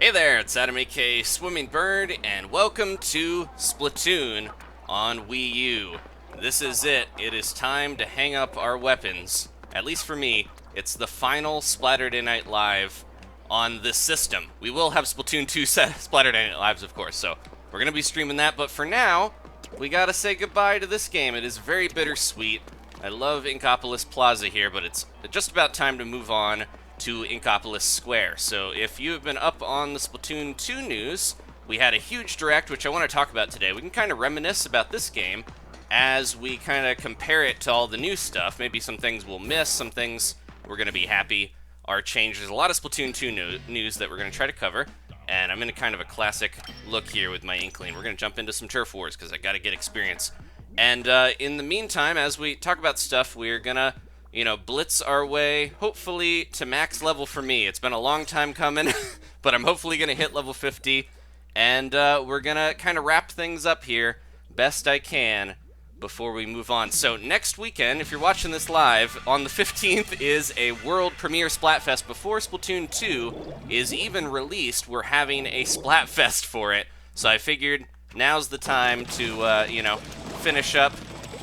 Hey there, it's Adam aka Swimming Bird, and welcome to Splatoon on Wii U. This is it. It is time to hang up our weapons. At least for me, it's the final Splaturday Night Live on this system. We will have Splatoon 2 Splaturday Night Lives, of course, so we're going to be streaming that, but for now, we gotta say goodbye to this game. It is very bittersweet. I love Inkopolis Plaza here, but it's just about time to move on to Inkopolis Square. So if you have been up on the Splatoon 2 news, we had a huge direct, which I want to talk about today. We can kind of reminisce about this game as we kind of compare it to all the new stuff. Maybe some things we'll miss, some things we're going to be happy are changed. There's a lot of Splatoon 2 news that we're going to try to cover, and I'm in a kind of a classic look here with my Inkling. We're going to jump into some turf wars because I got to get experience. And in the meantime, as we talk about stuff, we're going to blitz our way, hopefully, to max level for me. It's been a long time coming, but I'm hopefully going to hit level 50, and we're going to kind of wrap things up here best I can before we move on. So next weekend, if you're watching this live, on the 15th is a world premiere Splatfest. Before Splatoon 2 is even released, we're having a Splatfest for it. So I figured now's the time to, finish up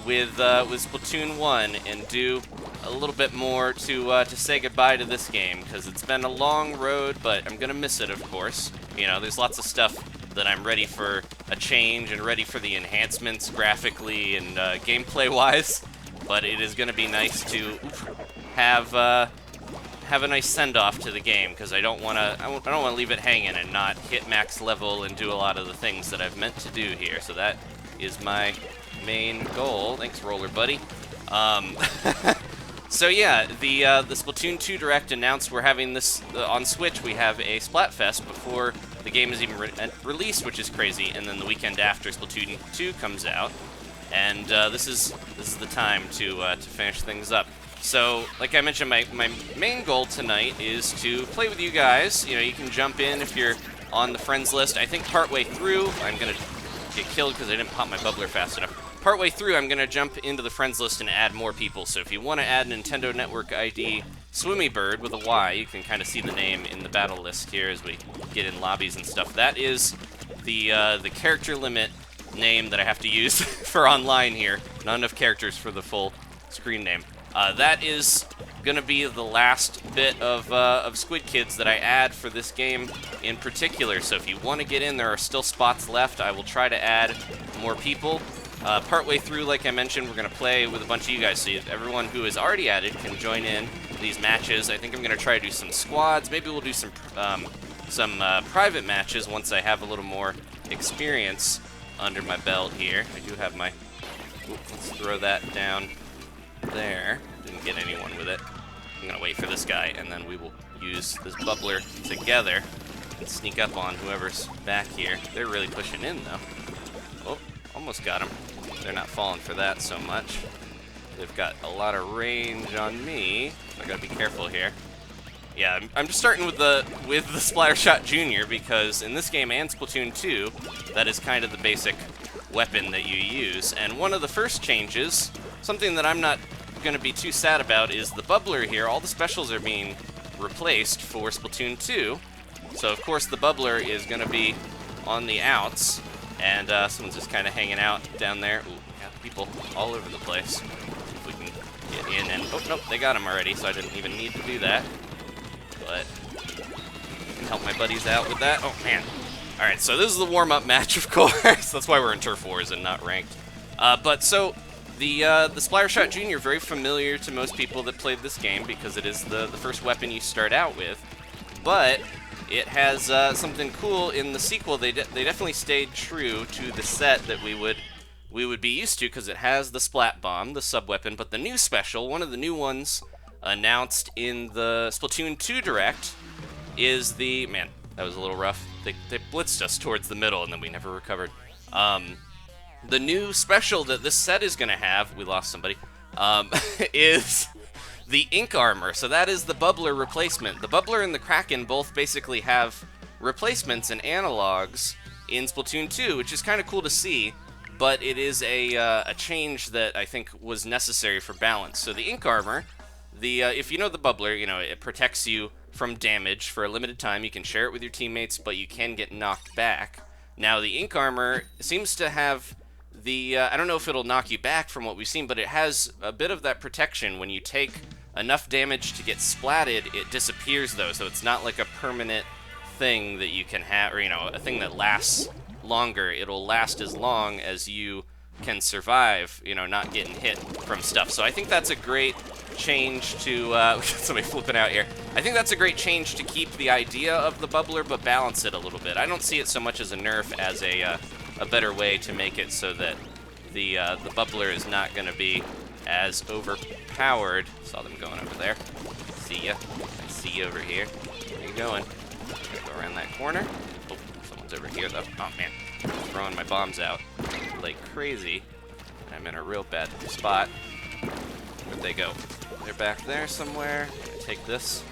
with Splatoon 1 and do a little bit more to say goodbye to this game, because it's been a long road, but I'm gonna miss it, of course. There's lots of stuff that I'm ready for a change and ready for the enhancements graphically and gameplay-wise, but it is gonna be nice to have a nice send-off to the game, because I don't want to leave it hanging and not hit max level and do a lot of the things that I've meant to do here. So that is my main goal. Thanks, Roller Buddy. So yeah, the Splatoon 2 Direct announced we're having this on Switch. We have a Splatfest before the game is even released, which is crazy. And then the weekend after, Splatoon 2 comes out, and this is the time to finish things up. So, like I mentioned, my main goal tonight is to play with you guys. You can jump in if you're on the friends list. I think partway through, I'm gonna get killed because I didn't pop my bubbler fast enough. Partway through, I'm going to jump into the friends list and add more people. So if you want to add Nintendo Network ID Swimmy Bird with a Y, you can kind of see the name in the battle list here as we get in lobbies and stuff. That is the character limit name that I have to use for online here. Not enough characters for the full screen name. That is going to be the last bit of Squid Kids that I add for this game in particular. So if you want to get in, there are still spots left. I will try to add more people. Partway through, like I mentioned, we're going to play with a bunch of you guys, so everyone who is already added can join in these matches. I think I'm going to try to do some squads. Maybe we'll do some private matches once I have a little more experience under my belt here. I do have my... let's throw that down there. Didn't get anyone with it. I'm going to wait for this guy, and then we will use this bubbler together and sneak up on whoever's back here. They're really pushing in, though. Oh, almost got him. They're not falling for that so much. They've got a lot of range on me. So I gotta be careful here. Yeah, I'm just starting with the Splattershot Jr. because in this game and Splatoon 2, that is kind of the basic weapon that you use. And one of the first changes, something that I'm not gonna be too sad about, is the bubbler here. All the specials are being replaced for Splatoon 2. So of course the bubbler is gonna be on the outs. And someone's just kind of hanging out down there. Ooh, got people all over the place. See if we can get in and... oh, nope, they got him already, so I didn't even need to do that. But I can help my buddies out with that. Oh, man. Alright, so this is the warm-up match, of course. That's why we're in Turf Wars and not ranked. But so, the Splattershot Jr., very familiar to most people that played this game because it is the first weapon you start out with. But it has something cool in the sequel. They definitely stayed true to the set that we would be used to, because it has the Splat Bomb, the sub-weapon, but the new special, one of the new ones announced in the Splatoon 2 Direct, is the... man, that was a little rough. They blitzed us towards the middle, and then we never recovered. The new special that this set is going to have, we lost somebody, is the Ink Armor. So that is the bubbler replacement. The bubbler and the Kraken both basically have replacements and analogs in Splatoon 2, which is kind of cool to see, but it is a change that I think was necessary for balance. So the Ink Armor, if you know the bubbler, it protects you from damage for a limited time. You can share it with your teammates, but you can get knocked back. Now, the ink armor seems to have the, I don't know if it'll knock you back from what we've seen, but it has a bit of that protection. When you take enough damage to get splatted, it disappears, though, so it's not like a permanent thing that you can have, or, you know, a thing that lasts longer. It'll last as long as you can survive, you know, not getting hit from stuff. So I think that's a great change to, somebody flipping out here. I think that's a great change to keep the idea of the bubbler, but balance it a little bit. I don't see it so much as a nerf as a better way to make it so that the bubbler is not going to be as overpowered. Saw them going over there. See ya. I see you over here. Where are you going? Gotta go around that corner. Oh, someone's over here, though. Oh, man. I'm throwing my bombs out like crazy. I'm in a real bad spot. Where'd they go? They're back there somewhere. I'm gonna take this.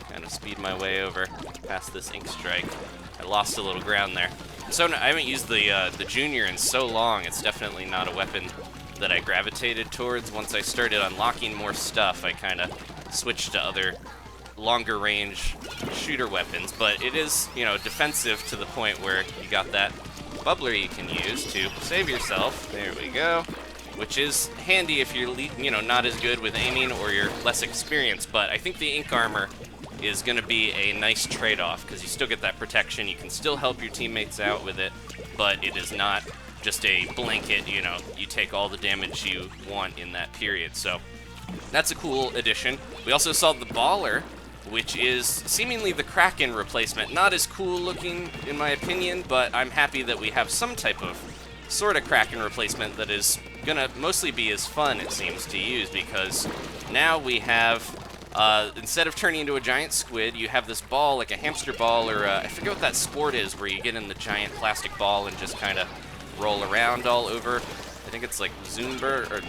Kind of speed my way over past this ink strike. I lost a little ground there. So I haven't used the Junior in so long. It's definitely not a weapon that I gravitated towards. Once I started unlocking more stuff, I kind of switched to other longer range shooter weapons, but it is, you know, defensive to the point where you got that bubbler you can use to save yourself. There we go. Which is handy if you're, you know, not as good with aiming or you're less experienced, but I think the ink armor is going to be a nice trade-off because you still get that protection. You can still help your teammates out with it, but it is not just a blanket, you know, you take all the damage you want in that period. So that's a cool addition. We also saw the baller, which is seemingly the Kraken replacement. Not as cool looking, in my opinion, but I'm happy that we have some type of sort of Kraken replacement that is gonna mostly be as fun, it seems, to use, because now we have, instead of turning into a giant squid, you have this ball, like a hamster ball, or I forget what that sport is, where you get in the giant plastic ball and just kind of roll around all over. I think it's like Zumba, or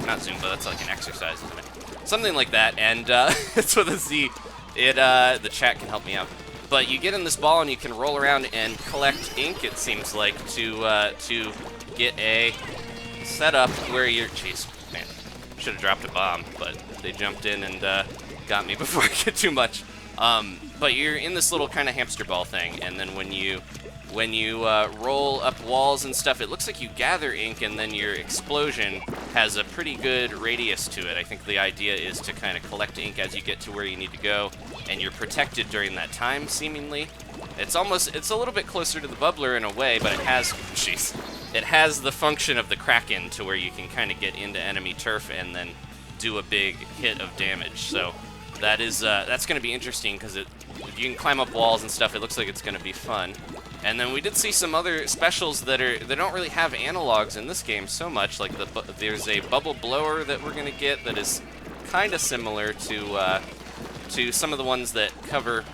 not Zumba, that's like an exercise, isn't it? Something like that, and so the chat can help me out. But you get in this ball and you can roll around and collect ink, it seems like, to get a setup where you're, jeez, man, should have dropped a bomb, but they jumped in and got me before I get too much. But you're in this little kind of hamster ball thing, and then when you roll up walls and stuff, it looks like you gather ink, and then your explosion has a pretty good radius to it. I think the idea is to kind of collect ink as you get to where you need to go, and you're protected during that time, seemingly. It's a little bit closer to the bubbler in a way, but it has the function of the Kraken to where you can kind of get into enemy turf and then do a big hit of damage. So that is that's going to be interesting because you can climb up walls and stuff. It looks like it's going to be fun. And then we did see some other specials that don't really have analogs in this game so much. Like there's a bubble blower that we're going to get that is kind of similar to some of the ones that cover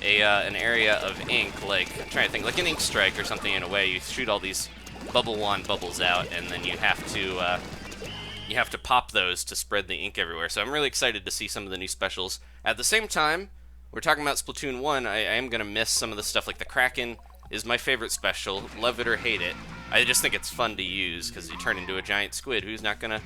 an area of ink. Like, I'm trying to think, like an ink strike or something in a way. You shoot all these bubble wand bubbles out, and then you have to pop those to spread the ink everywhere. So I'm really excited to see some of the new specials. At the same time, we're talking about Splatoon 1. I am going to miss some of the stuff, like the Kraken is my favorite special. Love it or hate it. I just think it's fun to use because you turn into a giant squid. Who's not going to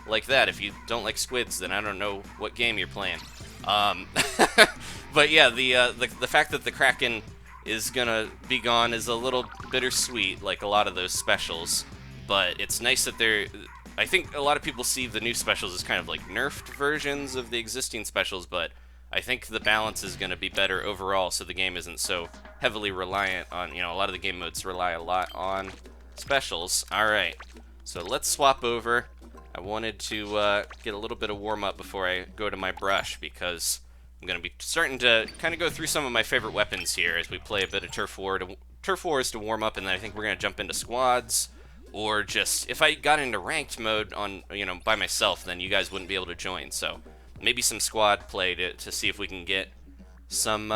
like that? If you don't like squids, then I don't know what game you're playing. But yeah, the fact that the Kraken is gonna be gone is a little bittersweet, like a lot of those specials. But it's nice that I think a lot of people see the new specials as kind of like nerfed versions of the existing specials, but I think the balance is gonna be better overall, so the game isn't so heavily reliant on, you know, a lot of the game modes rely a lot on specials. Alright, so let's swap over. I wanted to get a little bit of warm-up before I go to my brush, because I'm going to be starting to kind of go through some of my favorite weapons here as we play a bit of Turf Wars to warm up, and then I think we're going to jump into squads, or just, if I got into ranked mode on, you know, by myself, then you guys wouldn't be able to join, so maybe some squad play to see if we can get some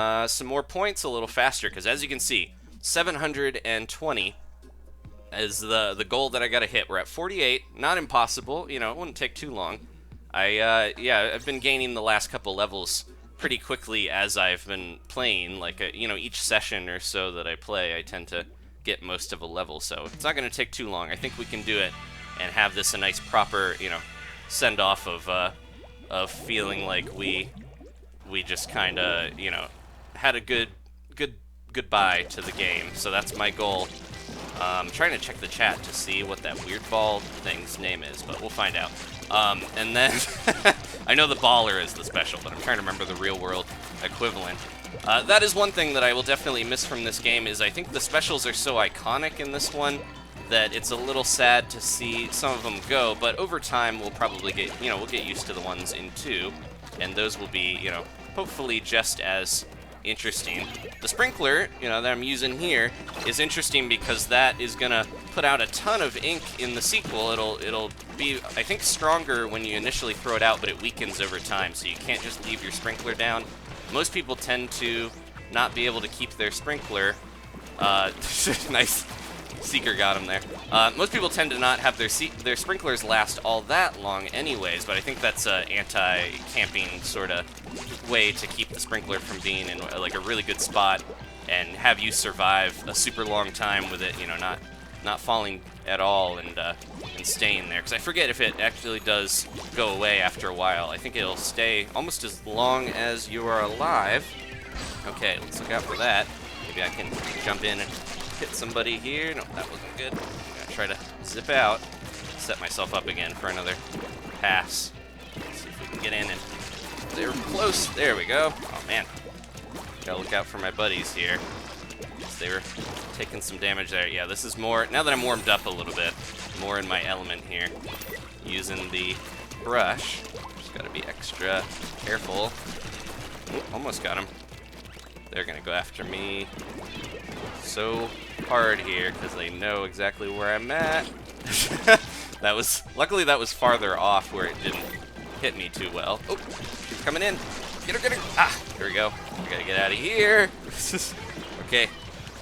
more points a little faster, because as you can see, 720 is the goal that I gotta hit. We're at 48, not impossible, you know, it wouldn't take too long. I've been gaining the last couple levels pretty quickly as I've been playing, like, you know, each session or so that I play, I tend to get most of a level, so it's not gonna take too long. I think we can do it and have this a nice proper, you know, send-off of feeling like we we just kind of, had a goodbye to the game. So that's my goal. I'm trying to check the chat to see what that weird ball thing's name is, but we'll find out. And then, I know the baller is the special, but I'm trying to remember the real-world equivalent. That is one thing that I will definitely miss from this game, is I think the specials are so iconic in this one that it's a little sad to see some of them go, but over time we'll probably get, we'll get used to the ones in 2, and those will be, hopefully just as interesting. The sprinkler, that I'm using here is interesting because that is gonna put out a ton of ink in the sequel. It'll be, I think, stronger when you initially throw it out, but it weakens over time, so you can't just leave your sprinkler down. Most people tend to not be able to keep their sprinkler. Nice. Seeker got him there. Most people tend to not have their sprinklers last all that long anyways, but I think that's an anti-camping sort of way to keep the sprinkler from being in like a really good spot and have you survive a super long time with it, not falling at all and staying there. Because I forget if it actually does go away after a while. I think it'll stay almost as long as you are alive. Okay, let's look out for that. Maybe I can jump in and hit somebody here. No, that wasn't good. I'm gonna try to zip out, set myself up again for another pass. Let's see if we can get in, and they were close. There we go. Oh man, gotta look out for my buddies here. They were taking some damage there. Yeah, this is more, now that I'm warmed up a little bit, more in my element here. Using the brush. Just gotta be extra careful. Ooh, almost got him. They're gonna go after me so hard here because they know exactly where I'm at. Luckily that was farther off where it didn't hit me too well. Oh, she's coming in. Get her. Ah, here we go. I gotta get out of here. Okay.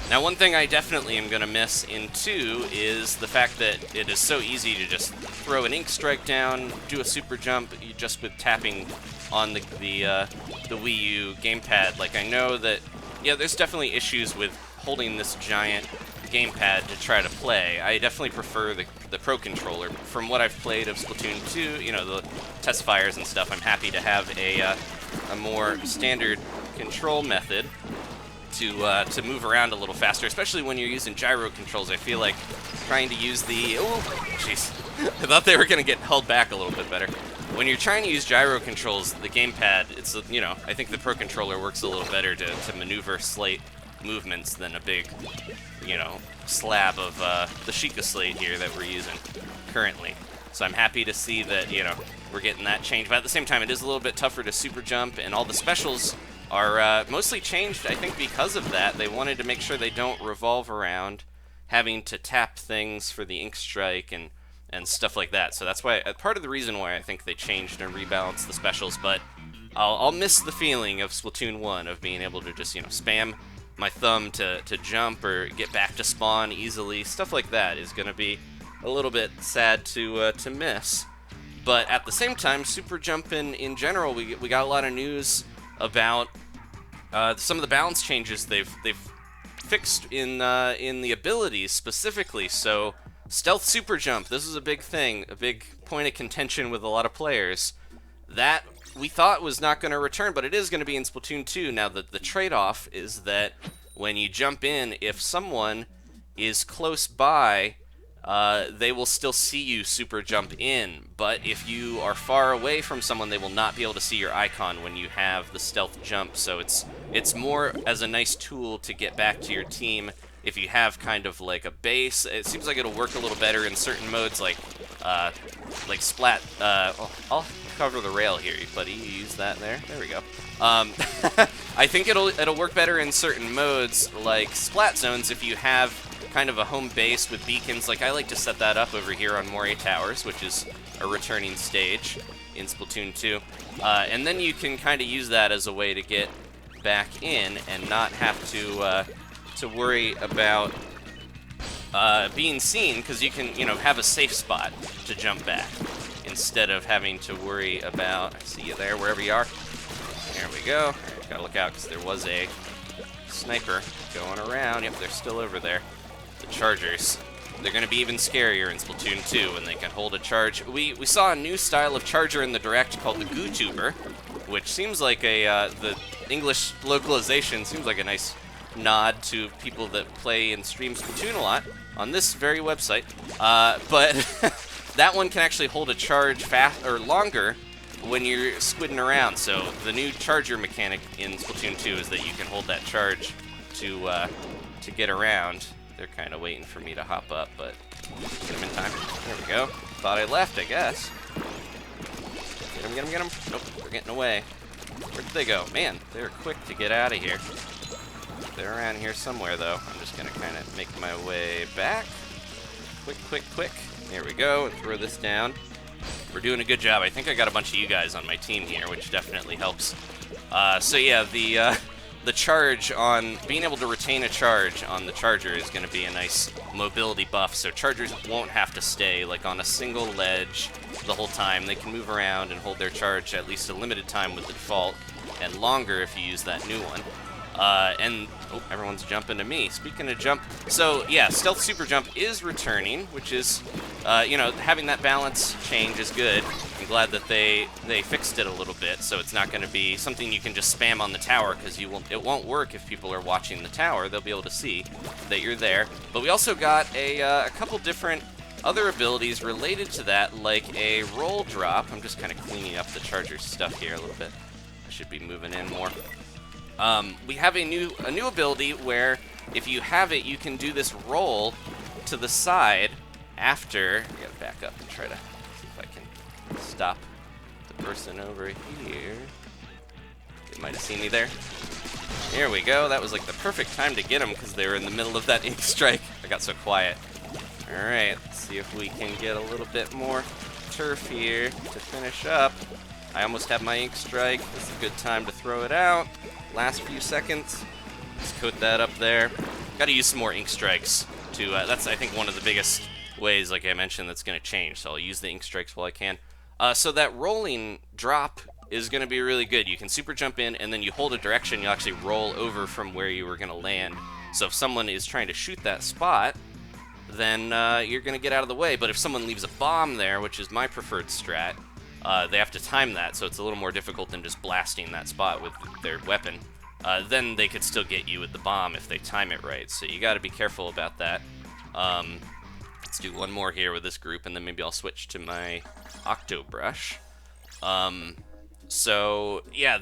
Now, one thing I definitely am gonna miss in 2 is the fact that it is so easy to just throw an ink strike down, do a super jump just with tapping on the Wii U gamepad. Like, I know that, yeah, there's definitely issues with holding this giant gamepad to try to play. I definitely prefer the Pro Controller. From what I've played of Splatoon 2, the test fires and stuff, I'm happy to have a more standard control method to move around a little faster, especially when you're using gyro controls. I feel like trying to use the... Oh, jeez. I thought they were going to get held back a little bit better. When you're trying to use gyro controls, the gamepad, it's, I think the Pro Controller works a little better to maneuver slate movements than a big, slab of the Sheikah slate here that we're using currently. So I'm happy to see that, we're getting that changed. But at the same time, it is a little bit tougher to super jump, and all the specials are mostly changed, I think, because of that. They wanted to make sure they don't revolve around having to tap things for the ink strike and stuff like that. So that's why, part of the reason why I think they changed and rebalanced the specials. But I'll miss the feeling of Splatoon 1 of being able to just, spam my thumb to jump or get back to spawn easily. Stuff like that is going to be a little bit sad to miss. But at the same time, super jumping in general, we got a lot of news about some of the balance changes they've fixed in the abilities specifically. So stealth super jump, this is a big thing, a big point of contention with a lot of players. That we thought was not going to return, but it is going to be in Splatoon 2. Now the trade-off is that when you jump in, if someone is close by, they will still see you super jump in, but if you are far away from someone, they will not be able to see your icon when you have the stealth jump. So it's more as a nice tool to get back to your team if you have kind of like a base. It seems like it'll work a little better in certain modes, like Splat. I'll cover the rail here, buddy. You use that there. There we go. I think it'll work better in certain modes, like Splat Zones, if you have kind of a home base with beacons. Like, I like to set that up over here on Moray Towers, which is a returning stage in Splatoon 2. And then you can kind of use that as a way to get back in and not have to worry about being seen, because you can, have a safe spot to jump back instead of having to worry about... I see you there, wherever you are. There we go. Right, gotta look out, because there was a sniper going around. Yep, they're still over there. The chargers. They're going to be even scarier in Splatoon 2 when they can hold a charge. We saw a new style of charger in the Direct called the Goo Tuber, which seems like the English localization seems like a nice nod to people that play and stream Splatoon a lot on this very website. But that one can actually hold a charge fast or longer when you're squidding around. So the new charger mechanic in Splatoon 2 is that you can hold that charge to get around. They're kind of waiting for me to hop up, but get them in time. There we go. Thought I left, I guess. Get them, get them, get them. Nope, they're getting away. Where did they go? Man, they're quick to get out of here. They're around here somewhere, though. I'm just going to kind of make my way back. Quick, quick, quick. There we go. Throw this down. We're doing a good job. I think I got a bunch of you guys on my team here, which definitely helps. So yeah, the charge on being able to retain a charge on the charger is going to be a nice mobility buff. So chargers won't have to stay like on a single ledge the whole time. They can move around and hold their charge at least a limited time with the default, and longer if you use that new one. And oh, everyone's jumping to me. Speaking of jump, so yeah, stealth super jump is returning, which is, you know, having that balance change is good. I'm glad that they fixed it a little bit, so it's not going to be something you can just spam on the tower, because it won't work if people are watching the tower. They'll be able to see that you're there. But we also got a couple different other abilities related to that, like a roll drop. I'm just kind of cleaning up the charger stuff here a little bit. I should be moving in more. We have a new ability where if you have it, you can do this roll to the side after. I gotta back up and try to see if I can stop the person over here. They might have seen me there. Here we go. That was like the perfect time to get them because they were in the middle of that ink strike. I got so quiet. All right, let's see if we can get a little bit more turf here to finish up. I almost have my ink strike. This is a good time to throw it out. Last few seconds. Just coat that up there. Got to use some more ink strikes to. That's, I think, one of the biggest ways, like I mentioned, that's going to change. So I'll use the ink strikes while I can. So that rolling drop is going to be really good. You can super jump in, and then you hold a direction. You'll actually roll over from where you were going to land. So if someone is trying to shoot that spot, then you're going to get out of the way. But if someone leaves a bomb there, which is my preferred strat, they have to time that, so it's a little more difficult than just blasting that spot with their weapon. Then they could still get you with the bomb if they time it right, so you got to be careful about that. Let's do one more here with this group, and then maybe I'll switch to my Octo Brush. So yeah,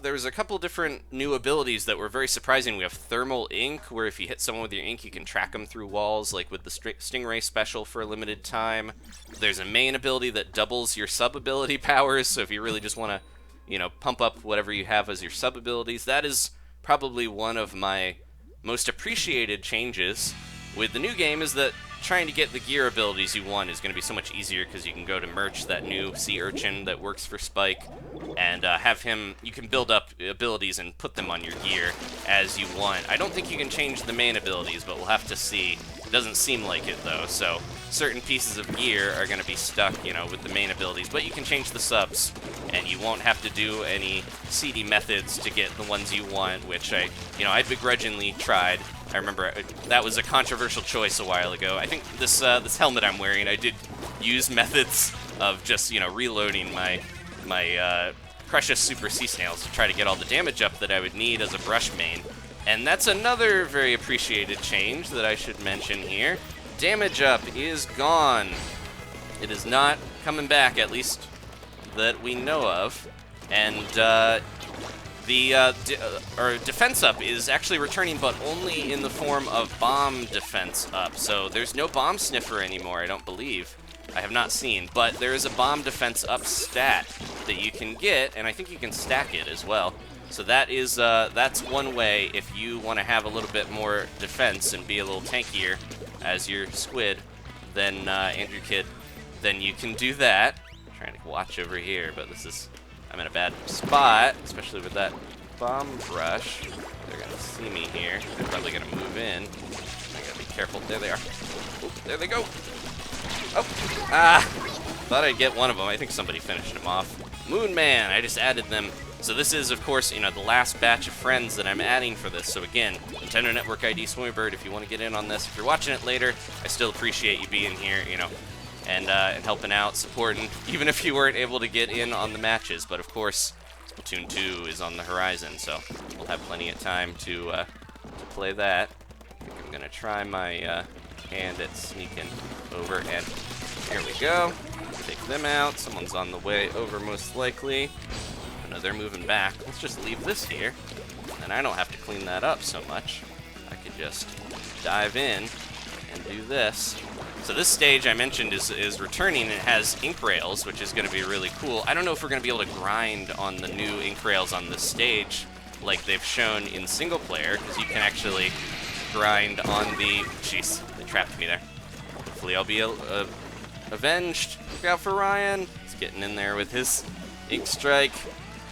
there's a couple different new abilities that were very surprising. We have Thermal Ink, where if you hit someone with your ink, you can track them through walls, like with the Stingray special for a limited time. There's a main ability that doubles your sub-ability powers, so if you really just want to, you know, pump up whatever you have as your sub-abilities, that is probably one of my most appreciated changes with the new game, is that trying to get the gear abilities you want is going to be so much easier because you can go to Merch, that new sea urchin that works for Spike, and have him, you can build up abilities and put them on your gear as you want. I don't think you can change the main abilities, but we'll have to see. It doesn't seem like it, though, so certain pieces of gear are going to be stuck, you know, with the main abilities, but you can change the subs, and you won't have to do any seedy methods to get the ones you want, which I begrudgingly tried. I remember that was a controversial choice a while ago. I think this helmet I'm wearing, I did use methods of just, you know, reloading my precious Super Sea Snails to try to get all the damage up that I would need as a brush main. And that's another very appreciated change that I should mention here. Damage up is gone. It is not coming back, at least that we know of. And defense up is actually returning, but only in the form of bomb defense up. So there's no bomb sniffer anymore, I don't believe. I have not seen, but there is a bomb defense up stat that you can get, and I think you can stack it as well. So that is that's one way if you want to have a little bit more defense and be a little tankier as your squid, then Andrew Kidd, then you can do that. I'm trying to watch over here, but I'm in a bad spot, especially with that bomb brush. They're gonna see me here. They're probably gonna move in. I gotta be careful. There they are. Oh, there they go. Oh, thought I'd get one of them. I think somebody finished him off. Moon Man, I just added them. So this is, of course, you know, the last batch of friends that I'm adding for this. So again, Nintendo Network ID Swimmybird, if you want to get in on this. If you're watching it later, I still appreciate you being here, you know, and helping out, supporting, even if you weren't able to get in on the matches. But of course, Splatoon 2 is on the horizon, so we'll have plenty of time to play that. I think I'm gonna try my hand at sneaking over, and here we go. Take them out. Someone's on the way over, most likely. Oh, no, they're moving back. Let's just leave this here, and I don't have to clean that up so much. I could just dive in and do this. So this stage I mentioned is returning. It has ink rails, which is going to be really cool. I don't know if we're going to be able to grind on the new ink rails on this stage like they've shown in single player, because you can actually grind on the... Jeez, they trapped me there. Hopefully I'll be avenged. Look out for Ryan. He's getting in there with his ink strike.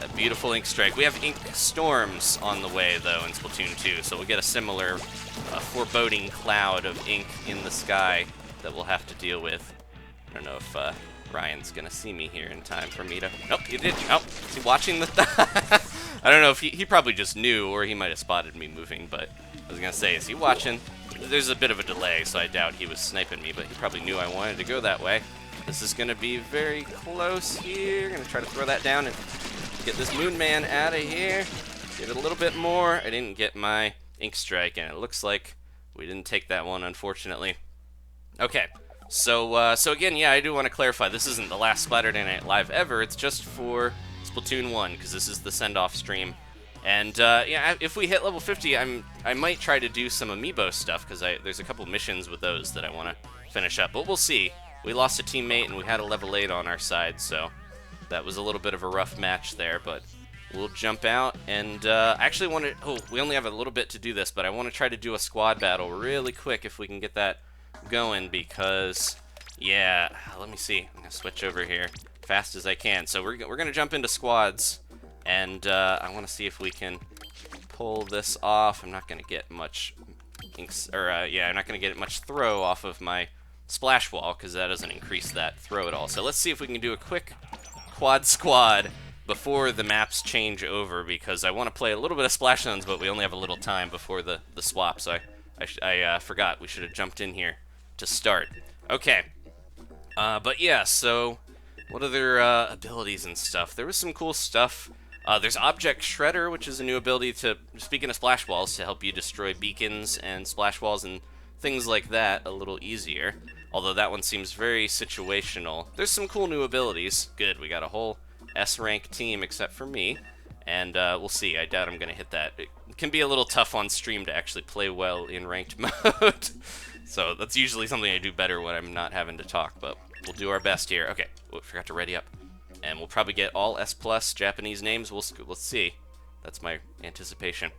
That beautiful ink strike. We have ink storms on the way, though, in Splatoon 2, so we'll get a similar foreboding cloud of ink in the sky that we'll have to deal with. I don't know if Ryan's gonna see me here in time for me to... Nope, he did. Oh, is he watching the... I don't know if he probably just knew, or he might have spotted me moving, but I was gonna say, is he watching? There's a bit of a delay, so I doubt he was sniping me, but he probably knew I wanted to go that way. This is gonna be very close here. Gonna try to throw that down and get this Moon Man out of here. Give it a little bit more. I didn't get my ink strike, and it looks like we didn't take that one, unfortunately. Okay, so again, yeah, I do want to clarify, this isn't the last Splaturday Night Live ever, it's just for Splatoon 1, because this is the send-off stream. And, yeah, if we hit level 50, I might try to do some amiibo stuff, because there's a couple missions with those that I want to finish up, but we'll see. We lost a teammate, and we had a level 8 on our side, so that was a little bit of a rough match there, but we'll jump out, and I actually want to... Oh, we only have a little bit to do this, but I want to try to do a squad battle really quick if we can get that going, because, yeah, let me see. I'm going to switch over here fast as I can. So we're going to jump into squads, and I want to see if we can pull this off. I'm not going to get much I'm not going to get much throw off of my splash wall, because that doesn't increase that throw at all. So let's see if we can do a quick quad squad before the maps change over, because I want to play a little bit of Splash Zones, but we only have a little time before the swap, so I forgot. We should have jumped in here to start. Okay. But yeah, so what other abilities and stuff? There was some cool stuff. There's Object Shredder, which is a new ability to, speaking of splash walls, to help you destroy beacons and splash walls and things like that a little easier. Although that one seems very situational. There's some cool new abilities. Good, we got a whole S-rank team except for me. And we'll see. I doubt I'm going to hit that. It can be a little tough on stream to actually play well in ranked mode. So that's usually something I do better when I'm not having to talk, but we'll do our best here. Okay, forgot to ready up. And we'll probably get all S+ Japanese names. We'll see. That's my anticipation.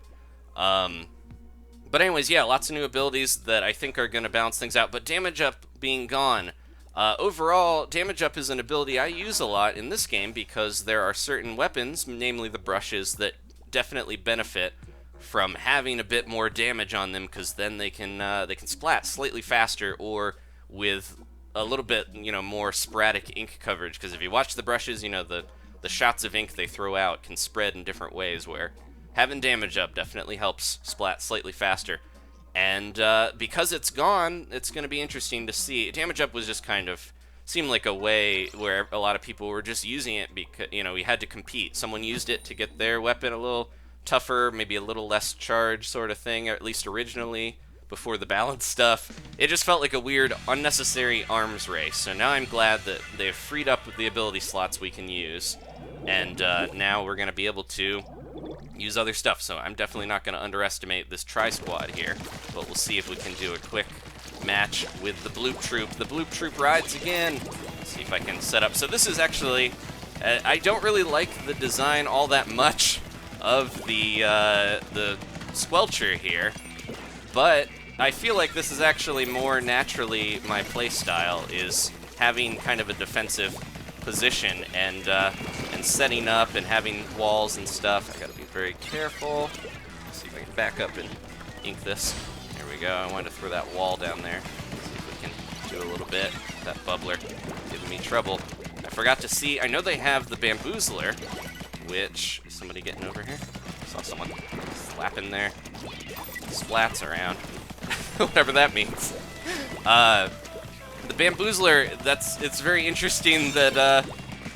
But anyways, yeah, lots of new abilities that I think are going to balance things out. But Damage Up being gone, overall, Damage Up is an ability I use a lot in this game because there are certain weapons, namely the brushes, that definitely benefit from having a bit more damage on them, because then they can splat slightly faster or with a little bit, more sporadic ink coverage. Because if you watch the brushes, the shots of ink they throw out can spread in different ways, where having Damage Up definitely helps splat slightly faster. And because it's gone, it's going to be interesting to see. Damage Up was just kind of seemed like a way where a lot of people were just using it because, we had to compete. Someone used it to get their weapon a little tougher, maybe a little less charge sort of thing, or at least originally, before the balance stuff. It just felt like a weird, unnecessary arms race. So now I'm glad that they've freed up the ability slots we can use, and now we're going to be able to use other stuff. So I'm definitely not going to underestimate this tri-squad here, but we'll see if we can do a quick match with the Bloop Troop. The Bloop Troop rides again. Let's see if I can set up. So this is actually, I don't really like the design all that much of the Squelcher here, but I feel like this is actually more naturally my playstyle, is having kind of a defensive position and setting up and having walls and stuff. I gotta be very careful. Let's see if I can back up and ink this. There we go. I wanted to throw that wall down there. Let's see if we can do a little bit. That bubbler giving me trouble. I forgot to see, I know they have the Bamboozler, which, is somebody getting over here? I saw someone slapping their splats around. Whatever that means. The Bamboozler, it's very interesting that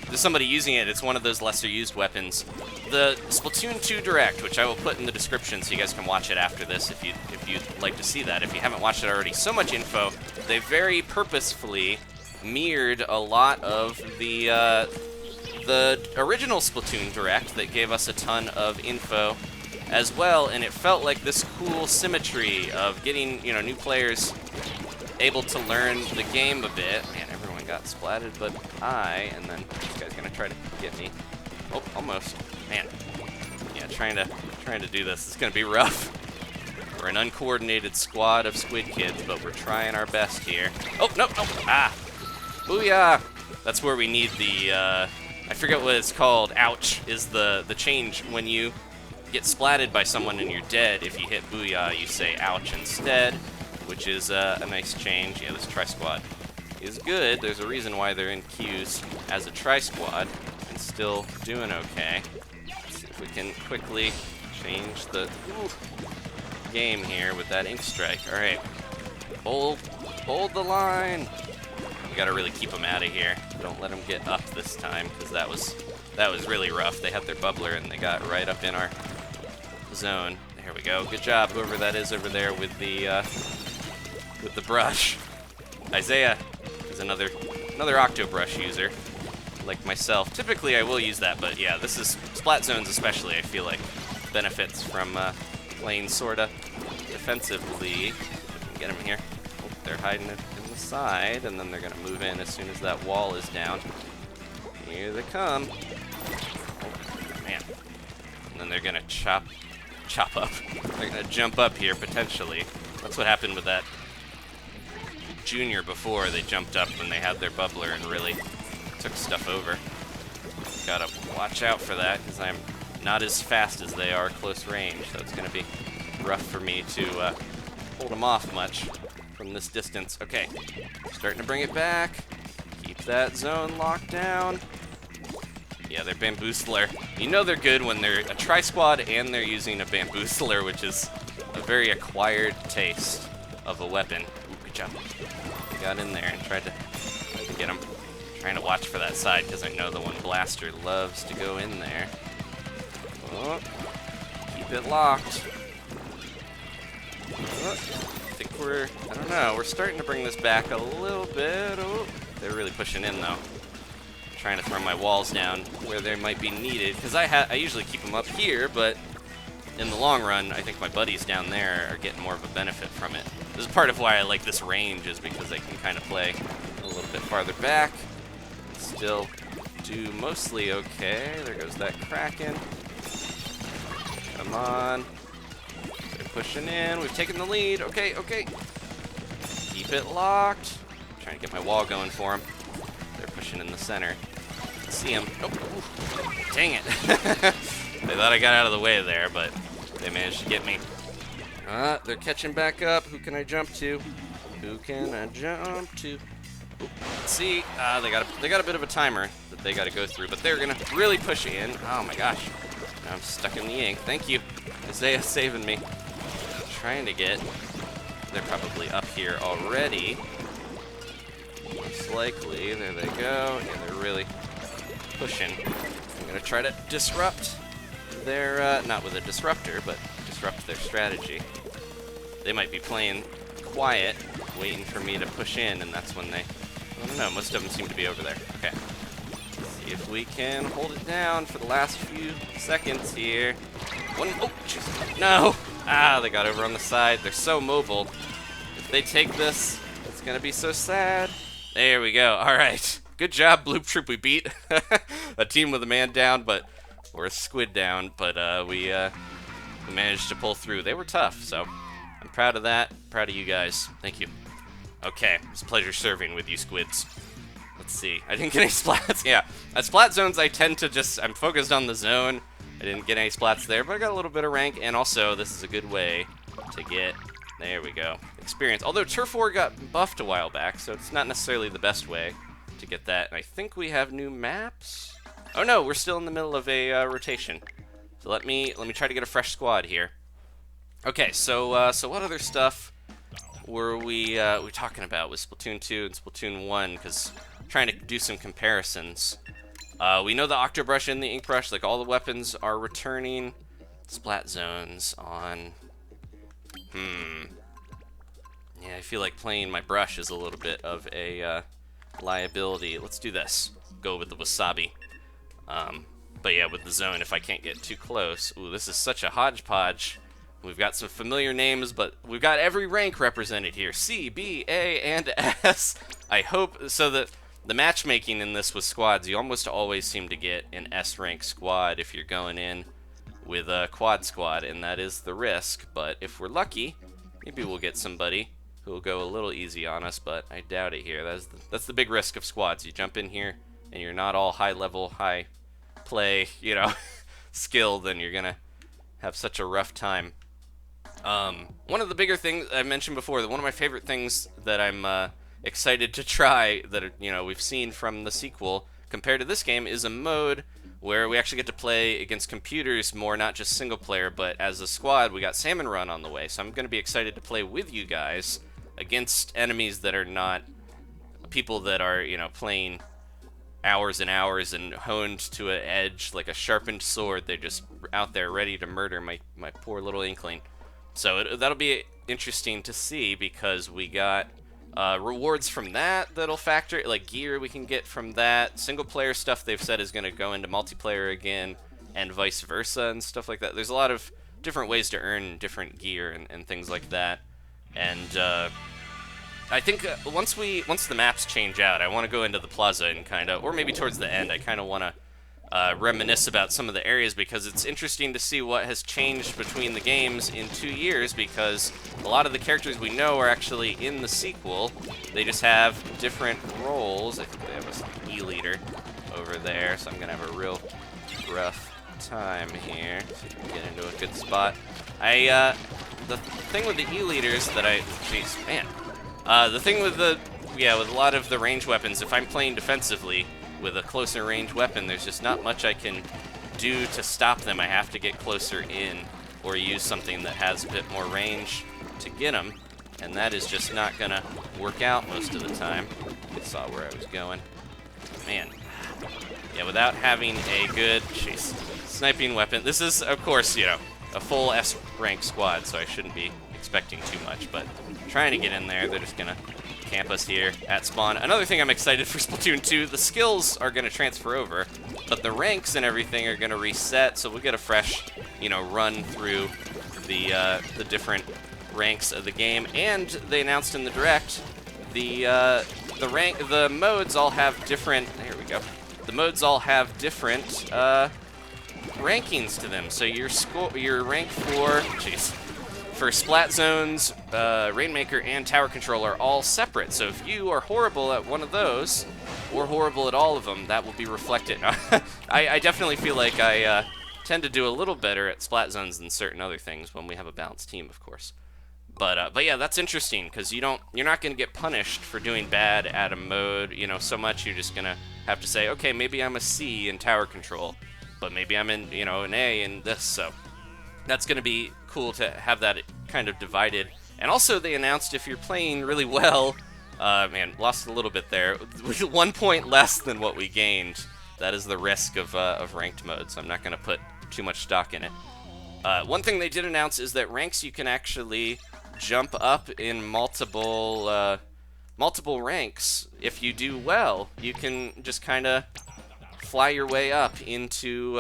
there's somebody using it. It's one of those lesser used weapons. The Splatoon 2 Direct, which I will put in the description so you guys can watch it after this if you'd like to see that. If you haven't watched it already, so much info. They very purposefully mirrored a lot of the original Splatoon Direct that gave us a ton of info as well, and it felt like this cool symmetry of getting, you know, new players able to learn the game a bit. Man, everyone got splatted, but and then this guy's gonna try to get me. Oh, almost. Man. Yeah, trying to do this. It's gonna be rough. We're an uncoordinated squad of squid kids, but we're trying our best here. Oh, no, no. Ah. Booyah. That's where we need the, I forget what it's called. Ouch is the change when you get splatted by someone and you're dead. If you hit booyah, you say ouch instead, which is a nice change. Yeah, this tri-squad is good. There's a reason why they're in queues as a tri-squad and still doing okay. Let's see if we can quickly change the game here with that ink strike. All right, hold the line. We gotta really keep them out of here. Don't let them get up this time, because that was really rough. They had their bubbler and they got right up in our zone. There we go. Good job, whoever that is over there with the brush. Isaiah is another Octobrush user, like myself. Typically, I will use that, but yeah, this is Splat Zones especially. I feel like benefits from playing sorta defensively. Get him here. Oh, they're hiding it in the side, and then they're gonna move in as soon as that wall is down. Here they come. Oh, man. And then they're gonna chop up. They're gonna jump up here potentially. That's what happened with that junior before. They jumped up when they had their bubbler and really took stuff over. Gotta watch out for that, because I'm not as fast as they are close range, so it's gonna be rough for me to hold them off much from this distance. Okay, starting to bring it back. Keep that zone locked down. Yeah, they're bamboozler. You know they're good when they're a tri-squad and they're using a bamboozler, which is a very acquired taste of a weapon. Ooh, good job. We got in there and tried to get him. Trying to watch for that side, because I know the one blaster loves to go in there. Oh, keep it locked. Oh, I think I don't know, we're starting to bring this back a little bit. Oh, they're really pushing in though. Trying to throw my walls down where they might be needed, because I usually keep them up here, but in the long run, I think my buddies down there are getting more of a benefit from it. This is part of why I like this range, is because they can kind of play a little bit farther back. Still do mostly okay. There goes that Kraken. Come on. They're pushing in. We've taken the lead. Okay, okay. Keep it locked. Trying to get my wall going for them. They're pushing in the center. See him. Oh, ooh. Dang it. They thought I got out of the way there, but they managed to get me. They're catching back up. Who can I jump to? Who can I jump to? Ooh, let's see. They got a bit of a timer that they got to go through, but they're gonna really push in. Oh my gosh. Now I'm stuck in the ink. Thank you, Isaiah, saving me. Trying to get. They're probably up here already. Most likely. There they go. Yeah, they're really pushing. I'm gonna try to disrupt their, not with a disruptor, but disrupt their strategy. They might be playing quiet, waiting for me to push in, and that's when they, I don't know, most of them seem to be over there. Okay. Let's see if we can hold it down for the last few seconds here. Oh, jeez. No! They got over on the side. They're so mobile. If they take this, it's gonna be so sad. There we go. All right. Good job, Bloop Troop. We beat a team with a man down, or a squid down, but we managed to pull through. They were tough, so I'm proud of that. Proud of you guys. Thank you. Okay, it's a pleasure serving with you squids. Let's see. I didn't get any splats. Yeah, at Splat Zones, I tend to I'm focused on the zone. I didn't get any splats there, but I got a little bit of rank, and also this is a good way to get, there we go, experience. Although Turf War got buffed a while back, so it's not necessarily the best way to get that. And I think we have new maps. Oh no, we're still in the middle of a rotation. So let me try to get a fresh squad here. Okay, so what other stuff were we talking about with Splatoon 2 and Splatoon 1? Because trying to do some comparisons. We know the Octobrush and the Ink Brush, like all the weapons are returning. Splat zones on... Yeah, I feel like playing my brush is a little bit of a liability. Let's do this. Go with the Wasabi. But yeah, with the zone, if I can't get too close... Ooh, this is such a hodgepodge. We've got some familiar names, but we've got every rank represented here. C, B, A, and S. I hope... So the matchmaking in this with squads, you almost always seem to get an S rank squad if you're going in with a quad squad, and that is the risk. But if we're lucky, maybe we'll get somebody who will go a little easy on us, but I doubt it here. That's the big risk of squads. You jump in here, and you're not all high level, high play, you know, skill, then you're gonna have such a rough time. One of the bigger things I mentioned before, one of my favorite things that I'm excited to try that, you know, we've seen from the sequel compared to this game is a mode where we actually get to play against computers more, not just single player, but as a squad. We got Salmon Run on the way, so I'm going to be excited to play with you guys against enemies that are not people that are, you know, playing hours and hours and honed to an edge like a sharpened sword. They're just out there ready to murder my poor little Inkling. So that'll be interesting to see, because we got rewards from that'll factor, like gear we can get from that. Single player stuff they've said is going to go into multiplayer again, and vice versa and stuff like that. There's a lot of different ways to earn different gear and things like that. And I think once the maps change out, I want to go into the plaza and kind of, or maybe towards the end, I kind of want to reminisce about some of the areas, because it's interesting to see what has changed between the games in 2 years, because a lot of the characters we know are actually in the sequel. They just have different roles. I think they have a E-leader over there, so I'm going to have a real rough time here. See if we can get into a good spot. The thing with the E-leaders that jeez, man. The thing with with a lot of the range weapons, if I'm playing defensively with a closer range weapon, there's just not much I can do to stop them. I have to get closer in or use something that has a bit more range to get them, and that is just not gonna work out most of the time. I saw where I was going. Man. Yeah, without having a good sniping weapon. This is, of course, you know, a full S rank squad, so I shouldn't be expecting too much, but trying to get in there. They're just gonna camp us here at spawn. Another thing I'm excited for Splatoon 2, the skills are going to transfer over, but the ranks and everything are going to reset, so we'll get a fresh, you know, run through the different ranks of the game. And they announced in the Direct the modes all have different, here we go, the modes all have different rankings to them. So your rank for Splat Zones, Rainmaker, and Tower Control are all separate. So if you are horrible at one of those, or horrible at all of them, that will be reflected. I definitely feel like I tend to do a little better at Splat Zones than certain other things when we have a balanced team, of course. But yeah, that's interesting, because you're not going to get punished for doing bad at a mode, you know, so much. You're just going to have to say, okay, maybe I'm a C in Tower Control, but maybe I'm in, you know, an A in this, so that's going to be cool to have that kind of divided. And also, they announced if you're playing really well, man, lost a little bit there, 1 point less than what we gained. That is the risk of ranked mode, so I'm not going to put too much stock in it. One thing they did announce is that ranks, you can actually jump up in multiple ranks. If you do well, you can just kind of fly your way up into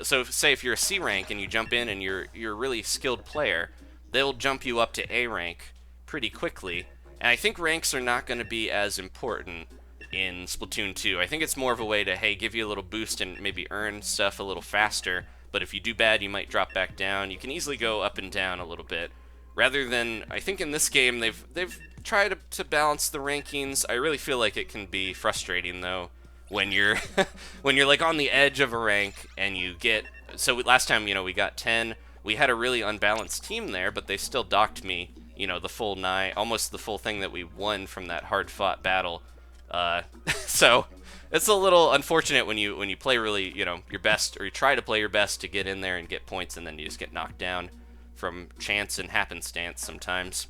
so say if you're a C rank and you jump in and you're a really skilled player, they'll jump you up to A rank pretty quickly. And I think ranks are not going to be as important in Splatoon 2. I think it's more of a way to, hey, give you a little boost and maybe earn stuff a little faster. But if you do bad, you might drop back down. You can easily go up and down a little bit. Rather than, I think in this game, they've tried to balance the rankings. I really feel like it can be frustrating, though, when you're when you're like on the edge of a rank and you get, so last time, you know, we got 10. We had a really unbalanced team there, but they still docked me, you know, the full 9, almost the full thing that we won from that hard-fought battle. So it's a little unfortunate when you play really, you know, your best, or you try to play your best to get in there and get points, and then you just get knocked down from chance and happenstance sometimes.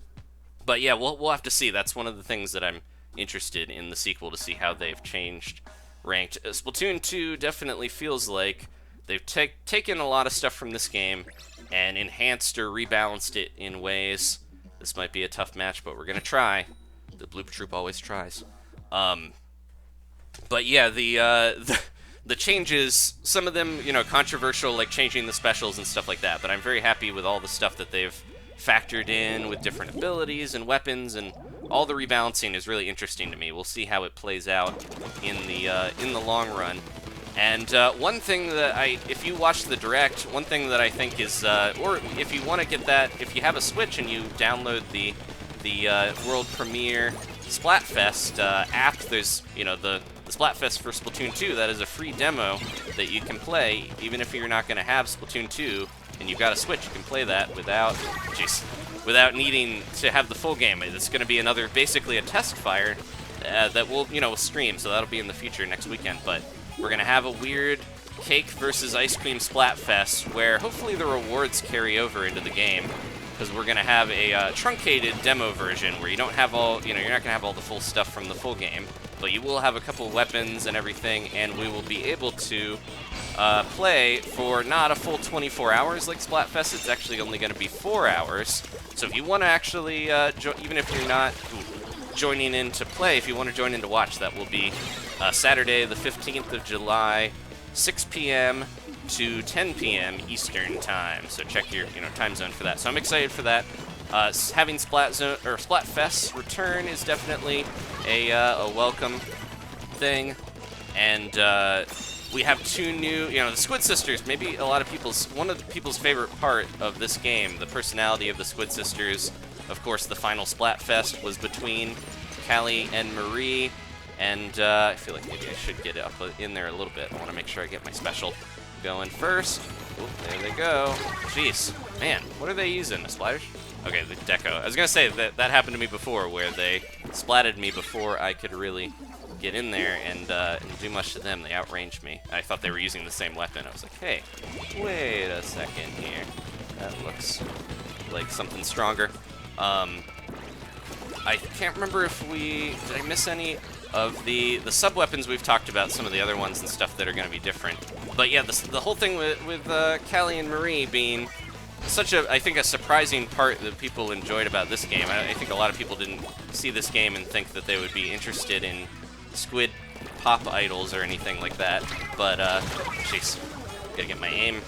But yeah, we'll have to see. That's one of the things that I'm interested in the sequel, to see how they've changed ranked. Splatoon 2 definitely feels like they've taken a lot of stuff from this game and enhanced or rebalanced it in ways. This might be a tough match, but we're gonna try. The Bloop Troop always tries. But yeah, the changes, some of them, you know, controversial, like changing the specials and stuff like that, but I'm very happy with all the stuff that they've factored in with different abilities and weapons, and all the rebalancing is really interesting to me. We'll see how it plays out in the long run. And one thing that if you watch the Direct, one thing that I think is, or if you want to get that, if you have a Switch and you download the world premiere Splatfest app, there's, you know, the Splatfest for Splatoon 2, that is a free demo that you can play, even if you're not going to have Splatoon 2, and you've got a Switch, you can play that without needing to have the full game. It's going to be another, basically a test fire that we'll, you know, stream, so that'll be in the future next weekend, but we're going to have a weird cake versus ice cream Splatfest where hopefully the rewards carry over into the game, because we're going to have a truncated demo version where you don't have all, you know, you're not going to have all the full stuff from the full game, but you will have a couple weapons and everything, and we will be able to play for not a full 24 hours like Splatfest. It's actually only going to be 4 hours. So if you want to actually, even if you're not joining in to play, if you want to join in to watch, that will be Saturday, the 15th of July, 6 p.m. to 10 p.m. Eastern time. So check your, you know, time zone for that. So I'm excited for that. Having Splatfest return is definitely a welcome thing, and we have two new, you know, the Squid Sisters. Maybe a lot of one of the people's favorite part of this game, the personality of the Squid Sisters. Of course, the final Splatfest was between Callie and Marie, and I feel like maybe I should get it up in there a little bit. I want to make sure I get my special going first. Oop, there they go. Jeez, man, what are they using? A splash? Okay, the deco. I was gonna say that happened to me before, where they splatted me before I could really get in there and do much to them. They outranged me. I thought they were using the same weapon. I was like, hey, wait a second here. That looks like something stronger. I can't remember if did I miss any of the sub-weapons we've talked about, some of the other ones and stuff that are gonna be different. But yeah, the whole thing with Callie and Marie being such a, I think, a surprising part that people enjoyed about this game. I think a lot of people didn't see this game and think that they would be interested in Squid Pop Idols or anything like that. But, jeez, gotta get my aim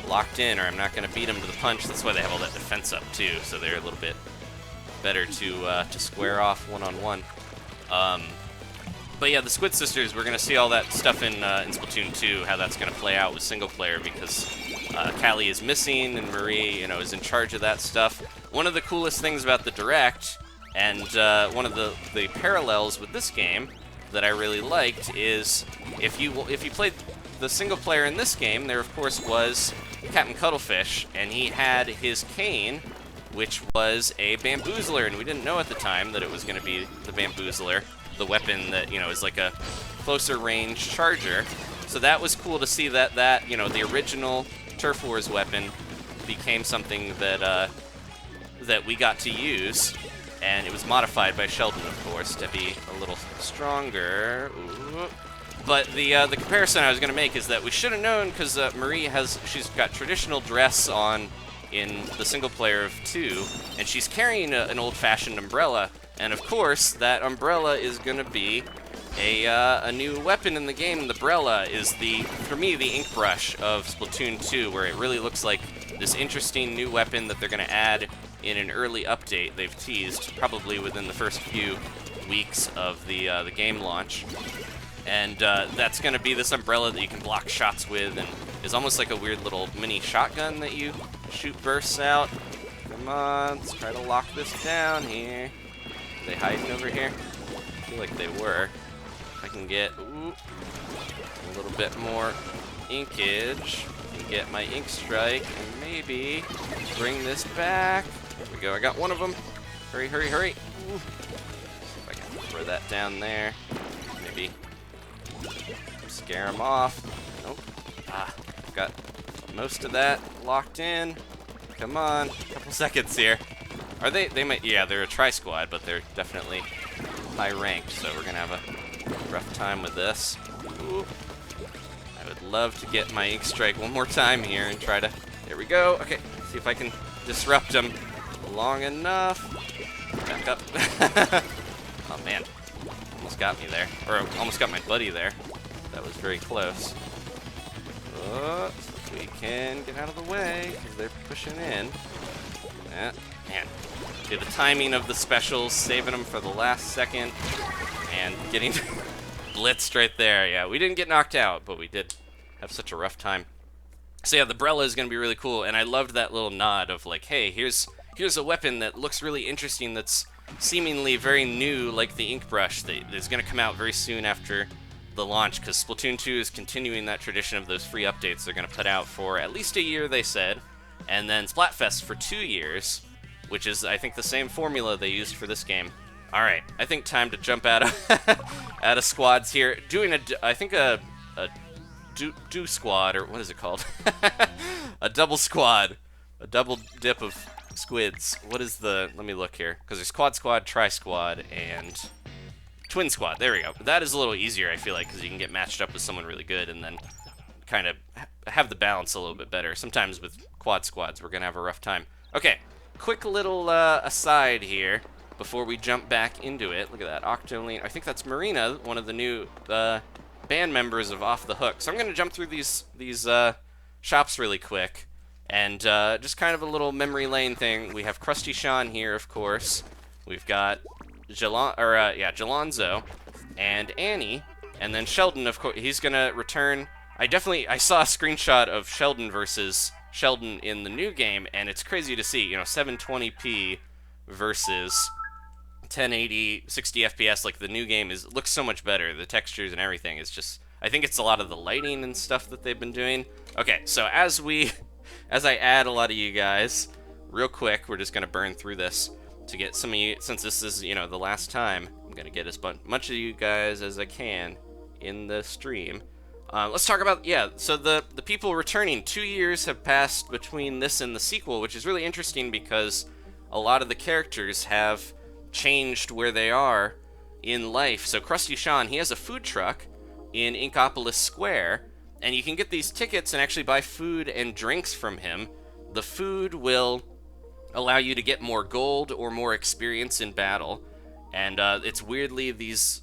locked in or I'm not gonna beat them to the punch. That's why they have all that defense up, too, so they're a little bit better to square off one-on-one. But yeah, the Squid Sisters, we're gonna see all that stuff in Splatoon 2, how that's gonna play out with single player, because Callie is missing, and Marie, you know, is in charge of that stuff. One of the coolest things about the Direct, and one of the parallels with this game that I really liked, is if you played the single player in this game, there of course was Captain Cuttlefish, and he had his cane, which was a bamboozler, and we didn't know at the time that it was going to be the bamboozler, the weapon that, you know, is like a closer range charger. So that was cool to see that you know, the original Turf Wars weapon became something that that we got to use, and it was modified by Sheldon, of course, to be a little stronger. Ooh. But the comparison I was going to make is that we should have known, because Marie she's got traditional dress on in the single player of 2, and she's carrying an old-fashioned umbrella, and of course that umbrella is going to be a new weapon in the game. The umbrella is for me, the ink brush of Splatoon 2, where it really looks like this interesting new weapon that they're going to add in an early update they've teased, probably within the first few weeks of the game launch. And that's going to be this umbrella that you can block shots with, and is almost like a weird little mini shotgun that you shoot bursts out. Come on, let's try to lock this down here. Are they hiding over here? I feel like they were. If I can get a little bit more inkage and get my ink strike and maybe bring this back. There we go, I got one of them. Hurry, hurry, hurry. Ooh. See if I can throw that down there. Maybe scare them off. Nope. I've got most of that locked in. Come on, a couple seconds here. Are they might, yeah, they're a tri-squad, but they're definitely high ranked, so we're gonna have a rough time with this. Ooh. I would love to get my ink strike one more time here and try to... There we go. Okay, see if I can disrupt him long enough. Back up. Oh, man. Almost got me there. Or almost got my buddy there. That was very close. So we can get out of the way because they're pushing in. Man. See, the timing of the specials, saving them for the last second, and getting blitzed right there. Yeah, we didn't get knocked out, but we did have such a rough time. So yeah, the Brella is going to be really cool, and I loved that little nod of like, hey, here's a weapon that looks really interesting that's seemingly very new, like the ink brush that is going to come out very soon after the launch, because Splatoon 2 is continuing that tradition of those free updates they're going to put out for at least a year, they said, and then Splatfest for 2 years, which is, I think, the same formula they used for this game. All right, I think time to jump out of squads here. Doing I think a do squad, or what is it called? A double squad, a double dip of squids. What is the? Let me look here, because there's quad squad, tri squad, and twin squad. There we go. That is a little easier, I feel like, because you can get matched up with someone really good and then kind of have the balance a little bit better. Sometimes with quad squads, we're gonna have a rough time. Okay. Quick little aside here before we jump back into it. Look at that, Octoline. I think that's Marina, one of the new band members of Off the Hook. So I'm going to jump through these shops really quick, and just kind of a little memory lane thing. We have Krusty Sean here, of course. We've got Jalonzo and Annie, and then Sheldon, of course. He's going to return. I saw a screenshot of Sheldon versus Sheldon in the new game, and it's crazy to see, you know, 720p versus 1080, 60 FPS. Like, the new game looks so much better. The textures and everything is just, I think it's a lot of the lighting and stuff that they've been doing. Okay, so as I add a lot of you guys, real quick, we're just gonna burn through this to get some of you, since this is, you know, the last time, I'm gonna get as much of you guys as I can in the stream. Let's talk about, so the people returning. 2 years have passed between this and the sequel, which is really interesting because a lot of the characters have changed where they are in life. So Krusty Sean, he has a food truck in Inkopolis Square, and you can get these tickets and actually buy food and drinks from him. The food will allow you to get more gold or more experience in battle, and it's weirdly these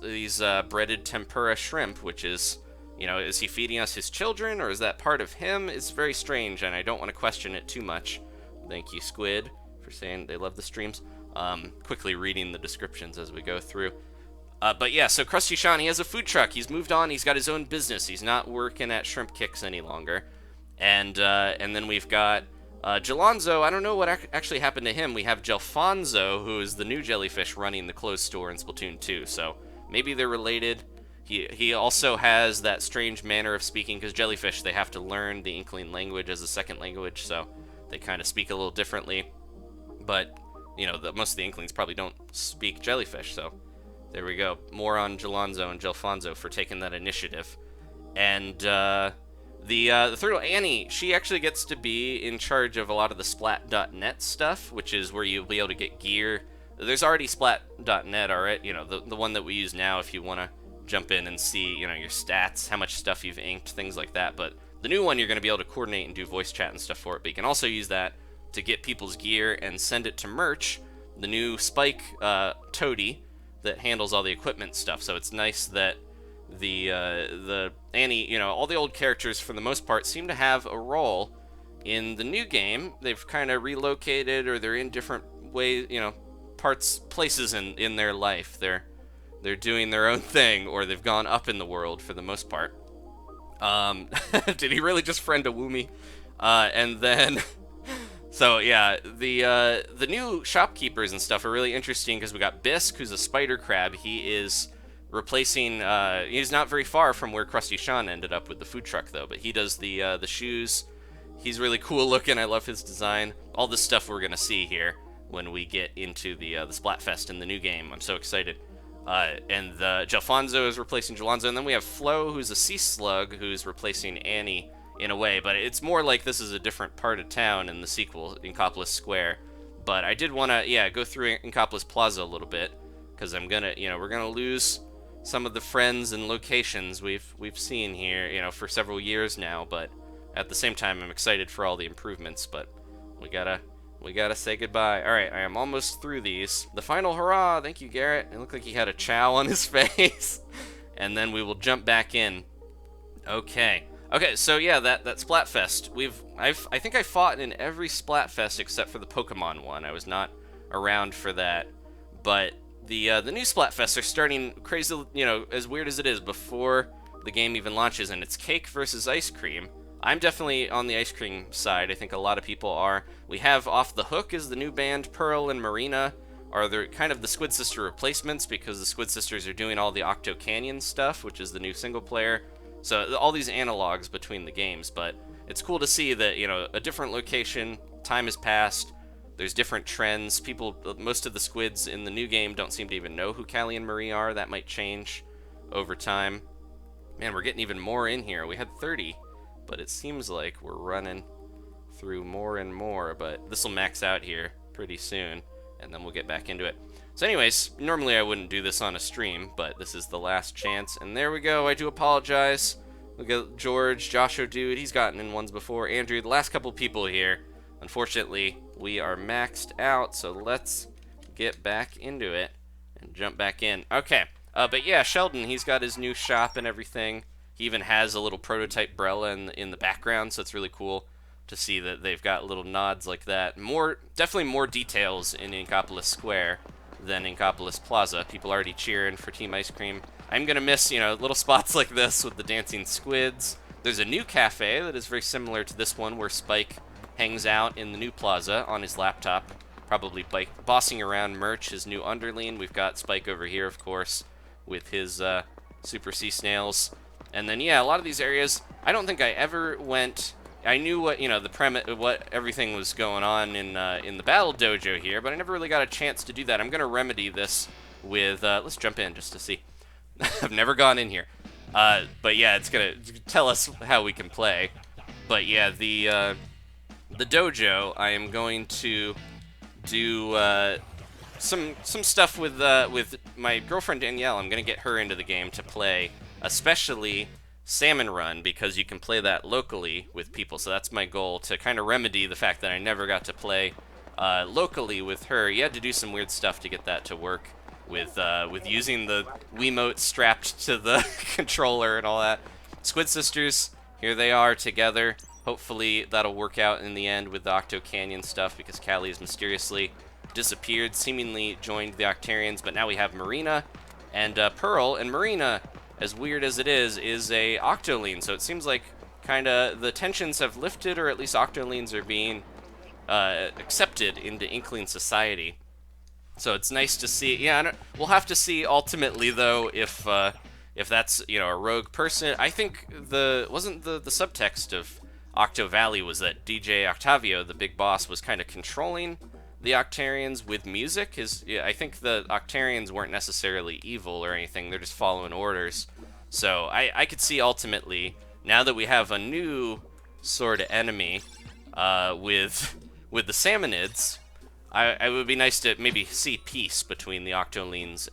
breaded tempura shrimp, which is, you know, is he feeding us his children, or is that part of him? It's very strange, and I don't want to question it too much. Thank you, Squid, for saying they love the streams. Quickly reading the descriptions as we go through. But yeah, so Krusty Sean, he has a food truck. He's moved on. He's got his own business. He's not working at Shrimp Kicks any longer. And then we've got Jalonzo. I don't know what actually happened to him. We have Gelfonzo, who is the new jellyfish running the clothes store in Splatoon 2. So maybe they're related. He also has that strange manner of speaking, because jellyfish, they have to learn the Inkling language as a second language, so they kind of speak a little differently. But, you know, most of the Inklings probably don't speak jellyfish, so there we go. More on Jalonzo and Gelfonzo for taking that initiative. And the third one, Annie, she actually gets to be in charge of a lot of the Splat.net stuff, which is where you'll be able to get gear. There's already Splat.net, alright, you know, the one that we use now if you want to jump in and see, you know, your stats, how much stuff you've inked, things like that. But the new one, you're going to be able to coordinate and do voice chat and stuff for it. But you can also use that to get people's gear and send it to merch, the new Spike toady that handles all the equipment stuff. So it's nice that the Annie, you know, all the old characters for the most part seem to have a role in the new game. They've kind of relocated, or they're in different ways, you know, places in their life. They're doing their own thing, or they've gone up in the world for the most part. Did he really just friend a Woomy? And then, so yeah, the new shopkeepers and stuff are really interesting, because we got Bisque, who's a spider crab. He is replacing, he's not very far from where Krusty Sean ended up with the food truck, though, but he does the shoes. He's really cool looking. I love his design. All this stuff we're going to see here when we get into the Splatfest in the new game. I'm so excited. And Gelfonzo is replacing Jalonzo, and then we have Flo, who's a sea slug, who's replacing Annie in a way, but it's more like this is a different part of town in the sequel, Inkopolis Square. But I did want to, go through Inkopolis Plaza a little bit, because I'm gonna, we're gonna lose some of the friends and locations we've seen here, you know, for several years now, but at the same time I'm excited for all the improvements, but we gotta say goodbye. Alright, I am almost through these. The final hurrah! Thank you, Garrett. It looked like he had a chow on his face. And then we will jump back in. Okay. Okay, so yeah, that Splatfest. I think I fought in every Splatfest except for the Pokemon one. I was not around for that. But the new Splatfests are starting crazy, you know, as weird as it is, before the game even launches, and it's cake versus ice cream. I'm definitely on the ice cream side. I think a lot of people are. We have Off the Hook is the new band. Pearl and Marina are the kind of the Squid Sister replacements, because the Squid Sisters are doing all the Octo Canyon stuff, which is the new single player. So all these analogs between the games, but it's cool to see that, you know, a different location, time has passed, there's different trends. People, most of the squids in the new game don't seem to even know who Callie and Marie are. That might change over time. Man, we're getting even more in here. We had 30. But it seems like we're running through more and more, but this will max out here pretty soon, and then we'll get back into it. So anyways, normally I wouldn't do this on a stream, but this is the last chance, and there we go. I do apologize. Look at George, Joshua Dude, he's gotten in ones before. Andrew, the last couple people here. Unfortunately, we are maxed out, so let's get back into it and jump back in. Okay, but yeah, Sheldon, he's got his new shop and everything. He even has a little prototype Brella in the background, so it's really cool to see that they've got little nods like that. Definitely more details in Inkopolis Square than Inkopolis Plaza. People already cheering for Team Ice Cream. I'm gonna miss, you know, little spots like this with the dancing squids. There's a new cafe that is very similar to this one, where Spike hangs out in the new plaza on his laptop, probably bossing around merch, his new underling. We've got Spike over here, of course, with his Super Sea Snails. And then, yeah, a lot of these areas, I don't think I ever went. I knew what, you know, the premise, what everything was going on in the Battle Dojo here, but I never really got a chance to do that. I'm gonna remedy this with, let's jump in just to see. I've never gone in here, but yeah, it's gonna tell us how we can play. But yeah, the dojo, I am going to do some stuff with my girlfriend Danielle. I'm gonna get her into the game to play, especially Salmon Run, because you can play that locally with people. So that's my goal, to kind of remedy the fact that I never got to play locally with her. You had to do some weird stuff to get that to work with using the Wiimote strapped to the controller and all that. Squid Sisters, here they are together. Hopefully that'll work out in the end with the Octo Canyon stuff, because Callie has mysteriously disappeared, seemingly joined the Octarians, but now we have Marina and Pearl, and Marina, as weird as it is a Octoline, so it seems like kinda the tensions have lifted, or at least Octolines are being accepted into Inkling society. So it's nice to see. Yeah, we'll have to see ultimately, though, if that's, you know, a rogue person. I think wasn't the subtext of Octo Valley was that DJ Octavio, the big boss, was kind of controlling the Octarians with music. I think the Octarians weren't necessarily evil or anything, they're just following orders. So I could see ultimately, now that we have a new sort of enemy with the Salmonids, it would be nice to maybe see peace between the Octolines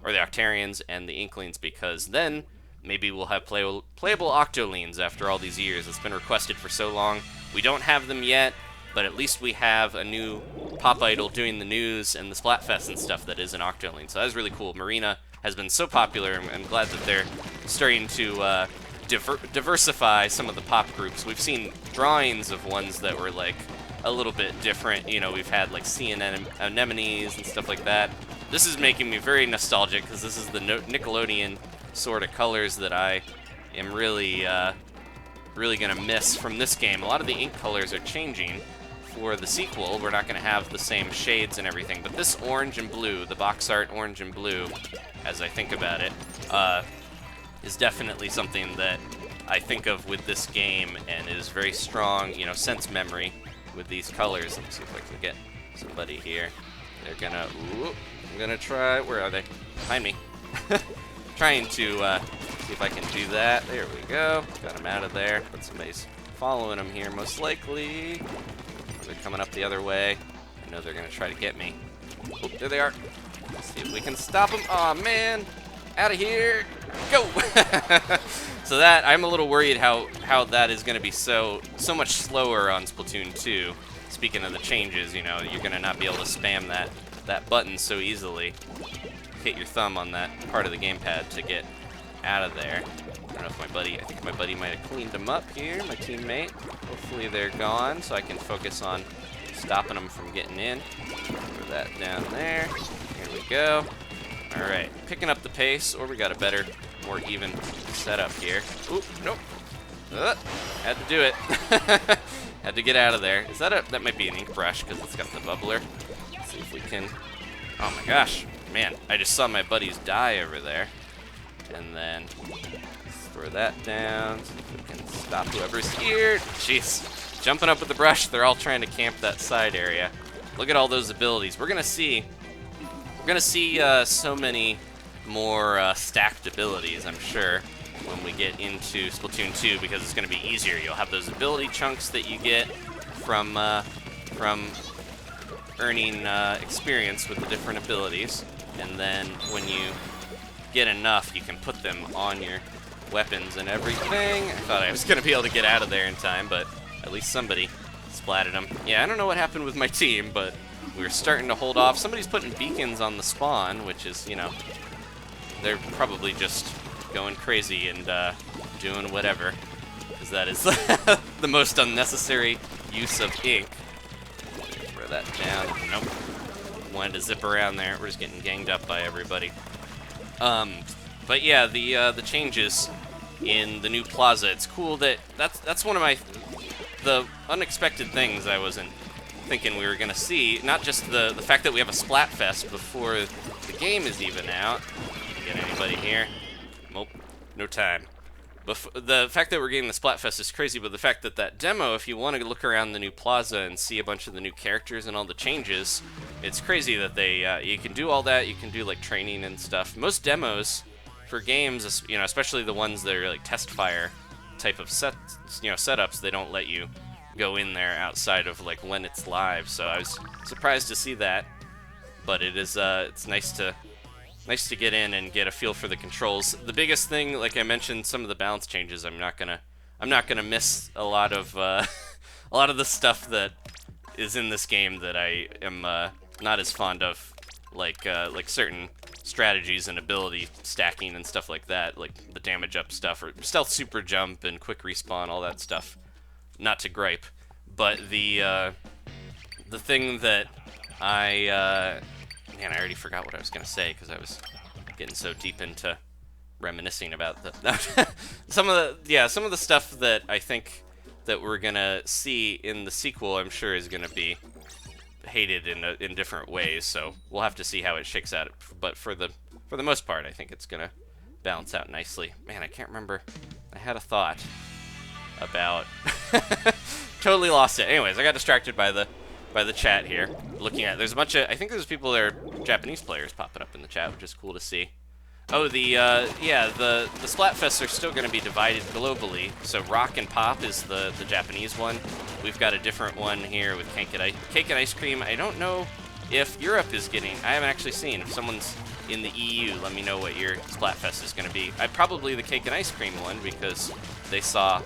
or the Octarians and the Inklings, because then maybe we'll have playable Octolines after all these years. It's been requested for so long. We don't have them yet, but at least we have a new pop idol doing the news and the Splatfest and stuff that is an Octoling. So that is really cool. Marina has been so popular, and I'm glad that they're starting to diversify some of the pop groups. We've seen drawings of ones that were like a little bit different. You know, we've had like sea anemones and stuff like that. This is making me very nostalgic, because this is the Nickelodeon sort of colors that I am really gonna miss from this game. A lot of the ink colors are changing for the sequel. We're not gonna have the same shades and everything, but this orange and blue, the box art orange and blue, as I think about it, is definitely something that I think of with this game, and is very strong, you know, sense memory with these colors. Let me see if I can get somebody here. They're gonna, I'm gonna try, where are they? Behind me. Trying to see if I can do that. There we go. Got him out of there. But somebody's following him here, most likely. They're coming up the other way. I know they're gonna try to get me. Oh, there they are. Let's see if we can stop them. Aw, man. Out of here. Go. So that, I'm a little worried how that is going to be so much slower on Splatoon 2. Speaking of the changes, you know, you're going to not be able to spam that button so easily. Hit your thumb on that part of the gamepad to get out of there. I don't know if I think my buddy might have cleaned them up here, my teammate. Hopefully they're gone so I can focus on stopping them from getting in. Throw that down there. Here we go. Alright, picking up the pace, or we got a better, more even setup here. Oop, nope. Had to do it. Had to get out of there. Is that that might be an ink brush because it's got the bubbler. Let's see if we can. Oh my gosh, man! I just saw my buddies die over there, and then throw that down. See if we can stop whoever's here. Jeez, jumping up with the brush. They're all trying to camp that side area. Look at all those abilities. We're gonna see so many more stacked abilities, I'm sure, when we get into Splatoon 2, because it's going to be easier. You'll have those ability chunks that you get from earning experience with the different abilities, and then when you get enough, you can put them on your weapons and everything. I thought I was going to be able to get out of there in time, but at least somebody splatted them. Yeah, I don't know what happened with my team, but we were starting to hold off. Somebody's putting beacons on the spawn, which is, you know, they're probably just going crazy and doing whatever, because that is the most unnecessary use of ink. Throw that down. Nope. Wanted to zip around there. We're just getting ganged up by everybody. But yeah, the changes in the new plaza. It's cool that that's one of the unexpected things I wasn't thinking we were gonna see. Not just the fact that we have a Splatfest before the game is even out. Get anybody here? Nope, no time. The fact that we're getting the Splatfest is crazy, but the fact that demo, if you want to look around the new plaza and see a bunch of the new characters and all the changes, it's crazy that they you can do all that. You can do like training and stuff. Most demos for games, you know, especially the ones that are like test fire type of setups, they don't let you go in there outside of like when it's live. So I was surprised to see that, but it is it's nice to get in and get a feel for the controls. The biggest thing, like I mentioned, some of the balance changes. I'm not gonna miss a lot of the stuff that is in this game that I am not as fond of, like certain strategies and ability stacking and stuff like that, like the damage up stuff or stealth super jump and quick respawn, all that stuff. Not to gripe, but the thing that man, I already forgot what I was gonna say because I was getting so deep into reminiscing about some of the stuff that I think that we're gonna see in the sequel. I'm sure is gonna be hated in different ways, so we'll have to see how it shakes out. But for the most part, I think it's gonna balance out nicely. Man, I can't remember. I had a thought about totally lost it. Anyways, I got distracted by the chat here. Looking at, there's a bunch of, I think there's people that are Japanese players popping up in the chat, which is cool to see. Oh, the Splatfests are still going to be divided globally. So Rock and Pop is the Japanese one. We've got a different one here with Cake and Ice Cream. I don't know if Europe is getting, I haven't actually seen. If someone's in the EU, let me know what your Splatfest is going to be. Probably the Cake and Ice Cream one, because they saw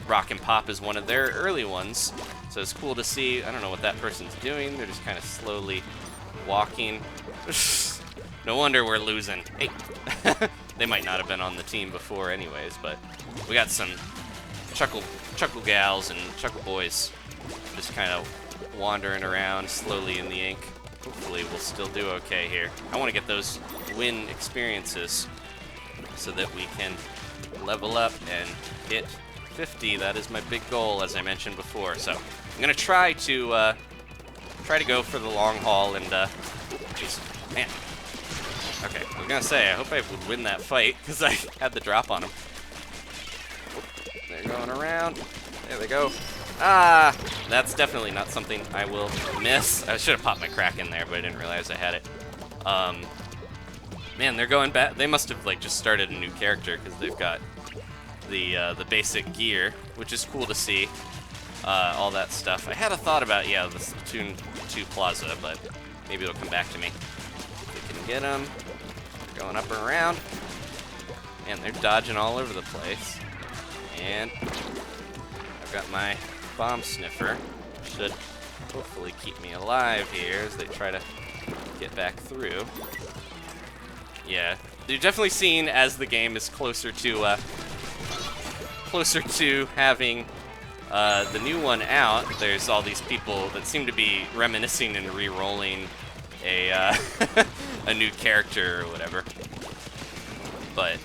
Rock and Pop is one of their early ones, so it's cool to see. I don't know what that person's doing. They're just kind of slowly walking. No wonder we're losing. Hey, they might not have been on the team before anyways, but we got some chuckle gals and chuckle boys just kind of wandering around slowly in the ink. Hopefully we'll still do okay here. I want to get those win experiences so that we can level up and hit 50. That is my big goal, as I mentioned before. So I'm gonna try to go for the long haul and jeez, man. Okay, I was gonna say I hope I would win that fight because I had the drop on them. They're going around. There they go. Ah, that's definitely not something I will miss. I should have popped my crack in there, but I didn't realize I had it. Man, they're going back. They must have like just started a new character because they've got the basic gear, which is cool to see. All that stuff. I had a thought about, yeah, the Splatoon 2 Plaza, but maybe it'll come back to me. If we can get them. Going up and around. Man, they're dodging all over the place. And I've got my bomb sniffer. Should hopefully keep me alive here as they try to get back through. Yeah, you're definitely seeing as the game is closer to having the new one out. There's all these people that seem to be reminiscing and re-rolling a a new character or whatever. But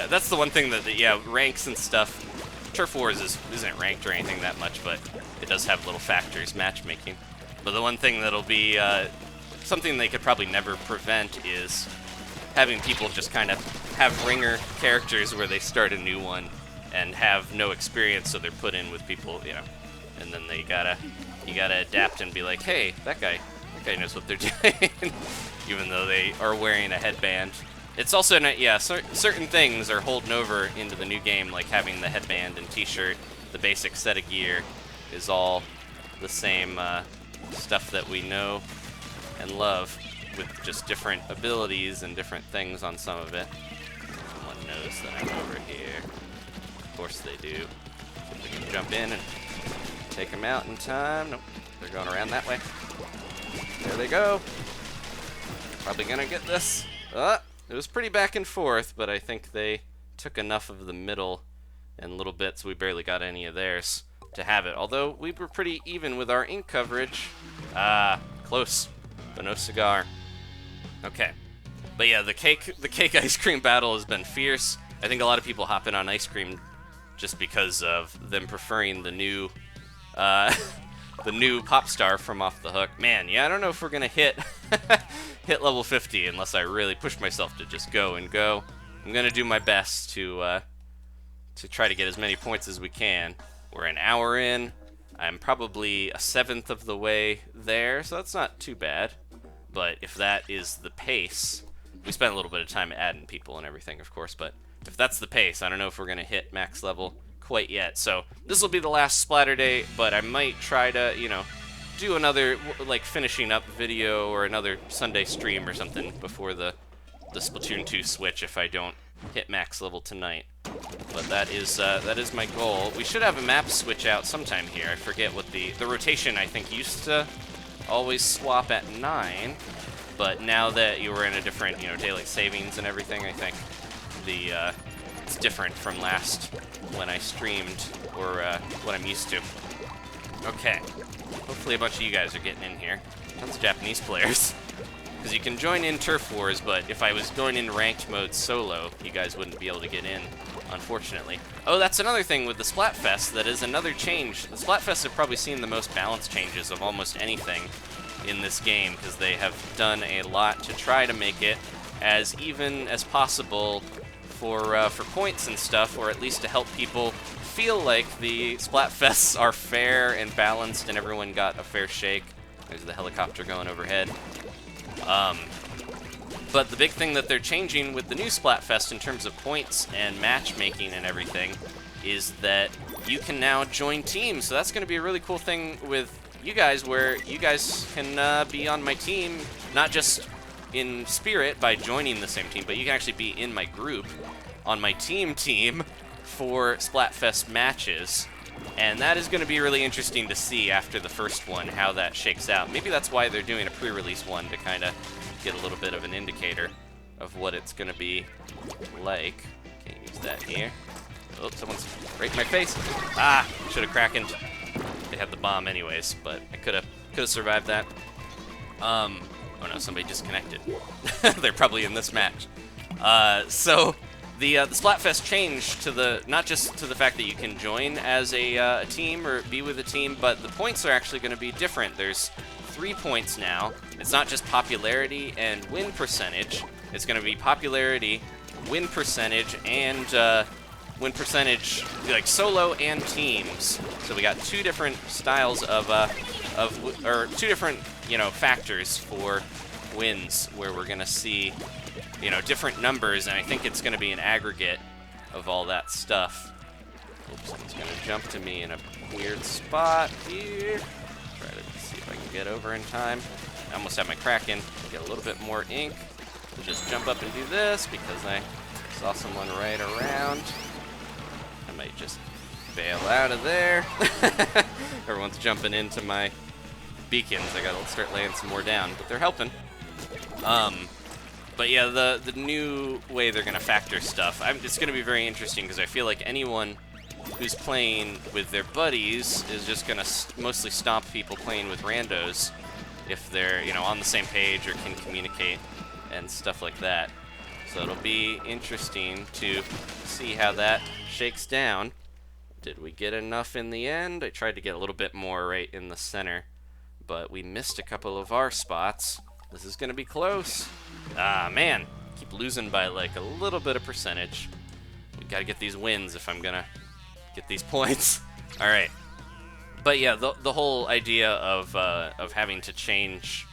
that's the one thing that ranks and stuff. Turf Wars isn't ranked or anything that much, but it does have little factors, matchmaking. But the one thing that'll be something they could probably never prevent is having people just kind of have ringer characters where they start a new one and have no experience, so they're put in with people, and then you gotta adapt and be like, hey, that guy knows what they're doing, even though they are wearing a headband. It's also not, certain things are holding over into the new game, like having the headband and t-shirt. The basic set of gear is all the same stuff that we know and love, with just different abilities and different things on some of it. Someone knows that I'm over here. Of course they do. See if we can jump in and take them out in time. Nope, they're going around that way. There they go. Probably gonna get this. It was pretty back and forth, but I think they took enough of the middle and little bits, we barely got any of theirs to have it. Although we were pretty even with our ink coverage. Close, but no cigar. Okay, but yeah, the cake ice cream battle has been fierce. I think a lot of people hop in on ice cream just because of them preferring the new the new pop star from Off the Hook. Man, yeah, I don't know if we're gonna hit hit level 50 unless I really push myself to just go and go. I'm gonna do my best to try to get as many points as we can. We're an hour in. I'm probably a seventh of the way there, so that's not too bad. But if that is the pace, we spent a little bit of time adding people and everything, of course, but if that's the pace, I don't know if we're gonna hit max level quite yet. So this will be the last Splaturday, but I might try to, do another like finishing up video or another Sunday stream or something before the Splatoon 2 switch if I don't hit max level tonight. But that is my goal. We should have a map switch out sometime here. I forget what the rotation I think used to always swap at 9, but now that you were in a different, daylight savings and everything, I think it's different from last when I streamed or what I'm used to. Okay, hopefully a bunch of you guys are getting in here. Tons of Japanese players. Because you can join in Turf Wars, but if I was going in ranked mode solo, you guys wouldn't be able to get in, unfortunately. Oh, that's another thing with the Splatfest, that is another change. The Splatfest have probably seen the most balance changes of almost anything in this game, because they have done a lot to try to make it as even as possible for points and stuff, or at least to help people feel like the Splatfests are fair and balanced and everyone got a fair shake. There's the helicopter going overhead. But the big thing that they're changing with the new Splatfest in terms of points and matchmaking and everything is that you can now join teams. So that's going to be a really cool thing with you guys, where you guys can be on my team, not just in spirit by joining the same team, but you can actually be in my group on my team for Splatfest matches. And that is going to be really interesting to see after the first one how that shakes out. Maybe that's why they're doing a pre-release one, to kind of get a little bit of an indicator of what it's going to be like. Can't use that here. Oh, someone's right in my face. Ah, should have krakened. They had the bomb anyways, but I could have survived that. Oh no, somebody disconnected. They're probably in this match. So the Splatfest changed to not just to the fact that you can join as a team or be with a team, but the points are actually going to be different. There's 3 points now. It's not just popularity and win percentage. It's going to be popularity, win percentage, and win percentage like solo and teams. So we got 2 different styles or 2 different factors for wins, where we're going to see different numbers, and I think it's going to be an aggregate of all that stuff. Oops, someone's going to jump to me in a weird spot here. Try to see if I can get over in time. I almost have my Kraken. Get a little bit more ink. to just jump up and do this because I saw someone right around. I might just bail out of there. Everyone's jumping into my beacons. I gotta start laying some more down, but they're helping. But yeah, the new way they're gonna factor stuff, it's gonna be very interesting because I feel like anyone who's playing with their buddies is just gonna mostly stomp people playing with randos if they're, you know, on the same page or can communicate and stuff like that. So it'll be interesting to see how that shakes down. Did we get enough in the end? I tried to get a little bit more right in the center, but we missed a couple of our spots. This is gonna be close. Ah, man, keep losing by like a little bit of percentage. We gotta get these wins if I'm gonna get these points. All right. But yeah, the whole idea of having to change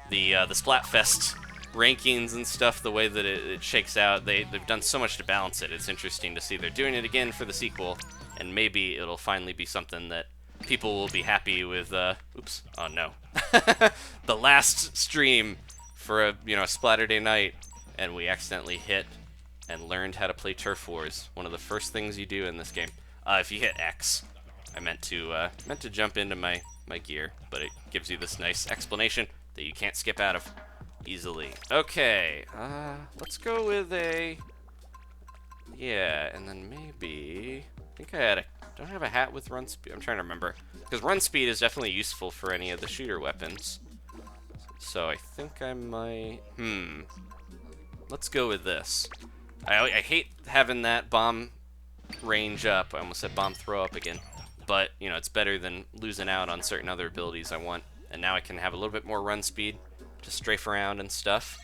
the Splatfest rankings and stuff, the way that it shakes out, they've done so much to balance it. It's interesting to see they're doing it again for the sequel, and maybe it'll finally be something that people will be happy with. Oops! Oh no, the last stream for a Splaturday night, and we accidentally hit and learned how to play Turf Wars. One of the first things you do in this game. If you hit X. I meant to jump into my gear, but it gives you this nice explanation that you can't skip out of easily. Okay, let's go with a, yeah, and then maybe, I think don't I have a hat with run speed? I'm trying to remember, because run speed is definitely useful for any of the shooter weapons. So I think I might, let's go with this. I hate having that bomb range up. I almost said bomb throw up again. But, you know, it's better than losing out on certain other abilities I want. And now I can have a little bit more run speed to strafe around and stuff.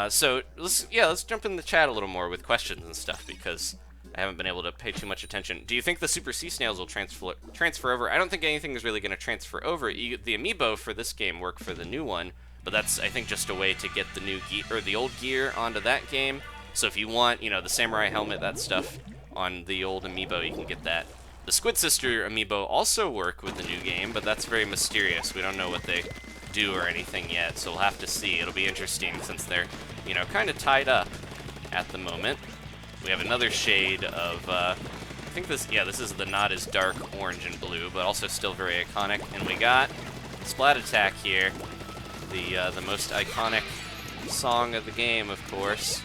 So, let's jump in the chat a little more with questions and stuff, because I haven't been able to pay too much attention. Do you think the Super Sea Snails will transfer over? I don't think anything is really going to transfer over. The amiibo for this game work for the new one, but that's, I think, just a way to get the new gear, or the old gear onto that game. So if you want, you know, the samurai helmet, that stuff, on the old amiibo, you can get that. The Squid Sister amiibo also work with the new game, but that's very mysterious. We don't know what they do or anything yet, so we'll have to see. It'll be interesting since they're, you know, kind of tied up at the moment. We have another shade of, I think this is the not as dark orange and blue, but also still very iconic. And we got Splat Attack here, the most iconic song of the game, of course.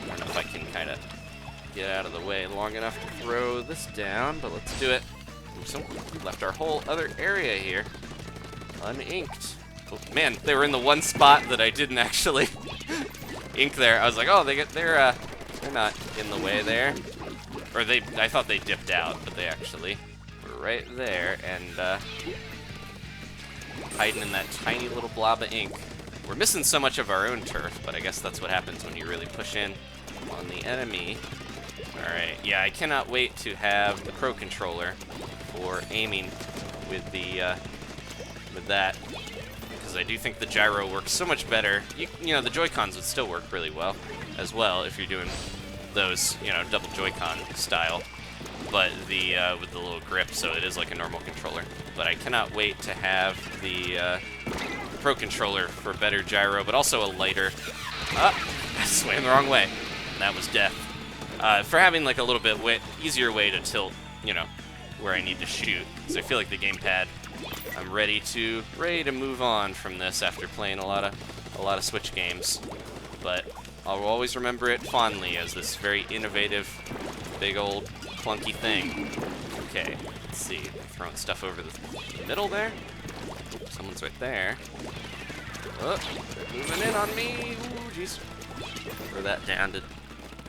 I don't know if I can kind of get out of the way long enough to throw this down, but let's do it. Oops, we left our whole other area here uninked. Oh, man, they were in the one spot that I didn't actually ink there. I was like, oh, they're not in the way there, or I thought they dipped out, but they actually were right there and hiding in that tiny little blob of ink. We're missing so much of our own turf, but I guess that's what happens when you really push in on the enemy. Alright, yeah, I cannot wait to have the Pro Controller for aiming with with that, because I do think the gyro works so much better. You know, the Joy-Cons would still work really well, as well, if you're doing those, you know, double Joy-Con style, but with the little grip, so it is like a normal controller. But I cannot wait to have the Pro Controller for better gyro, but also a lighter, I swam the wrong way, and that was death. For having like a little bit easier way to tilt, you know, where I need to shoot. Because I feel like the gamepad, I'm ready to move on from this after playing a lot of Switch games. But I'll always remember it fondly as this very innovative, big old clunky thing. Okay, let's see. Throwing stuff over the middle there. Ooh, someone's right there. Oh, they're moving in on me. Ooh, jeez. Throw that down to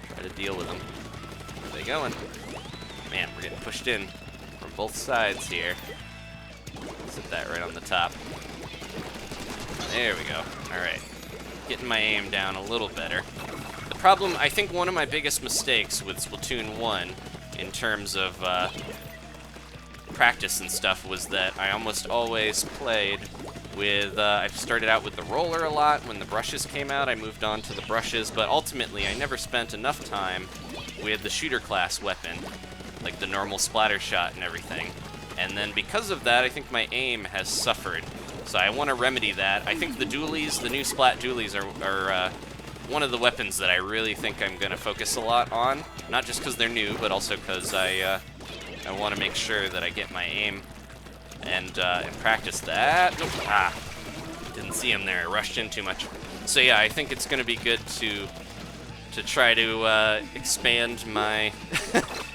try to deal with them. Where are they going? Man, we're getting pushed in from both sides here. Sit that right on the top. There we go. Alright. Getting my aim down a little better. The problem, I think one of my biggest mistakes with Splatoon 1 in terms of practice and stuff was that I almost always played with, I started out with the roller a lot. When the brushes came out, I moved on to the brushes, but ultimately I never spent enough time with the shooter class weapon, like the normal splatter shot and everything. And then because of that, I think my aim has suffered. So I want to remedy that. I think the dualies, the new Splat dualies are one of the weapons that I really think I'm going to focus a lot on. Not just because they're new, but also because I want to make sure that I get my aim and practice that. Nope. Ah, didn't see him there. I rushed in too much. So yeah, I think it's going to be good to try to expand my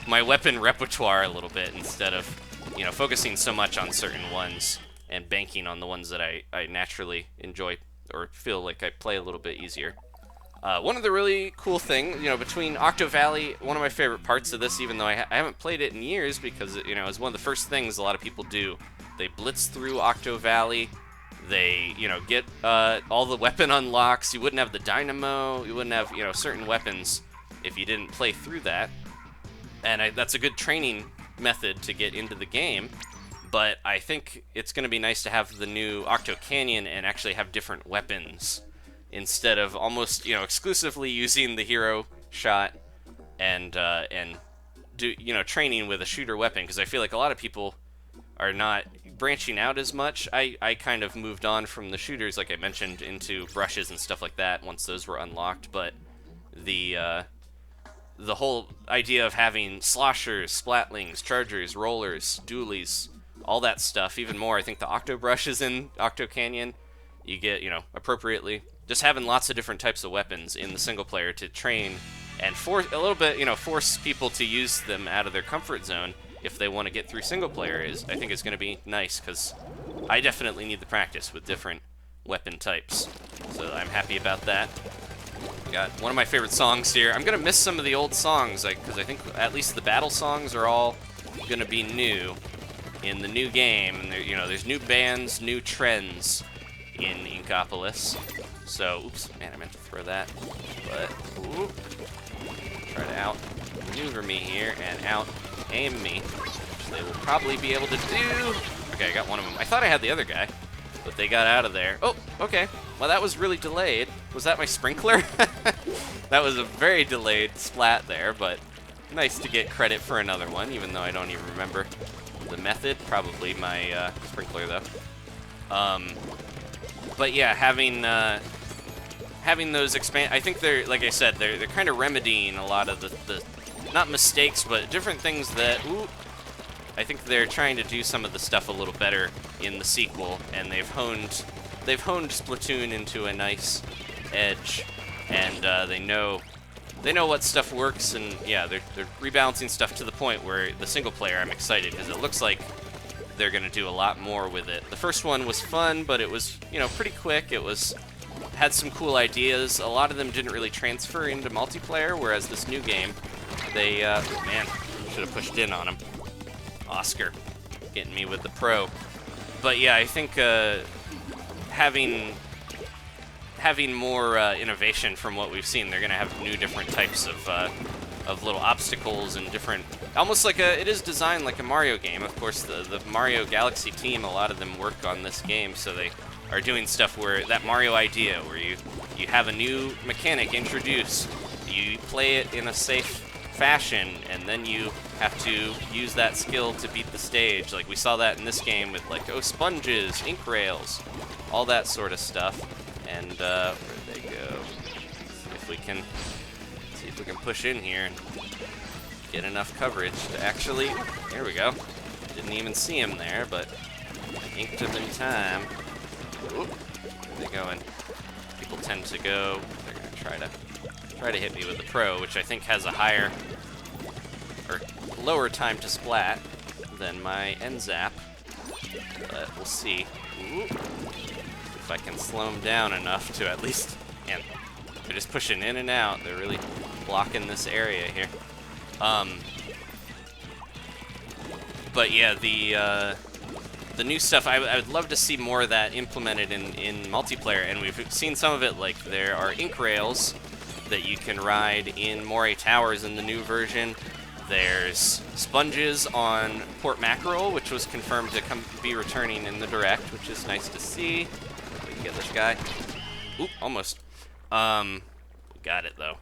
my weapon repertoire a little bit instead of, you know, focusing so much on certain ones and banking on the ones that I naturally enjoy or feel like I play a little bit easier. One of the really cool things, you know, between Octo Valley, one of my favorite parts of this, even though I haven't played it in years because, you know, it's one of the first things a lot of people do. They blitz through Octo Valley. They, you know, get all the weapon unlocks. You wouldn't have the dynamo. You wouldn't have, you know, certain weapons if you didn't play through that. And that's a good training method to get into the game. But I think it's going to be nice to have the new Octo Canyon and actually have different weapons instead of almost, you know, exclusively using the hero shot and do, you know, training with a shooter weapon, because I feel like a lot of people are not branching out as much. I kind of moved on from the shooters, like I mentioned, into brushes and stuff like that once those were unlocked, but the whole idea of having sloshers, splatlings, chargers, rollers, dualies, all that stuff, even more, I think the octo brushes in Octo Canyon, you get, you know, appropriately. Just having lots of different types of weapons in the single player to train and force a little bit, you know, force people to use them out of their comfort zone if they want to get through single player I think is going to be nice, because I definitely need the practice with different weapon types. So I'm happy about that. Got one of my favorite songs here. I'm going to miss some of the old songs, because I think at least the battle songs are all going to be new in the new game. And there, you know, there's new bands, new trends in Inkopolis. So, oops, man, I meant to throw that. But, ooh, try to out-maneuver me here and out-aim me, which they will probably be able to do. Okay, I got one of them. I thought I had the other guy, but they got out of there. Oh, okay. Well, that was really delayed. Was that my sprinkler? That was a very delayed splat there, but nice to get credit for another one, even though I don't even remember the method. Probably my sprinkler, though. But yeah, having those I think they're, like I said, they're kind of remedying a lot of the not mistakes, but different things that, ooh, I think they're trying to do some of the stuff a little better in the sequel, and they've honed Splatoon into a nice edge, and they know what stuff works, and yeah, they're rebalancing stuff to the point where the single player, I'm excited, because it looks like they're going to do a lot more with it. The first one was fun, but it was, you know, pretty quick. It had some cool ideas. A lot of them didn't really transfer into multiplayer, whereas this new game, they, man, should have pushed in on him. Oscar getting me with the pro. But yeah, I think having more innovation from what we've seen, they're going to have new different types of little obstacles and different, almost like it is designed like a Mario game. Of course, the Mario Galaxy team, a lot of them work on this game, so they are doing stuff where that Mario idea, where you have a new mechanic introduced, you play it in a safe fashion, and then you have to use that skill to beat the stage. Like we saw that in this game with, like, sponges, ink rails, all that sort of stuff. And where'd they go? See if we can push in here and get enough coverage to actually. There we go. Didn't even see him there, but inked him in time. Oop, where they going? People tend to go. They're gonna try to hit me with the pro, which I think has a higher or lower time to splat than my N-Zap. But we'll see. Ooh. If I can slow them down enough to at least, and they're just pushing in and out. They're really blocking this area here. But yeah, the new stuff, I would love to see more of that implemented in multiplayer, and we've seen some of it. Like, there are ink rails that you can ride in Moray Towers in the new version. There's sponges on Port Mackerel, which was confirmed to be returning in the Direct, which is nice to see. We can get this guy. Oop, almost. We got it, though.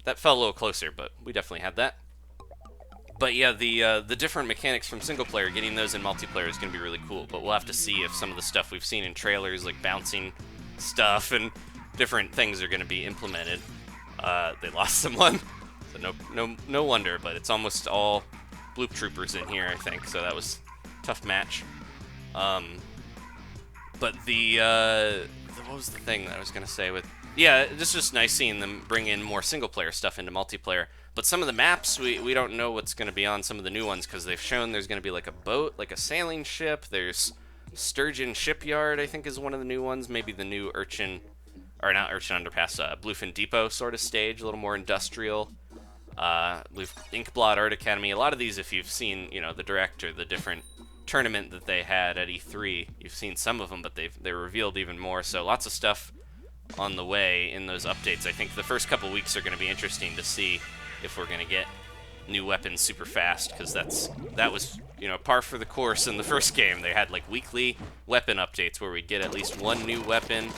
That fell a little closer, but we definitely had that. But yeah, the different mechanics from single player, getting those in multiplayer is going to be really cool. But we'll have to see if some of the stuff we've seen in trailers, like bouncing stuff and different things are going to be implemented. They lost someone, so no wonder. But it's almost all Bloop Troopers in here, I think. So that was a tough match. But what was the thing that I was going to say with... Yeah, it's just nice seeing them bring in more single-player stuff into multiplayer. But some of the maps, we don't know what's going to be on some of the new ones, because they've shown there's going to be like a boat, like a sailing ship. There's Sturgeon Shipyard, I think, is one of the new ones. Maybe the new Urchin... Or not Urchin Underpass, Bluefin Depot sort of stage, a little more industrial. Inkblot Art Academy. A lot of these, if you've seen, the Direct or the different tournament that they had at E3, you've seen some of them, but they revealed even more. So lots of stuff on the way in those updates. I think the first couple weeks are going to be interesting to see if we're going to get new weapons super fast, because that was par for the course in the first game. They had like weekly weapon updates where we'd get at least one new weapon.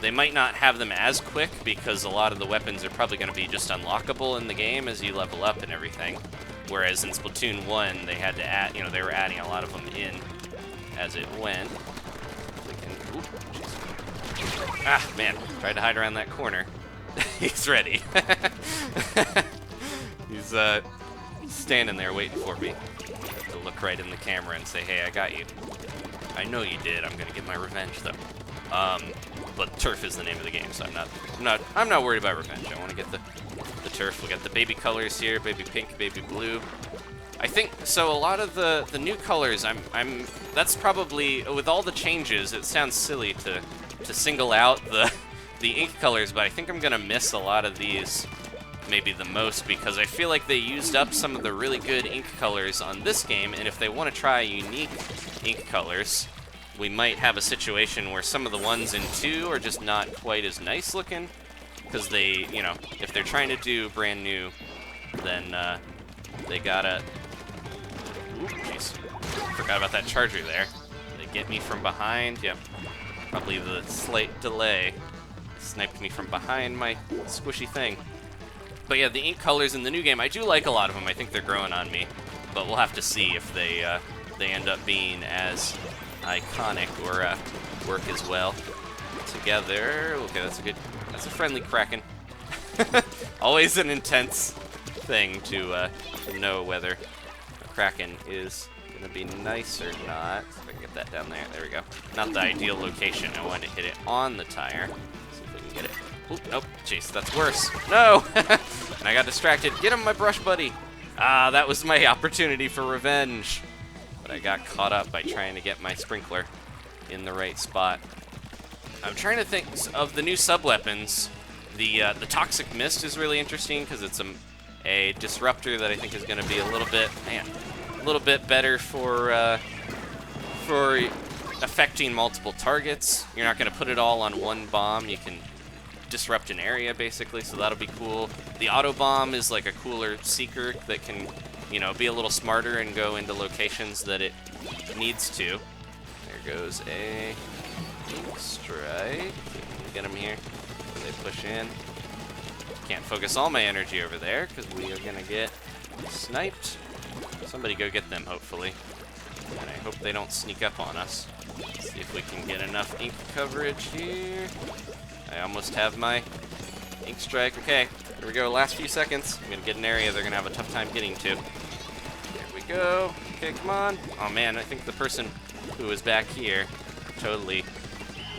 They might not have them as quick because a lot of the weapons are probably going to be just unlockable in the game as you level up and everything. Whereas in Splatoon 1, they had to add, they were adding a lot of them in as it went. Ah, man, tried to hide around that corner. He's ready. He's standing there waiting for me to look right in the camera and say, hey, I got you. I know you did. I'm gonna get my revenge though. But turf is the name of the game, so I'm not worried about revenge. I want to get the turf. We got the baby colors here, baby pink, baby blue. I think so. A lot of the new colors, that's probably, with all the changes, it sounds silly to single out the ink colors, but I think I'm gonna miss a lot of these maybe the most, because I feel like they used up some of the really good ink colors on this game, and if they want to try unique ink colors, we might have a situation where some of the ones in 2 are just not quite as nice looking, because they, if they're trying to do brand new, then they gotta... Ooh, jeez. Forgot about that charger there. They get me from behind. Yep. Probably the slight delay sniped me from behind my squishy thing. But yeah, the ink colors in the new game, I do like a lot of them. I think they're growing on me. But we'll have to see if they end up being as iconic or work as well together. Okay, that's a friendly Kraken. Always an intense thing to know whether a Kraken is gonna be nice or not. So if I can get that down there. There we go. Not the ideal location. I wanted to hit it on the tire. See if we can get it. Oop, nope. Jeez, that's worse. No! And I got distracted. Get him, my brush buddy! Ah, that was my opportunity for revenge. But I got caught up by trying to get my sprinkler in the right spot. I'm trying to think of the new sub-weapons. The Toxic Mist is really interesting because it's a disruptor that I think is going to be a little bit better for affecting multiple targets. You're not going to put it all on one bomb. You can disrupt an area basically, so that'll be cool. The auto bomb is like a cooler seeker that can, be a little smarter and go into locations that it needs to. There goes a strike. Get him here. They push in. Can't focus all my energy over there because we are gonna get sniped. Somebody go get them, hopefully. And I hope they don't sneak up on us. Let's see if we can get enough ink coverage here. I almost have my ink strike. Okay, here we go. Last few seconds. I'm gonna get an area they're gonna have a tough time getting to. There we go. Okay, come on. Oh man, I think the person who was back here totally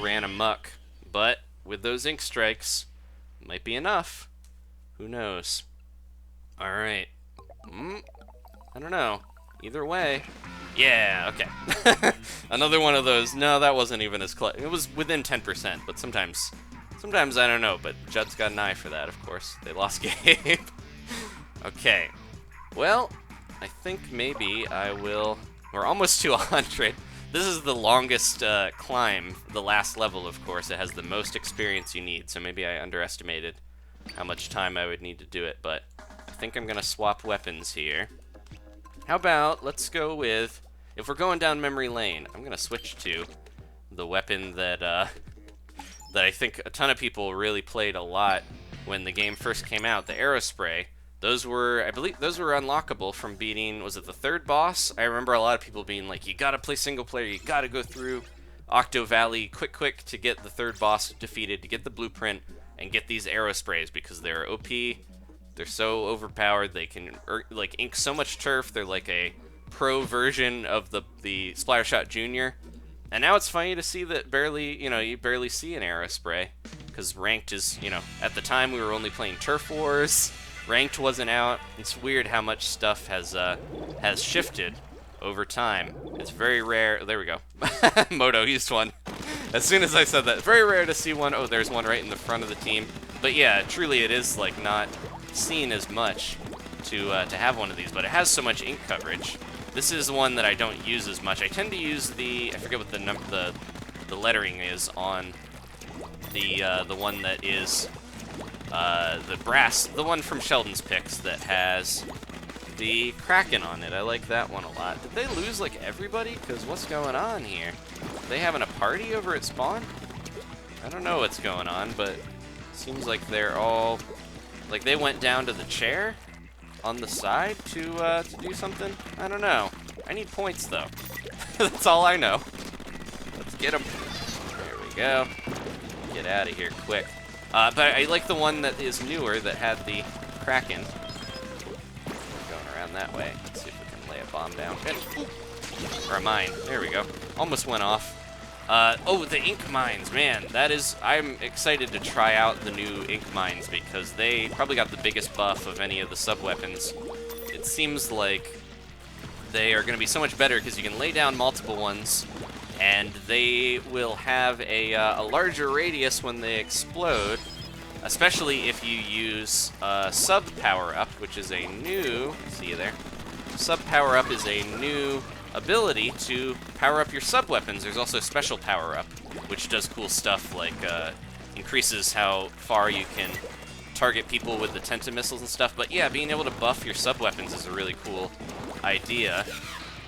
ran amok. But with those ink strikes, might be enough. Who knows? All right. I don't know. Either way. Yeah, okay. Another one of those. No, that wasn't even as close. It was within 10%, but sometimes I don't know. But Judd's got an eye for that, of course. They lost Gabe. Okay. Well, I think maybe I will... We're almost to 100. This is the longest climb, the last level, of course. It has the most experience you need, so maybe I underestimated how much time I would need to do it, but I think I'm going to swap weapons here. How about, let's go with, if we're going down memory lane, I'm going to switch to the weapon that I think a ton of people really played a lot when the game first came out, the Aerospray. Those were, I believe, those were unlockable from beating, was it the third boss? I remember a lot of people being like, you gotta play single player, you gotta go through Octo Valley quick to get the third boss defeated, to get the blueprint, and get these arrow sprays because they're OP. They're so overpowered. They can like ink so much turf. They're like a pro version of the Splattershot Junior. And now it's funny to see that you barely see an arrow spray, because ranked is, at the time we were only playing Turf Wars. Ranked wasn't out. It's weird how much stuff has shifted over time. It's very rare. There we go. Moto used one. As soon as I said that, very rare to see one. Oh, there's one right in the front of the team. But yeah, truly it is like not seen as much to have one of these, but it has so much ink coverage. This is one that I don't use as much. I tend to use I forget what the lettering is on the one that is the brass, the one from Sheldon's Picks that has the Kraken on it. I like that one a lot. Did they lose like everybody? Because what's going on here? Are they having a party over at spawn? I don't know what's going on, but it seems like they're all like they went down to the chair on the side to do something? I don't know. I need points, though. That's all I know. Let's get them. There we go. Get out of here quick. But I like the one that is newer that had the Kraken. Going around that way. Let's see if we can lay a bomb down. Or a mine. There we go. Almost went off. Oh, the ink mines, man. I'm excited to try out the new ink mines because they probably got the biggest buff of any of the sub-weapons. It seems like they are going to be so much better because you can lay down multiple ones, and they will have a larger radius when they explode, especially if you use sub power-up, which is a new... See you there. Sub power-up is a new ability to power up your sub-weapons. There's also special power-up, which does cool stuff like increases how far you can target people with the Tenta missiles and stuff. But yeah, being able to buff your sub-weapons is a really cool idea,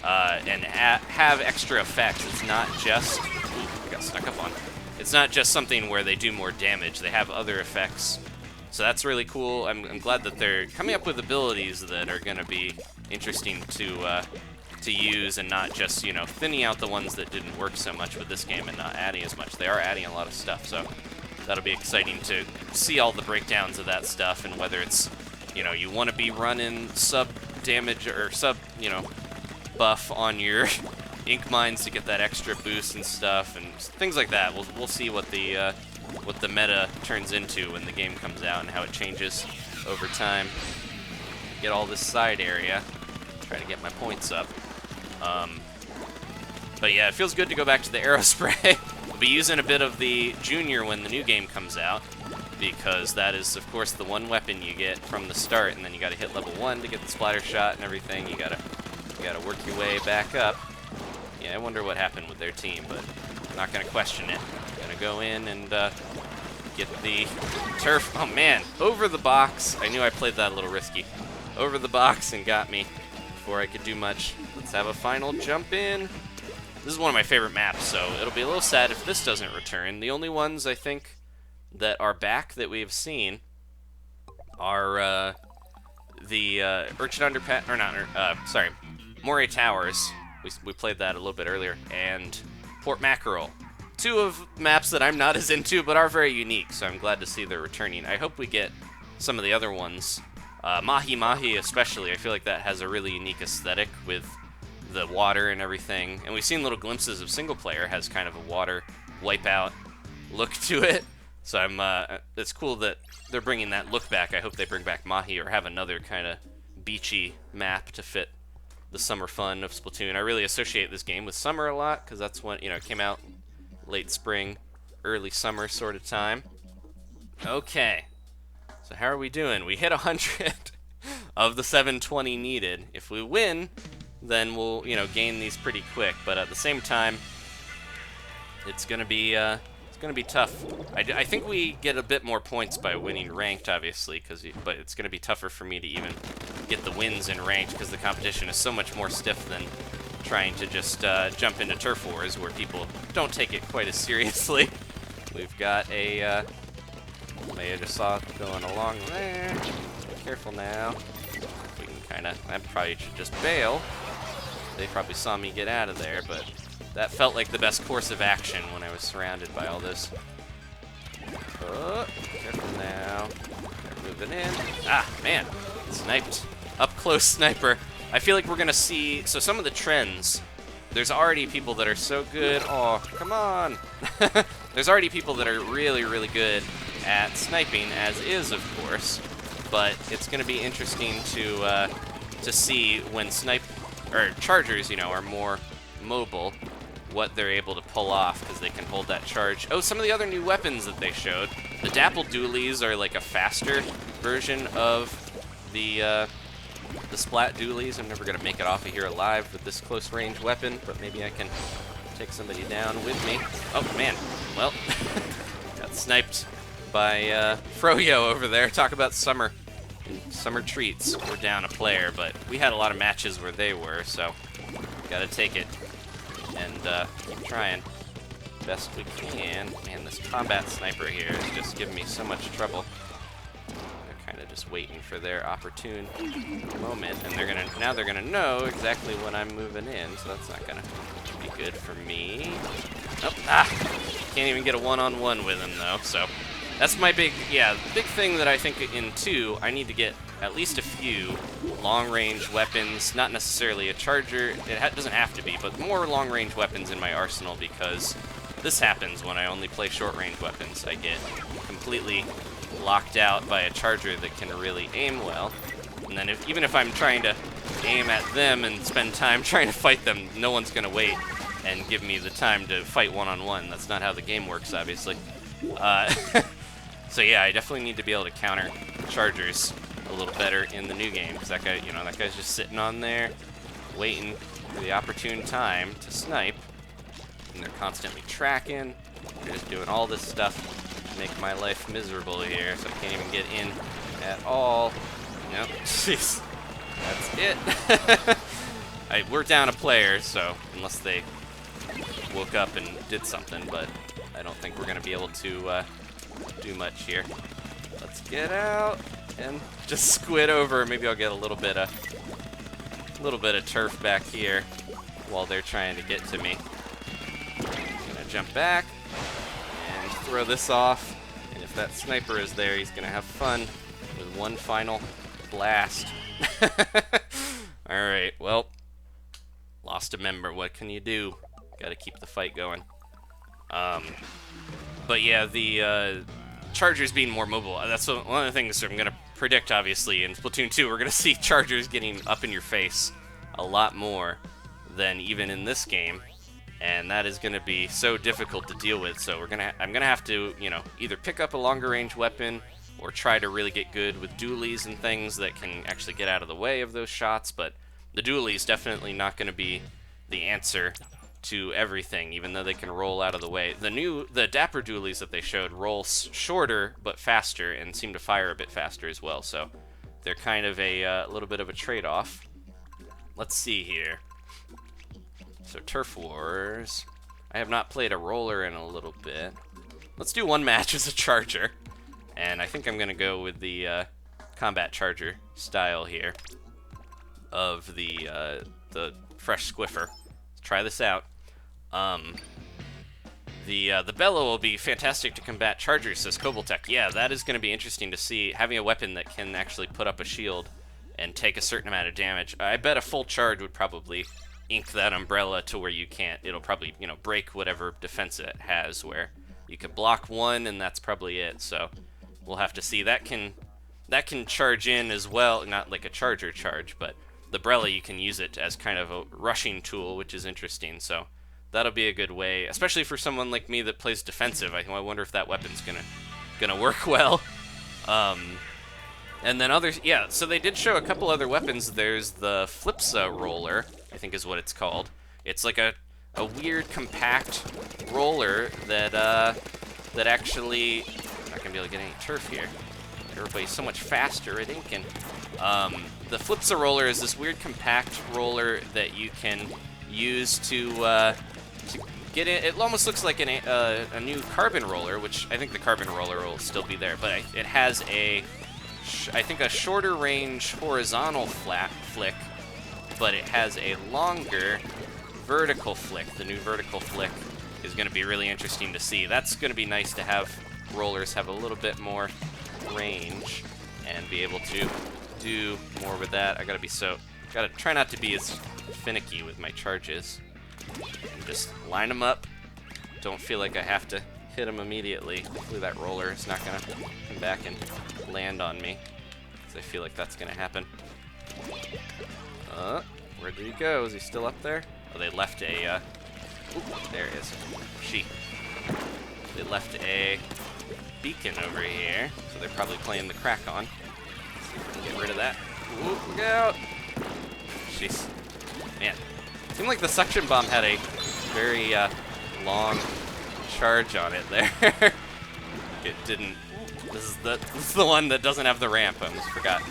and have extra effects. It's not just... Ooh, I got stuck up on. It's not just something where they do more damage. They have other effects. So that's really cool. I'm glad that they're coming up with abilities that are going to be interesting to use, and not just, thinning out the ones that didn't work so much with this game and not adding as much. They are adding a lot of stuff, so that'll be exciting to see all the breakdowns of that stuff, and whether it's, you want to be running sub damage or sub, buff on your ink mines to get that extra boost and stuff, and things like that. We'll see what the meta turns into when the game comes out and how it changes over time. Get all this side area, try to get my points up. But yeah, it feels good to go back to the arrow spray. We'll be using a bit of the Junior when the new game comes out, because that is, of course, the one weapon you get from the start, and then you gotta hit level 1 to get the splatter shot and everything. You gotta work your way back up. Yeah, I wonder what happened with their team, but I'm not gonna question it. I'm gonna go in and get the turf. Oh man, over the box. I knew I played that a little risky. Over the box and got me before I could do much. Let's have a final jump in. This is one of my favorite maps, so it'll be a little sad if this doesn't return. The only ones I think that are back that we've seen are the Urchin Underpass, or not, sorry, Moray Towers. We played that a little bit earlier, and Port Mackerel. Two of maps that I'm not as into, but are very unique, so I'm glad to see they're returning. I hope we get some of the other ones. Mahi Mahi especially, I feel like that has a really unique aesthetic with the water and everything. And we've seen little glimpses of single player has kind of a water wipeout look to it. So it's cool that they're bringing that look back. I hope they bring back Mahi or have another kind of beachy map to fit the summer fun of Splatoon. I really associate this game with summer a lot because that's when, it came out late spring, early summer sort of time. Okay. So how are we doing? We hit 100 of the 720 needed. If we win, then we'll, gain these pretty quick. But at the same time, it's gonna be tough. I think we get a bit more points by winning ranked, obviously, but it's gonna be tougher for me to even get the wins in ranked because the competition is so much more stiff than trying to just jump into Turf Wars where people don't take it quite as seriously. We've got a I just saw it going along there. Be careful now. We can I probably should just bail. They probably saw me get out of there, but That felt like the best course of action when I was surrounded by all this. Oh, careful now. They're moving in. Ah, man. Sniped. Up close sniper. I feel like we're going to see... So some of the trends... There's already people that are so good. Oh, come on. There's already people that are really, really good at sniping, as is, of course. But it's going to be interesting to see when chargers, you know, are more mobile, what they're able to pull off, because they can hold that charge. Oh, some of the other new weapons that they showed. The Dapple Dualies are like a faster version of the Splat Dualies. I'm never going to make it off of here alive with this close-range weapon, but maybe I can take somebody down with me. Oh, man. Well, got sniped by Froyo over there. Talk about summer treats. We're down a player, but we had a lot of matches where they were, so got to take it and keep trying best we can. Man, this combat sniper here is just giving me so much trouble. Kind of just waiting for their opportune moment, and now they're gonna know exactly when I'm moving in, so that's not gonna be good for me. Nope. Can't even get a one-on-one with him though. So that's my big thing that I think in 2 I need to get at least a few long-range weapons, not necessarily a charger. It doesn't have to be, but more long-range weapons in my arsenal, because this happens when I only play short-range weapons. I get completely locked out by a charger that can really aim well, and then even if I'm trying to aim at them and spend time trying to fight them, no one's gonna wait and give me the time to fight one-on-one. That's not how the game works, obviously. So yeah, I definitely need to be able to counter chargers a little better in the new game, because that guy, that guy's just sitting on there waiting for the opportune time to snipe, and they're constantly tracking. They're just doing all this stuff make my life miserable here, so I can't even get in at all. Nope. Jeez. That's it. We're down a player, so unless they woke up and did something, but I don't think we're going to be able to do much here. Let's get out and just squid over. Maybe I'll get a little bit of turf back here while they're trying to get to me. I'm going to jump back and throw this off, and if that sniper is there, he's gonna have fun with one final blast. Alright, well, lost a member. What can you do? Gotta keep the fight going. But yeah, the chargers being more mobile, that's one of the things I'm gonna predict, obviously. In Splatoon 2, we're gonna see chargers getting up in your face a lot more than even in this game. And that is going to be so difficult to deal with. So I'm gonna have to, either pick up a longer range weapon or try to really get good with dualies and things that can actually get out of the way of those shots. But the dualie is definitely not going to be the answer to everything, even though they can roll out of the way. The Dapper dualies that they showed roll shorter but faster and seem to fire a bit faster as well. So they're kind of a little bit of a trade-off. Let's see here. So Turf Wars. I have not played a roller in a little bit. Let's do one match as a charger. And I think I'm going to go with the combat charger style here of the fresh squiffer. Let's try this out. The bellow will be fantastic to combat chargers, says Koboltech. Yeah, that is going to be interesting to see, having a weapon that can actually put up a shield and take a certain amount of damage. I bet a full charge would probably ink that umbrella to where you can't. It'll probably, break whatever defense it has, where you could block one and that's probably it. So we'll have to see. That can charge in as well, not like a charger charge, but the umbrella, you can use it as kind of a rushing tool, which is interesting. So that'll be a good way, especially for someone like me that plays defensive. I wonder if that weapon's gonna work well. And then others, yeah, so they did show a couple other weapons. There's the Flipsa roller, I think is what it's called. It's like a weird compact roller that actually, I'm not gonna be able to get any turf here. Everybody's so much faster at inking. The Flipsa roller is this weird compact roller that you can use to get in. It almost looks like a new carbon roller, which I think the carbon roller will still be there, but it has I think a shorter range horizontal flick, but it has a longer vertical flick. The new vertical flick is going to be really interesting to see. That's going to be nice to have rollers have a little bit more range and be able to do more with that. Gotta try not to be as finicky with my charges. And just line them up. Don't feel like I have to hit them immediately. Hopefully that roller is not gonna come back and land on me, because I feel like that's gonna happen. Where did he go? Is he still up there? Oh, they left a, ooh, there he is. They left a beacon over here, so they're probably playing the crack on. Get rid of that. Ooh, look out! Jeez. Man. Seemed like the suction bomb had a very long charge on it there. It didn't. This is the one that doesn't have the ramp. I almost forgot.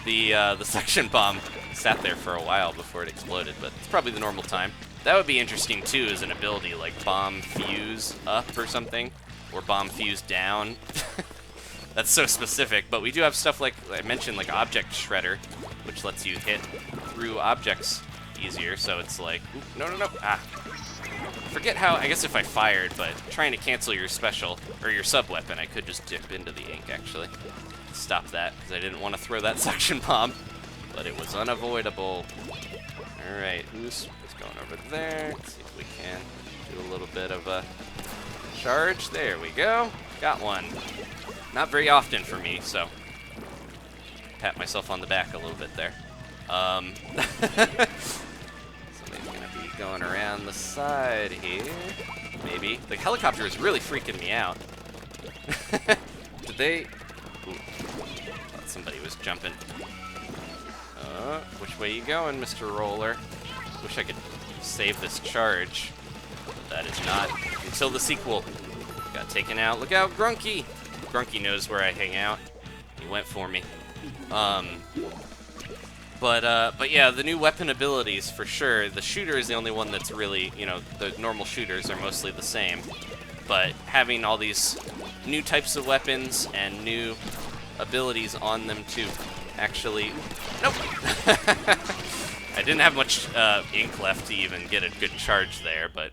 The suction bomb sat there for a while before it exploded, but it's probably the normal time. That would be interesting too, as an ability like bomb fuse up or something, or bomb fuse down. That's so specific, but we do have stuff like I mentioned, like object shredder, which lets you hit through objects easier. So it's like, ooh, no, ah. Forget how, I guess if I fired, but trying to cancel your special, or your sub-weapon, I could just dip into the ink, actually. Stop that, because I didn't want to throw that suction bomb, but it was unavoidable. Alright, who's going over there? Let's see if we can do a little bit of a charge. There we go. Got one. Not very often for me, so pat myself on the back a little bit there. Somebody's gonna be going around the side here. Maybe. The helicopter is really freaking me out. Did they? Ooh. Thought somebody was jumping. Which way you going, Mr. Roller? Wish I could save this charge. But that is not until the sequel. Got taken out. Look out, Grunky! Grunky knows where I hang out. He went for me. But yeah, the new weapon abilities for sure. The shooter is the only one that's really, you know, the normal shooters are mostly the same. But having all these new types of weapons and new abilities on them to actually, nope. I didn't have much ink left to even get a good charge there, but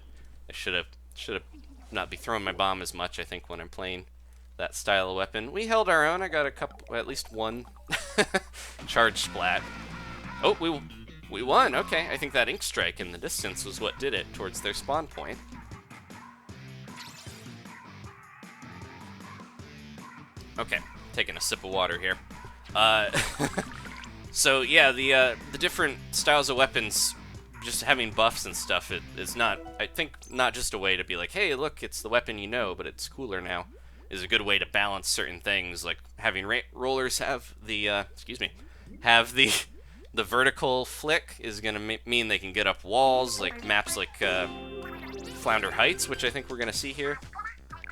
I should have not be throwing my bomb as much, I think, when I'm playing that style of weapon. We held our own. I got a couple, at least one charge splat. Oh, we won. Okay, I think that ink strike in the distance was what did it towards their spawn point. Okay, taking a sip of water here. So yeah, the different styles of weapons, just having buffs and stuff, it is not, I think, not just a way to be like, hey, look, it's the weapon you know, but it's cooler now, is a good way to balance certain things, like having rollers have the, have the vertical flick is going to mean they can get up walls, like maps like Flounder Heights, which I think we're going to see here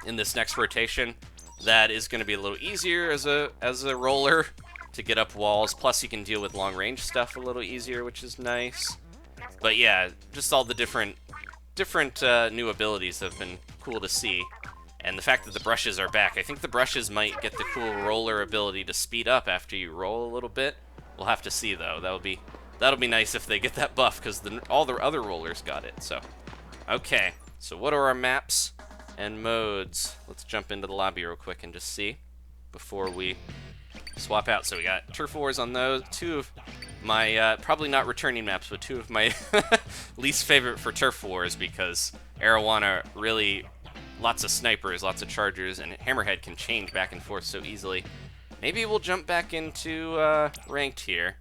in this next rotation. That is going to be a little easier as a roller to get up walls, plus you can deal with long-range stuff a little easier, which is nice. But yeah, just all the different new abilities have been cool to see. And the fact that the brushes are back, I think the brushes might get the cool roller ability to speed up after you roll a little bit. We'll have to see, though. That'll be nice if they get that buff, because all the other rollers got it. So, okay. So what are our maps and modes? Let's jump into the lobby real quick and just see before we swap out. So we got Turf Wars on those. Two of my, probably not returning maps, but two of my least favorite for Turf Wars, because Arowana really, lots of snipers, lots of chargers, and Hammerhead can change back and forth so easily. Maybe we'll jump back into ranked here.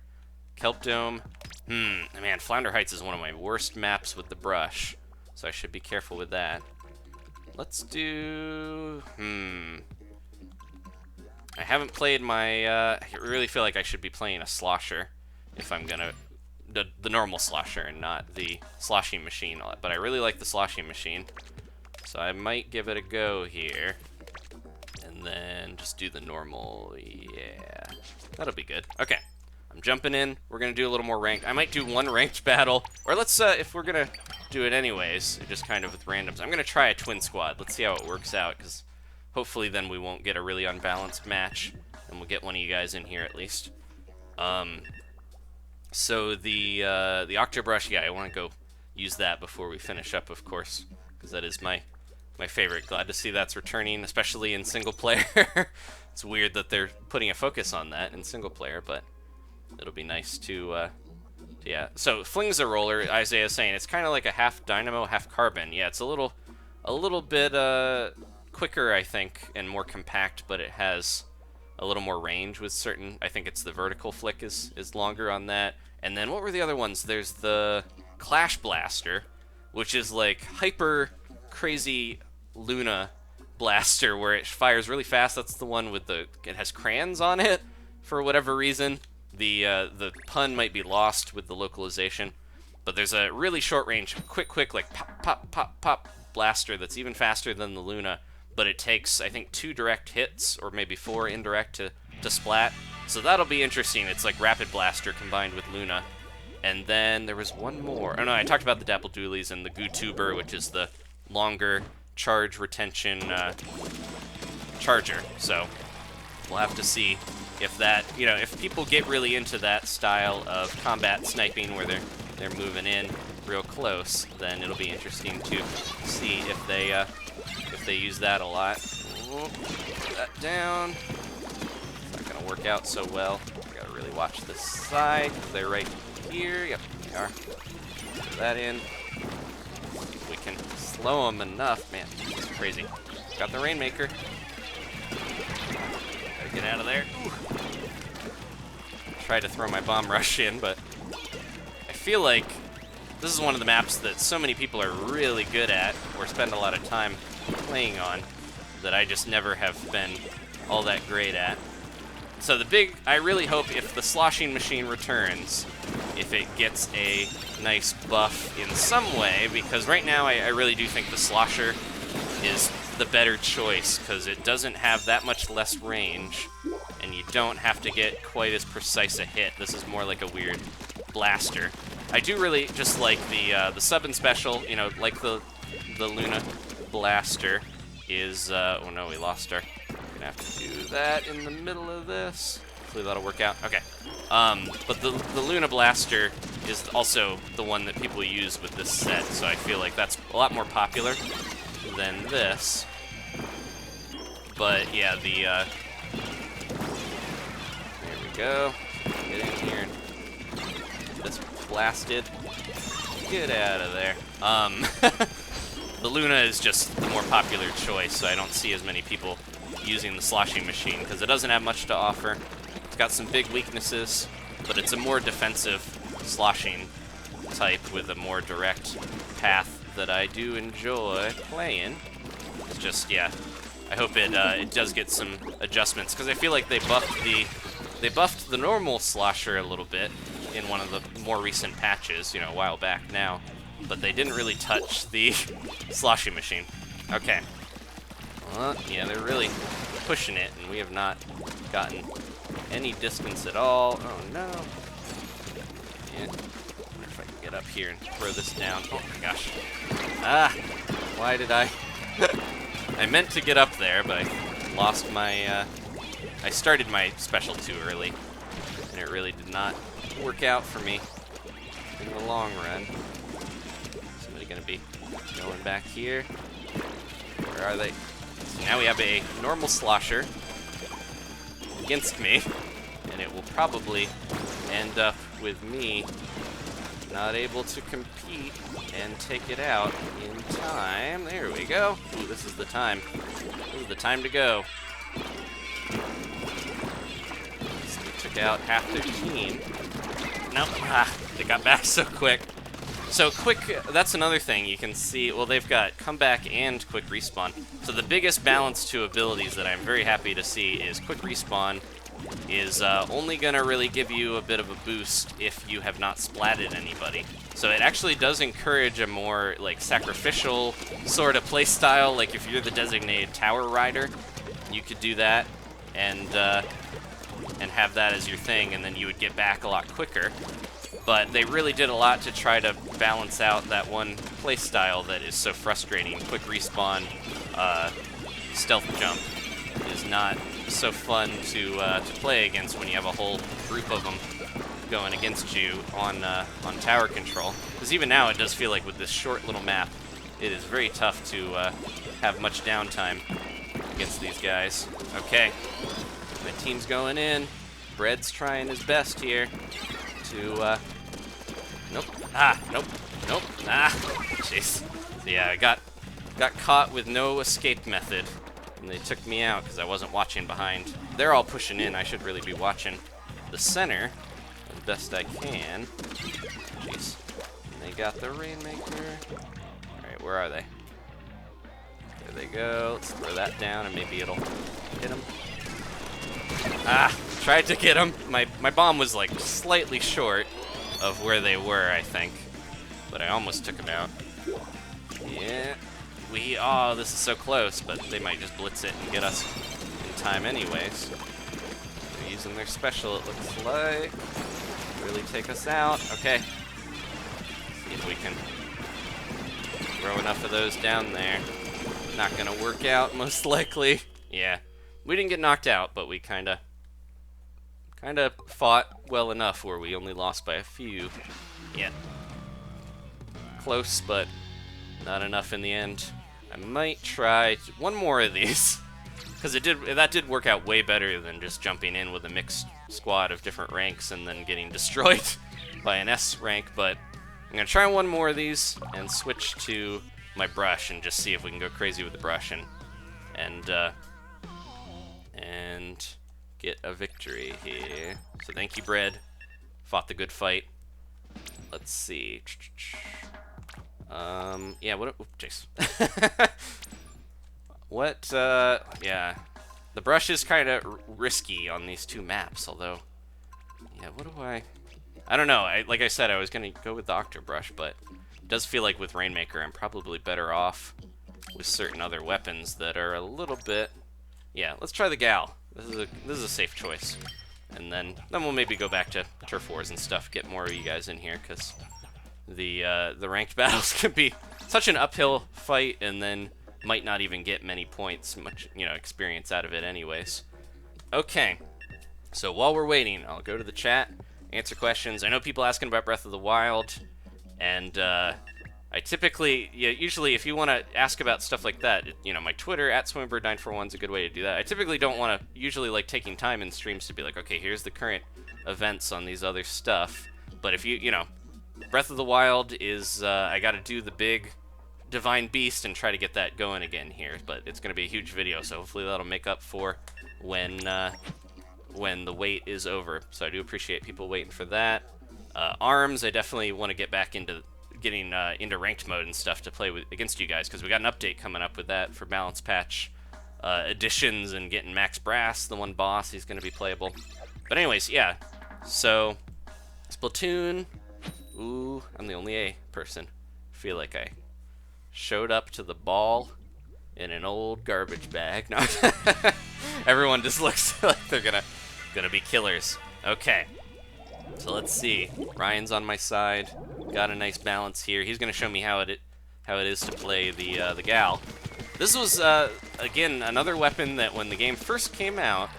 Kelp Dome. Man, Flounder Heights is one of my worst maps with the brush, so I should be careful with that. Let's do... I haven't played my... I really feel like I should be playing a slosher if I'm gonna... The normal slosher and not the sloshing machine. But I really like the sloshing machine, so I might give it a go here. And then just do the normal, yeah. That'll be good. Okay, I'm jumping in. We're gonna do a little more ranked. I might do one ranked battle, or let's, if we're gonna do it anyways, just kind of with randoms. I'm gonna try a twin squad. Let's see how it works out, because hopefully then we won't get a really unbalanced match, and we'll get one of you guys in here at least. So the Octobrush, yeah, I wanna go use that before we finish up, of course, because that is my favorite. Glad to see that's returning, especially in single player. It's weird that they're putting a focus on that in single player, but it'll be nice to, yeah. So flings a roller, Isaiah's saying, it's kind of like a half dynamo, half carbon. Yeah, it's a little bit quicker, I think, and more compact, but it has a little more range with certain. I think it's the vertical flick is longer on that. And then what were the other ones? There's the Clash Blaster, which is like hyper crazy Luna blaster where it fires really fast. That's the one with it has crayons on it for whatever reason. The pun might be lost with the localization, but there's a really short range, quick like pop pop pop pop blaster that's even faster than the Luna, but it takes I think 2 direct hits or maybe 4 indirect to splat. So that'll be interesting. It's like Rapid Blaster combined with Luna. And then there was one more. Oh no, I talked about the Dapple Doolies and the Goo Tuber, which is the longer charge retention charger. So we'll have to see if that, if people get really into that style of combat sniping where they're moving in real close, then it'll be interesting to see if they use that a lot. Put that down. It's not gonna work out so well. I gotta really watch this side. They're right here. Yep, they are. Put that in. We can slow them enough. Man, this is crazy. Got the Rainmaker. Gotta get out of there. Ooh. Tried to throw my bomb rush in, but I feel like this is one of the maps that so many people are really good at or spend a lot of time playing on that I just never have been all that great at. So I really hope if the sloshing machine returns, if it gets a nice buff in some way, because right now I really do think the slosher is the better choice, because it doesn't have that much less range, and you don't have to get quite as precise a hit. This is more like a weird blaster. I do really just like the sub and special, like the Luna blaster is, oh no, we lost our, gonna have to do that in the middle of this. Hopefully that'll work out. Okay. But the Luna blaster is also the one that people use with this set, so I feel like that's a lot more popular than this. But yeah, there we go. Get in here and get this blasted. Get out of there. The Luna is just the more popular choice, so I don't see as many people using the sloshing machine because it doesn't have much to offer. It's got some big weaknesses, but it's a more defensive sloshing type with a more direct path that I do enjoy playing. It's just, yeah, I hope it does get some adjustments, because I feel like they buffed the normal slosher a little bit in one of the more recent patches, a while back now, but they didn't really touch the sloshing machine. Okay. Well, yeah, they're really pushing it, and we have not gotten any distance at all. Oh no. Yeah. Wonder if I can get up here and throw this down. Oh my gosh. Ah! Why did I? I meant to get up there, but I lost my, I started my special too early, and it really did not work out for me in the long run. Somebody gonna be going back here? Where are they? So now we have a normal slosher against me, and it will probably end up with me not able to compete and take it out in time. There we go. Ooh, this is the time. This is the time to go. So we took out half their team. Nope. Ah, they got back so quick. So quick, that's another thing you can see. Well, they've got comeback and quick respawn. So the biggest balance to abilities that I'm very happy to see is quick respawn is only going to really give you a bit of a boost if you have not splatted anybody. So it actually does encourage a more like sacrificial sort of playstyle. Like if you're the designated tower rider, you could do that and have that as your thing, and then you would get back a lot quicker. But they really did a lot to try to balance out that one playstyle that is so frustrating. Quick respawn, stealth jump is not so fun to play against when you have a whole group of them going against you on tower control. Because even now, it does feel like with this short little map, it is very tough to have much downtime against these guys. Okay, my team's going in. Bread's trying his best here to, nope, nope, jeez. So yeah, I got caught with no escape method, and they took me out because I wasn't watching behind. They're all pushing in. I should really be watching the center as best I can. Jeez. And they got the Rainmaker. Alright, where are they? There they go. Let's throw that down and maybe it'll hit them. Tried to get them. My bomb was like slightly short of where they were, I think. But I almost took them out. Yeah. Oh, this is so close, but they might just blitz it and get us in time anyways. They're using their special, it looks like. Really take us out. Okay. See if we can throw enough of those down there. Not gonna work out, most likely. Yeah. We didn't get knocked out, but we kinda fought well enough where we only lost by a few. Yeah. Close, but not enough in the end. I might try one more of these, because that did work out way better than just jumping in with a mixed squad of different ranks and then getting destroyed by an S rank. But I'm gonna try one more of these and switch to my brush and just see if we can go crazy with the brush and get a victory here. So thank you, Bread. Fought the good fight. Let's see. Yeah, what, jeez. Yeah. The brush is kind of risky on these two maps, although, yeah, I don't know. Like I said, I was going to go with the Octobrush, but it does feel like with Rainmaker, I'm probably better off with certain other weapons that are a little bit, yeah, let's try the Gal. This is a safe choice. And then we'll maybe go back to Turf Wars and stuff, get more of you guys in here, because the ranked battles can be such an uphill fight, and then might not even get many points, much experience out of it anyways. Okay, so while we're waiting, I'll go to the chat, answer questions. I know people asking about Breath of the Wild, and I typically, usually if you want to ask about stuff like that, my Twitter, @Swimmerbird941 is a good way to do that. I typically don't want to, usually like taking time in streams to be like, okay, here's the current events on these other stuff. But if Breath of the Wild is, I got to do the big Divine Beast and try to get that going again here. But it's going to be a huge video, so hopefully that'll make up for when the wait is over. So I do appreciate people waiting for that. ARMS, I definitely want to get back into getting into ranked mode and stuff to play against you guys, because we got an update coming up with that for balance patch additions and getting Max Brass, the one boss. He's going to be playable. But anyways, yeah. So Splatoon. Ooh, I'm the only A person. Feel like I showed up to the ball in an old garbage bag. No, everyone just looks like they're gonna be killers. Okay, so let's see. Ryan's on my side. Got a nice balance here. He's gonna show me how it is to play the Gal. This was again another weapon that when the game first came out,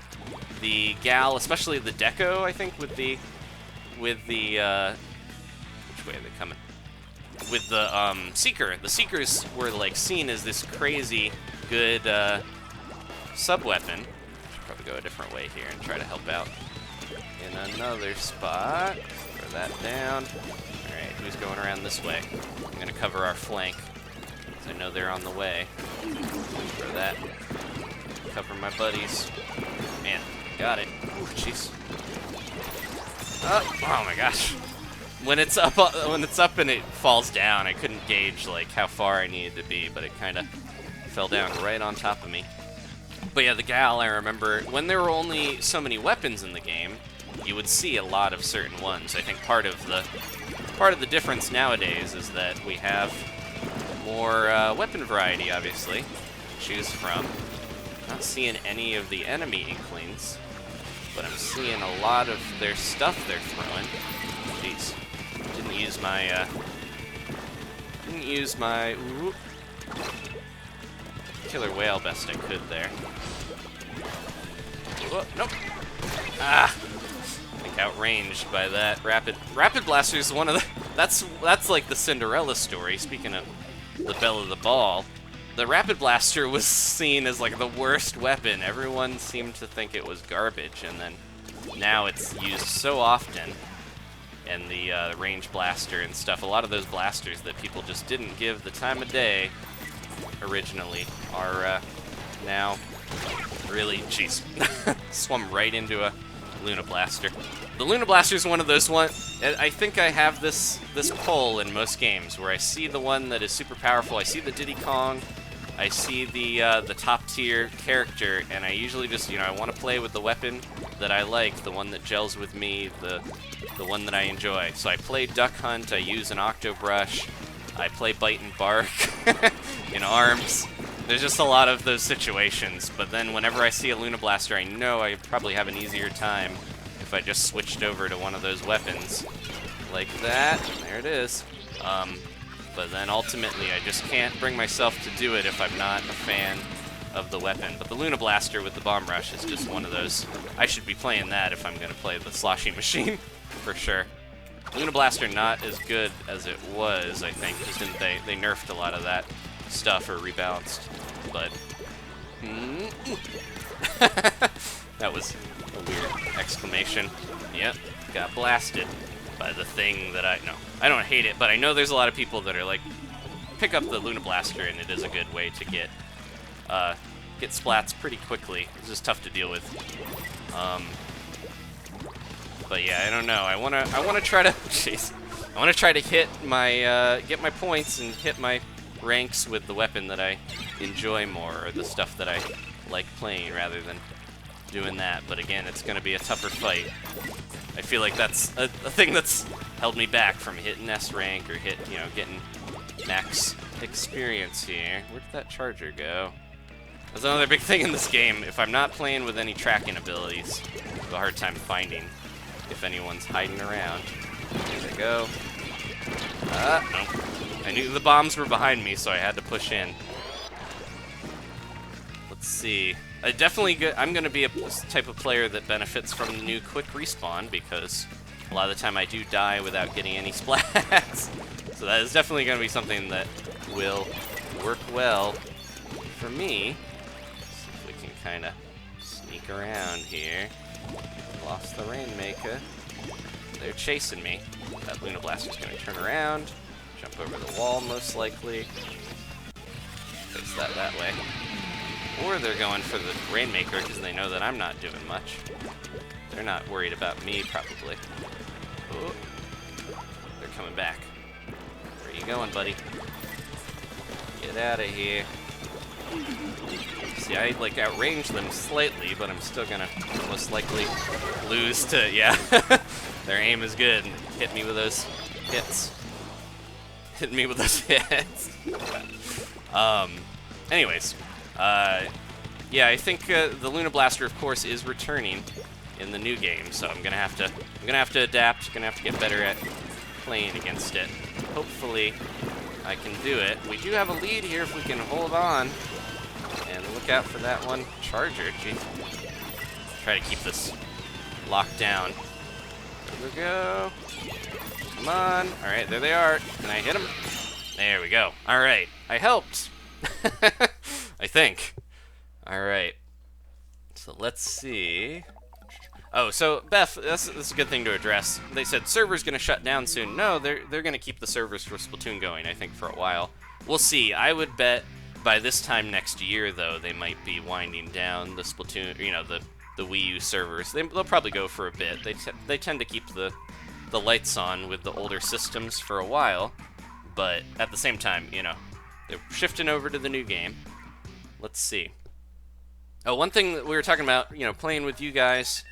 the Gal, especially the Deco, I think with the which way are they coming? With the Seeker. The Seekers were like seen as this crazy good sub-weapon. Should probably go a different way here and try to help out in another spot. Throw that down. Alright, who's going around this way? I'm gonna cover our flank, because I know they're on the way. Throw that. Cover my buddies. Man, got it. Ooh, jeez. Oh my gosh. When it's up and it falls down, I couldn't gauge like how far I needed to be, but it kind of fell down right on top of me. But yeah, the Gal, I remember when there were only so many weapons in the game, you would see a lot of certain ones. I think part of the difference nowadays is that we have more weapon variety, obviously, to choose from. Not seeing any of the enemy Inklings, but I'm seeing a lot of their stuff they're throwing. Jeez. Didn't use my ooh, killer whale best I could there. Whoa, nope. I think outranged by that rapid blaster is one of the that's like the Cinderella story. Speaking of the belle of the ball, the rapid blaster was seen as like the worst weapon. Everyone seemed to think it was garbage, and then now it's used so often. And the range blaster and stuff, a lot of those blasters that people just didn't give the time of day originally are now really, jeez, swum right into a Luna Blaster. The Luna Blaster is one of those I think I have this pull in most games where I see the one that is super powerful. I see the Diddy Kong, I see the top tier character, and I usually just, you know, I want to play with the weapon that I like, the one that gels with me, the one that I enjoy. So I play Duck Hunt, I use an Octo Brush, I play Bite and Bark in ARMS. There's just a lot of those situations, but then whenever I see a Luna Blaster, I know I probably have an easier time if I just switched over to one of those weapons. Like that. There it is. But then ultimately, I just can't bring myself to do it if I'm not a fan of the weapon. But the Luna Blaster with the Bomb Rush is just one of those. I should be playing that if I'm going to play the Sloshing Machine, for sure. Luna Blaster not as good as it was, I think, because they nerfed a lot of that stuff or rebalanced. But that was a weird exclamation. Yep, got blasted by the thing that I don't hate it, but I know there's a lot of people that are like, pick up the Luna Blaster, and it is a good way to get splats pretty quickly. It's just tough to deal with. But yeah, I don't know. I wanna try to jeez. I wanna try to hit my get my points and hit my ranks with the weapon that I enjoy more, or the stuff that I like playing, rather than doing that. But again, it's gonna be a tougher fight. I feel like that's a thing that's held me back from hitting S rank or getting max experience here. Where did that charger go? That's another big thing in this game. If I'm not playing with any tracking abilities, I have a hard time finding if anyone's hiding around. There they go. Nope. I knew the bombs were behind me, so I had to push in. Let's see. I'm going to be a type of player that benefits from the new quick respawn, because a lot of the time I do die without getting any splats. So that is definitely going to be something that will work well for me. Let's see if we can kind of sneak around here. Lost the Rainmaker. They're chasing me. That Luna Blaster's going to turn around, jump over the wall most likely. Face that way. Or they're going for the Rainmaker because they know that I'm not doing much. They're not worried about me, probably. Oh, they're coming back. Where are you going, buddy? Get out of here. See, I like outrange them slightly, but I'm still gonna most likely lose to, yeah. Their aim is good. Hit me with those hits. Hit me with those hits. Anyways, yeah, I think the Luna Blaster, of course, is returning in the new game, so I'm gonna have to adapt. Gonna have to get better at playing against it. Hopefully, I can do it. We do have a lead here if we can hold on. And look out for that one charger. Jeez. Try to keep this locked down. There we go. Come on. All right, there they are. Can I hit them? There we go. All right, I helped. I think. All right. So let's see. Oh, so Beth, this is a good thing to address. They said server's gonna shut down soon. No, they're gonna keep the servers for Splatoon going, I think, for a while. We'll see. I would bet by this time next year, though, they might be winding down the Splatoon, the Wii U servers. They'll probably go for a bit. They tend to keep the lights on with the older systems for a while, but at the same time, they're shifting over to the new game. Let's see. Oh, one thing that we were talking about, playing with you guys,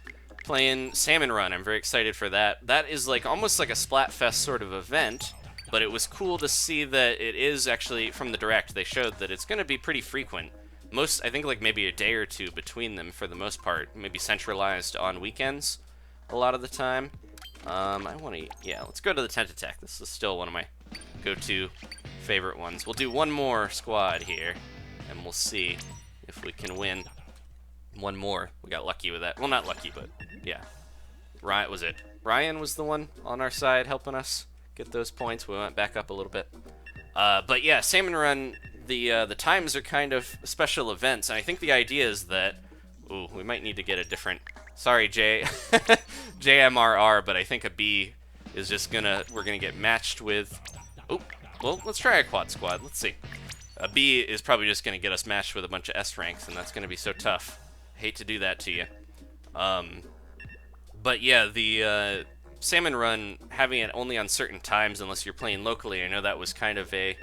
playing Salmon Run. I'm very excited for that. That is like almost like a Splatfest sort of event, but it was cool to see that it is actually, from the Direct, they showed that it's going to be pretty frequent. I think like maybe a day or two between them for the most part, maybe centralized on weekends a lot of the time. Let's go to the Tent Attack. This is still one of my go-to favorite ones. We'll do one more squad here, and we'll see if we can win one more. We got lucky with that. Well, not lucky, but yeah. Was it Ryan was the one on our side helping us get those points. We went back up a little bit. But yeah, Salmon Run, the times are kind of special events, and I think the idea is that, ooh, we might need to get a different, sorry, JMRR, but I think a B is just we're gonna get matched with, oh, well, let's try a quad squad, let's see. A B is probably just gonna get us matched with a bunch of S ranks, and that's gonna be so tough. Hate to do that to you. But yeah, the Salmon Run, having it only on certain times unless you're playing locally, I know that was kind of a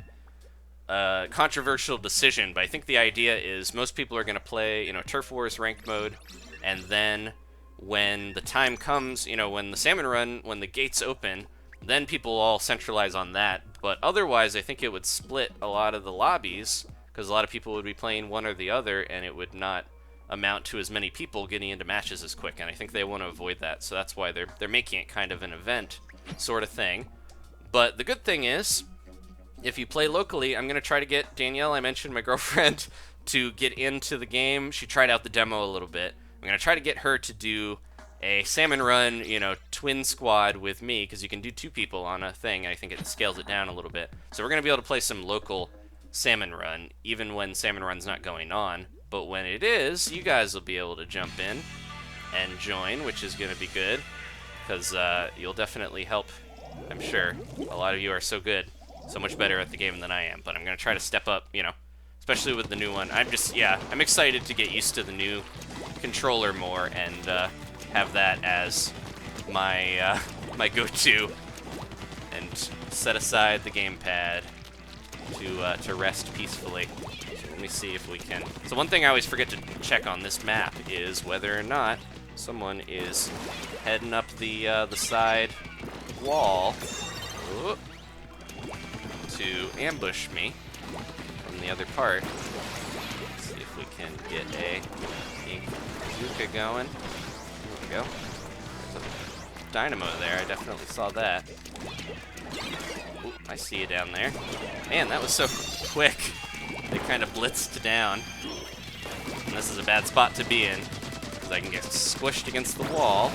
controversial decision, but I think the idea is most people are going to play, Turf Wars ranked mode, and then when the time comes, when the Salmon Run, when the gates open, then people all centralize on that. But otherwise, I think it would split a lot of the lobbies, because a lot of people would be playing one or the other, and it would not amount to as many people getting into matches as quick, and I think they want to avoid that, so that's why they're making it kind of an event sort of thing. But the good thing is, if you play locally, I'm going to try to get Danielle, I mentioned, my girlfriend, to get into the game. She tried out the demo a little bit. I'm going to try to get her to do a Salmon Run, twin squad with me, because you can do 2 people on a thing, and I think it scales it down a little bit. So we're going to be able to play some local Salmon Run, even when Salmon Run's not going on. But when it is, you guys will be able to jump in and join, which is going to be good, because you'll definitely help, I'm sure. A lot of you are so good, so much better at the game than I am, but I'm going to try to step up, especially with the new one. I'm excited to get used to the new controller more and have that as my my go-to, and set aside the gamepad to rest peacefully. Let me see if we can. So one thing I always forget to check on this map is whether or not someone is heading up the side wall to ambush me from the other part. Let's see if we can get a bazooka going. There we go. There's a dynamo there. I definitely saw that. Ooh, I see you down there. Man, that was so quick. They kind of blitzed down. And this is a bad spot to be in, because I can get squished against the wall.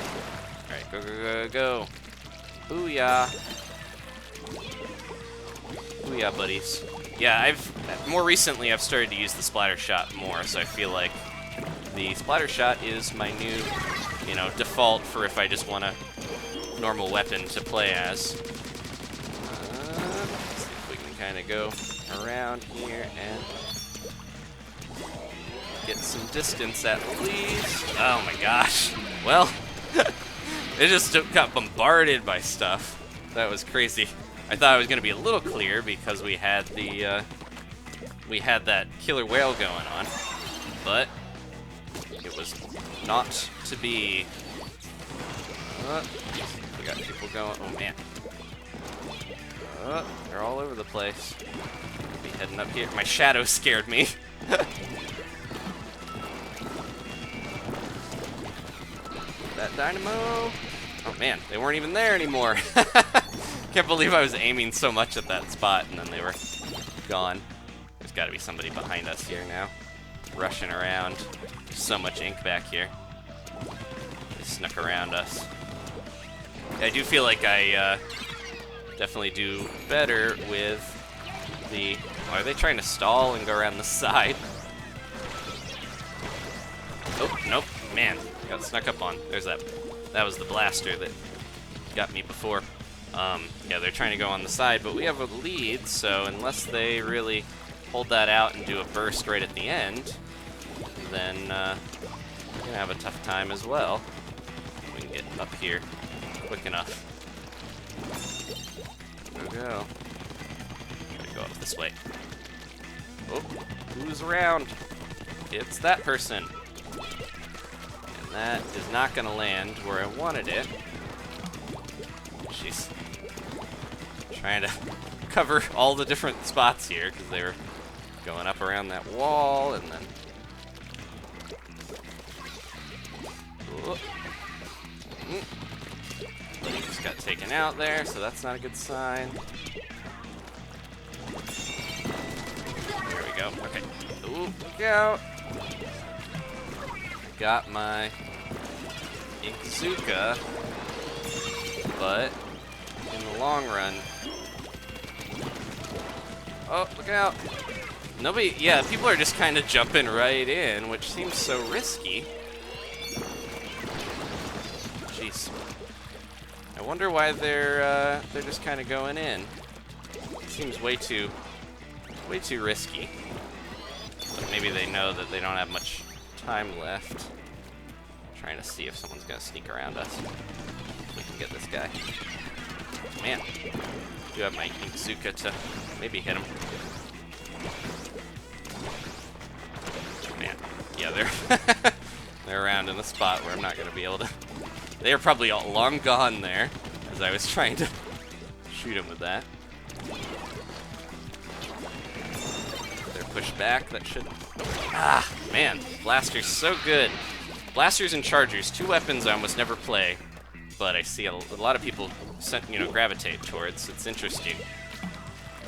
Alright, go, go, go, go. Booyah. Booyah, buddies. Yeah, more recently I've started to use the splatter shot more, so I feel like the splatter shot is my new, default for if I just want a normal weapon to play as. Let's see if we can kind of go around here and get some distance at least. Oh my gosh. Well, it just got bombarded by stuff. That was crazy. I thought it was going to be a little clear because we had that killer whale going on, but it was not to be. We got people going. Oh man. They're all over the place. I'll be heading up here. My shadow scared me. That dynamo. Oh man, they weren't even there anymore. Can't believe I was aiming so much at that spot and then they were gone. There's got to be somebody behind us here now, rushing around. There's so much ink back here. They snuck around us. I do feel like I definitely do better with the... Oh, are they trying to stall and go around the side? Oh, nope. Man, got snuck up on. There's that. That was the blaster that got me before. Yeah, they're trying to go on the side, but we have a lead, so unless they really hold that out and do a burst right at the end, then we're going to have a tough time as well. We can get up here quick enough. Go, go. Try to go up this way. Oh, who's around? It's that person. And that is not going to land where I wanted it. She's trying to cover all the different spots here because they were going up around that wall and then... He just got taken out there, so that's not a good sign. There we go. Okay. Ooh, look out. Got my bazooka. but in the long run... Oh, look out! Nobody... Yeah, people are just kind of jumping right in, which seems so risky. Jeez. I wonder why they're just kind of going in. It seems way too risky. But maybe they know that they don't have much time left. Trying to see if someone's gonna sneak around us. We can get this guy. Man, I do have my Inkzuka to maybe hit him. Man, yeah, they're around in the spot where I'm not gonna be able to. They are probably all long gone there, as I was trying to shoot him with that. They're pushed back. That should. Ah, man, Blaster's so good. Blasters and Chargers, two weapons I almost never play, but I see a lot of people, gravitate towards. It's interesting.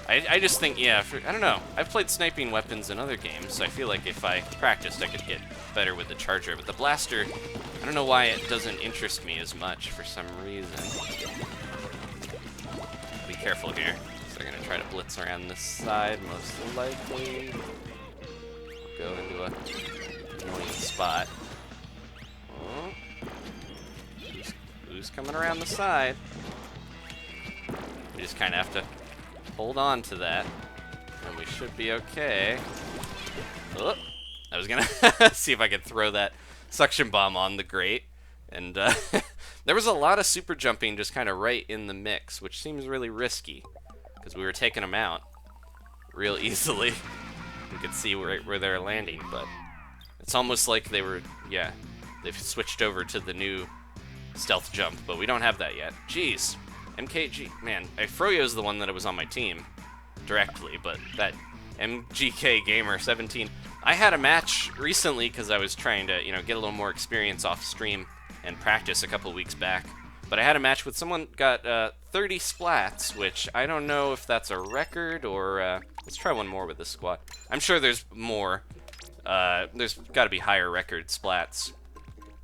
I just think, yeah, I don't know. I've played sniping weapons in other games, so I feel like if I practiced, I could get better with the Charger. But the Blaster, I don't know why it doesn't interest me as much for some reason. Be careful here. So they're going to try to blitz around this side, most likely. Go into a annoying spot. Oh. Who's coming around the side? We just kind of have to hold on to that, and we should be okay. Oh, I was gonna see if I could throw that suction bomb on the grate, and there was a lot of super jumping just kind of right in the mix, which seems really risky, because we were taking them out real easily. You could see where they're landing, but it's almost like they were, yeah, they've switched over to the new stealth jump, but we don't have that yet. Jeez. MKG, man, Froyo's the one that was on my team directly, but that MGK Gamer 17, I had a match recently because I was trying to, get a little more experience off stream and practice a couple weeks back, but I had a match with someone got 30 splats, which I don't know if that's a record or, let's try one more with this squad. I'm sure there's more, there's got to be higher record splats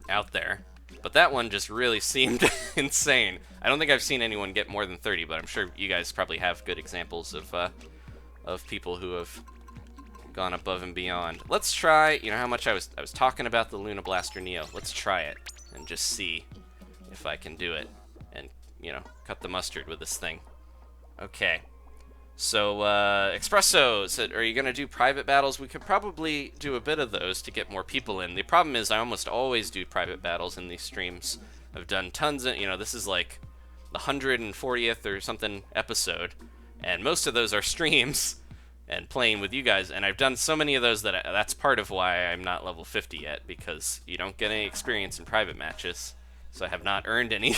out there. But that one just really seemed insane. I don't think I've seen anyone get more than 30, but I'm sure you guys probably have good examples of people who have gone above and beyond. Let's try, how much I was talking about the Luna Blaster Neo. Let's try it and just see if I can do it and, cut the mustard with this thing. Okay. So, Espresso said, are you going to do private battles? We could probably do a bit of those to get more people in. The problem is I almost always do private battles in these streams. I've done tons of, this is like the 140th or something episode, and most of those are streams and playing with you guys, and I've done so many of those that that's part of why I'm not level 50 yet, because you don't get any experience in private matches. So I have not earned any.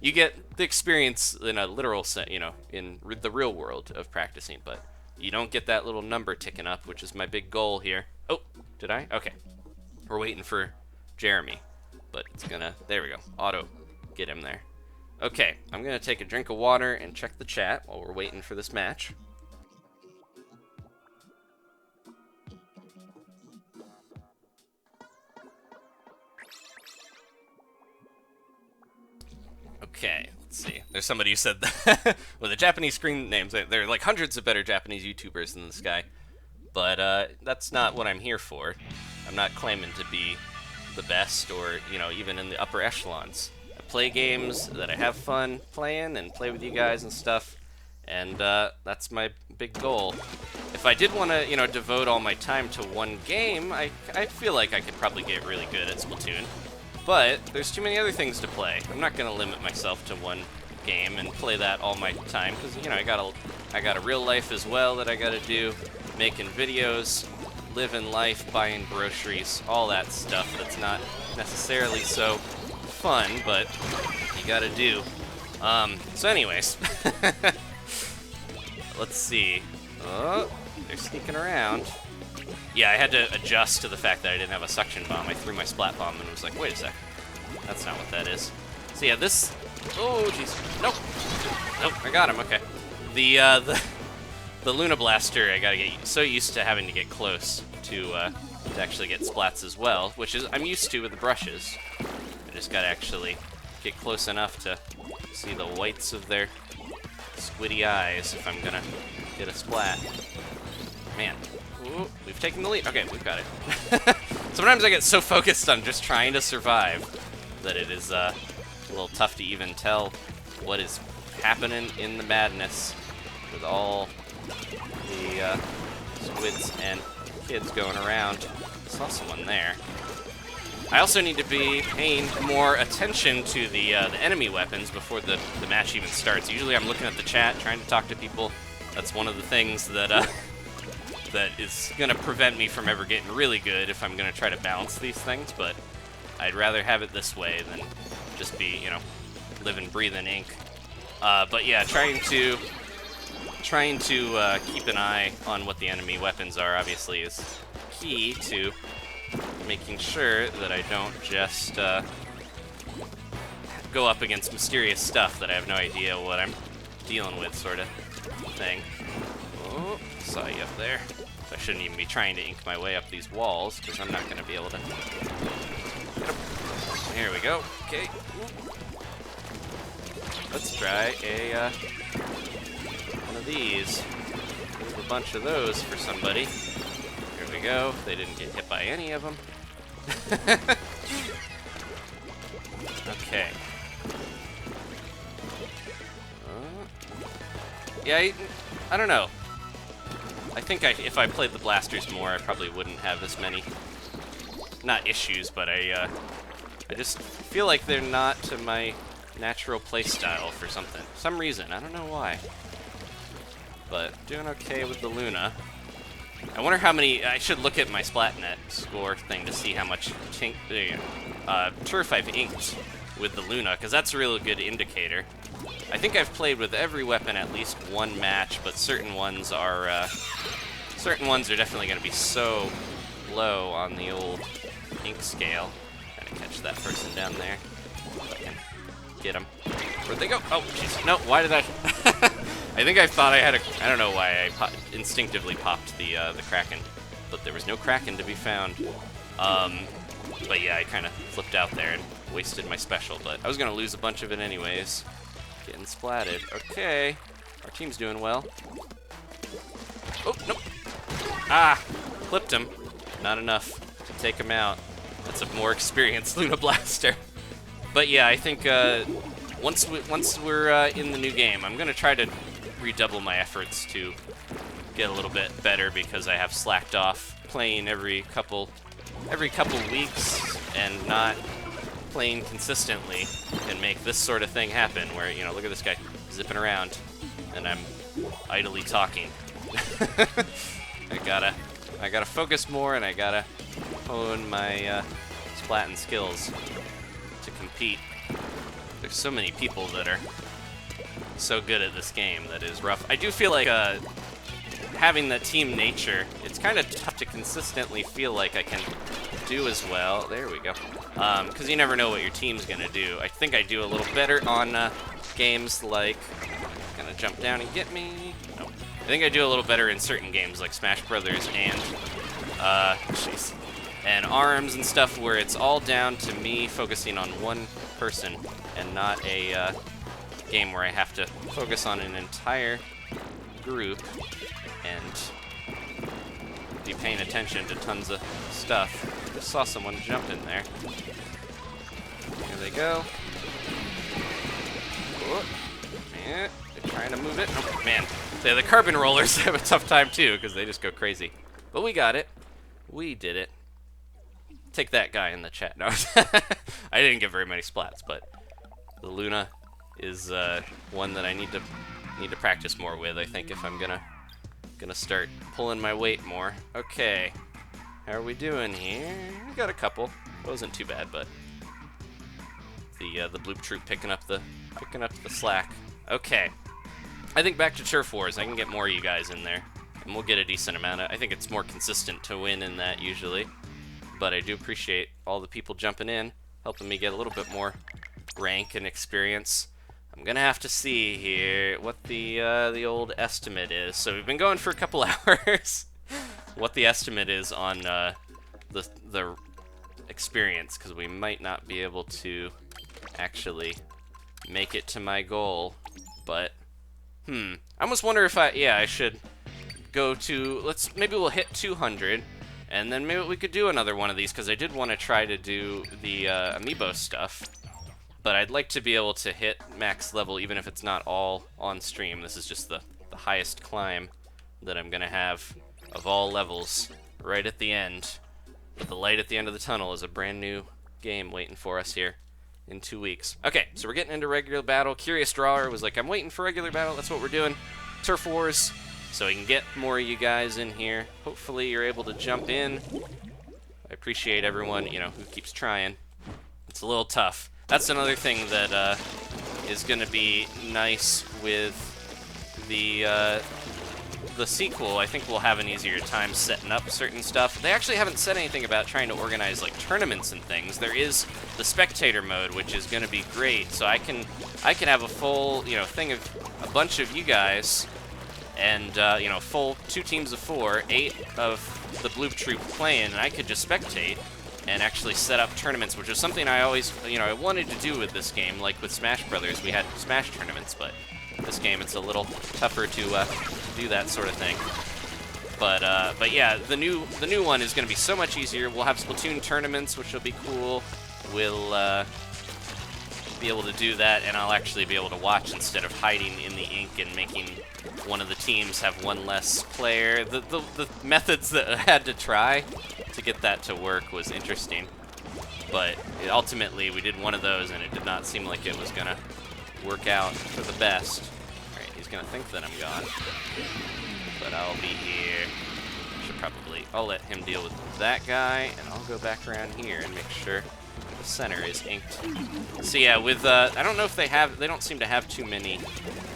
You get the experience in a literal sense, in the real world of practicing, but you don't get that little number ticking up, which is my big goal here. Oh, did I? Okay. We're waiting for Jeremy, but it's gonna, there we go, auto get him there. Okay, I'm gonna take a drink of water and check the chat while we're waiting for this match. Okay, let's see. There's somebody who said that with the Japanese screen names, there are like hundreds of better Japanese YouTubers than this guy. But that's not what I'm here for. I'm not claiming to be the best or, even in the upper echelons. I play games that I have fun playing and play with you guys and stuff. And that's my big goal. If I did want to, devote all my time to one game, I feel like I could probably get really good at Splatoon. But there's too many other things to play. I'm not going to limit myself to one game and play that all my time, because I got a real life as well that I got to do, making videos, living life, buying groceries, all that stuff that's not necessarily so fun, but you got to do. So anyways, let's see. Oh, they're sneaking around. Yeah, I had to adjust to the fact that I didn't have a suction bomb. I threw my splat bomb and was like, wait a sec. That's not what that is. So yeah, this... Oh, jeez. Nope. Nope, I got him. Okay. The Luna Blaster, I gotta get so used to having to get close to actually get splats as well, which is I'm used to with the brushes. I just gotta actually get close enough to See the whites of their squiddy eyes if I'm gonna get a splat. Man. Ooh, we've taken the lead. Okay, we've got it. Sometimes I get so focused on just trying to survive that it is a little tough to even tell what is happening in the madness with all the squids and kids going around. I saw someone there. I also need to be paying more attention to the enemy weapons before the match even starts. Usually I'm looking at the chat, trying to talk to people. That's one of the things that that is going to prevent me from ever getting really good if I'm going to try to balance these things, but I'd rather have it this way than just be, you know, living, breathing ink. But yeah, trying to keep an eye on what the enemy weapons are obviously is key to making sure that I don't just go up against mysterious stuff that I have no idea what I'm dealing with, sort of thing. Oh, saw you up there. I shouldn't even be trying to ink my way up these walls, because I'm not going to be able to get up. Here we go. Okay. Let's try a one of these. Leave a bunch of those for somebody. Here we go. They didn't get hit by any of them. Okay. Yeah, I don't know. I think if I played the blasters more, I probably wouldn't have as many, not issues, but I just feel like they're not to my natural playstyle for some reason. I don't know why. But doing okay with the Luna. I wonder how many, I should look at my Splatnet score thing to see how much turf I've inked with the Luna, because that's a real good indicator. I think I've played with every weapon at least one match, but certain ones are definitely going to be so low on the old ink scale. Trying to catch that person down there. If I can get them. Where'd they go? Oh, jeez. No, why did I? I think I thought I had I don't know why I instinctively popped the Kraken, but there was no Kraken to be found. But yeah, I kind of flipped out there and wasted my special, but I was going to lose a bunch of it anyways. Getting splatted. Okay. Our team's doing well. Oh, nope. Ah! Clipped him. Not enough to take him out. That's a more experienced Luna Blaster. But yeah, I think once we're in the new game, I'm going to try to redouble my efforts to get a little bit better, because I have slacked off playing every couple weeks and not playing consistently, and make this sort of thing happen where, you know, look at this guy zipping around and I'm idly talking. I gotta focus more, and I gotta hone my splatting skills to compete. There's so many people that are so good at this game that is rough. I do feel like having that team nature, it's kind of tough to consistently feel like I can do as well. There we go. Because you never know what your team's gonna do. I think I do a little better on games like, gonna jump down and get me. No. I think I do a little better in certain games like Smash Brothers and and ARMS and stuff, where it's all down to me focusing on one person and not a game where I have to focus on an entire group and be paying attention to tons of stuff. Just saw someone jump in there. Here they go. Oh, man, they're trying to move it. Oh, man, the carbon rollers have a tough time too, because they just go crazy. But we got it. We did it. Take that guy in the chat. No, I didn't get very many splats, but the Luna is one that I need to practice more with, I think, if I'm gonna start pulling my weight more. Okay, how are we doing here? We got a couple. It wasn't too bad, but the Bloop Troop picking up the slack. Okay, I think back to Turf Wars. I can get more of you guys in there, and we'll get a decent amount of. I think it's more consistent to win in that usually, but I do appreciate all the people jumping in, helping me get a little bit more rank and experience. I'm gonna have to see here what the old estimate is. So we've been going for a couple hours. What the estimate is on the experience, because we might not be able to actually make it to my goal. But, I almost wonder if I should go to, maybe we'll hit 200, and then maybe we could do another one of these, because I did want to try to do the amiibo stuff. But I'd like to be able to hit max level, even if it's not all on stream. This is just the highest climb that I'm going to have of all levels right at the end. But the light at the end of the tunnel is a brand new game waiting for us here in 2 weeks. Okay, so we're getting into regular battle. Curious Drawer was like, I'm waiting for regular battle. That's what we're doing. Turf Wars, so we can get more of you guys in here. Hopefully you're able to jump in. I appreciate everyone, you know, who keeps trying. It's a little tough. That's another thing that is going to be nice with the sequel. I think we'll have an easier time setting up certain stuff. They actually haven't said anything about trying to organize like tournaments and things. There is the spectator mode, which is going to be great. So I can have a full, you know, thing of a bunch of you guys, and you know, full 2 teams of 4, 8 of the Blue Troop playing, and I could just spectate and actually set up tournaments, which is something I always, you know, I wanted to do with this game. Like with Smash Brothers, we had Smash tournaments, but this game it's a little tougher to do that sort of thing. But yeah, the new one is going to be so much easier. We'll have Splatoon tournaments, which will be cool. We'll be able to do that, and I'll actually be able to watch instead of hiding in the ink and making one of the teams have one less player. The methods that I had to try to get that to work was interesting, but ultimately we did one of those, and it did not seem like it was going to work out for the best. Alright, he's going to think that I'm gone, but I'll be here. I'll let him deal with that guy, and I'll go back around here and make sure the center is inked. So yeah, with, I don't know if they don't seem to have too many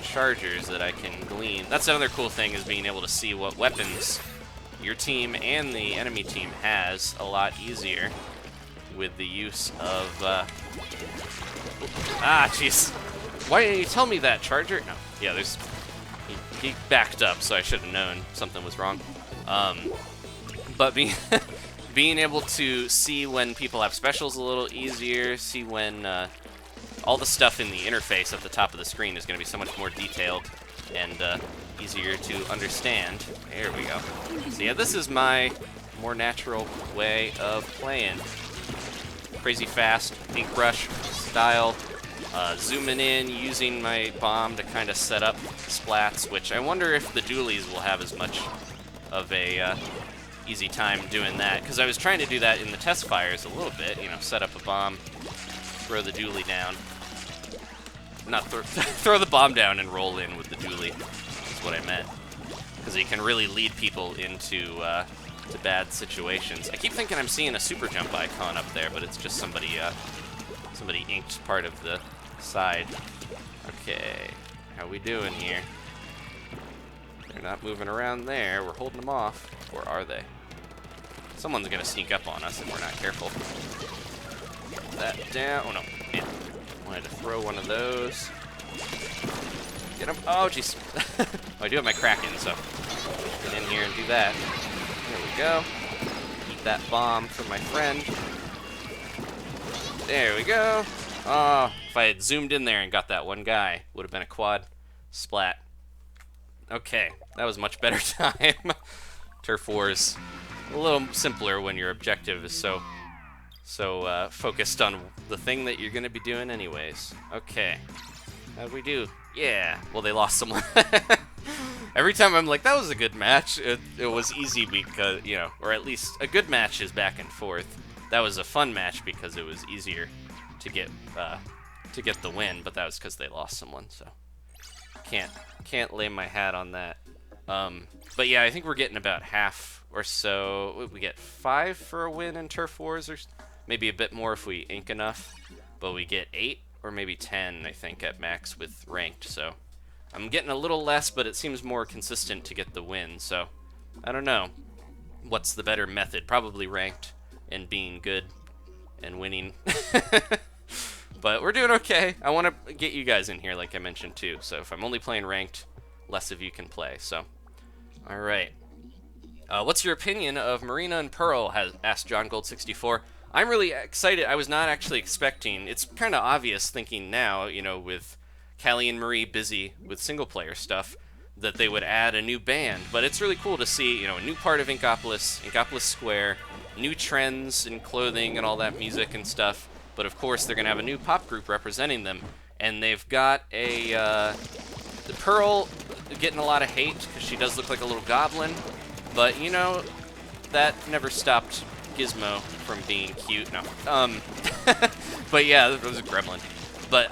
chargers that I can glean. That's another cool thing, is being able to see what weapons your team and the enemy team has a lot easier with the use of, jeez. Why didn't you tell me that, Charger? No. Yeah, he backed up, so I should have known something was wrong. But being able to see when people have specials a little easier, see when all the stuff in the interface at the top of the screen is going to be so much more detailed and easier to understand. There we go. So yeah, this is my more natural way of playing. Crazy fast, ink brush style, zooming in, using my bomb to kind of set up splats, which I wonder if the dualies will have as much of a easy time doing that, because I was trying to do that in the test fires a little bit, you know, set up a bomb, throw the dualie down. Not throw the bomb down and roll in with the dualie, is what I meant. Because you can really lead people into to bad situations. I keep thinking I'm seeing a super jump icon up there, but it's just somebody inked part of the side. Okay, how we doing here? They're not moving around there. We're holding them off. Or are they? Someone's going to sneak up on us if we're not careful. Put that down. Oh, no. Man. Wanted to throw one of those. Get him. Oh, jeez. Oh, I do have my Kraken, so get in here and do that. There we go. Eat that bomb for my friend. There we go. Oh, if I had zoomed in there and got that one guy, would have been a quad splat. Okay, that was much better time. Turf Wars, a little simpler when your objective is so focused on the thing that you're going to be doing anyways. Okay, how'd we do? Yeah, well, they lost someone. Every time I'm like, that was a good match, it was easy because, you know, or at least a good match is back and forth. That was a fun match because it was easier to get the win, but that was because they lost someone, so can't lay my hat on that. But yeah, I think we're getting about half or so. We get 5 for a win in Turf Wars, or maybe a bit more if we ink enough. But we get 8 or maybe 10, I think, at max with ranked. So I'm getting a little less, but it seems more consistent to get the win. So I don't know. What's the better method? Probably ranked and being good and winning. But we're doing okay. I want to get you guys in here, like I mentioned, too. So if I'm only playing ranked, less of you can play. So, all right. What's your opinion of Marina and Pearl? Has asked John Gold 64. I'm really excited. I was not actually expecting. It's kind of obvious thinking now, you know, with Callie and Marie busy with single player stuff, that they would add a new band. But it's really cool to see, you know, a new part of Inkopolis, Inkopolis Square, new trends in clothing and all that music and stuff. But of course, they're gonna have a new pop group representing them, and they've got a the Pearl getting a lot of hate because she does look like a little goblin. But you know, that never stopped Gizmo from being cute. No. But yeah, it was a gremlin. But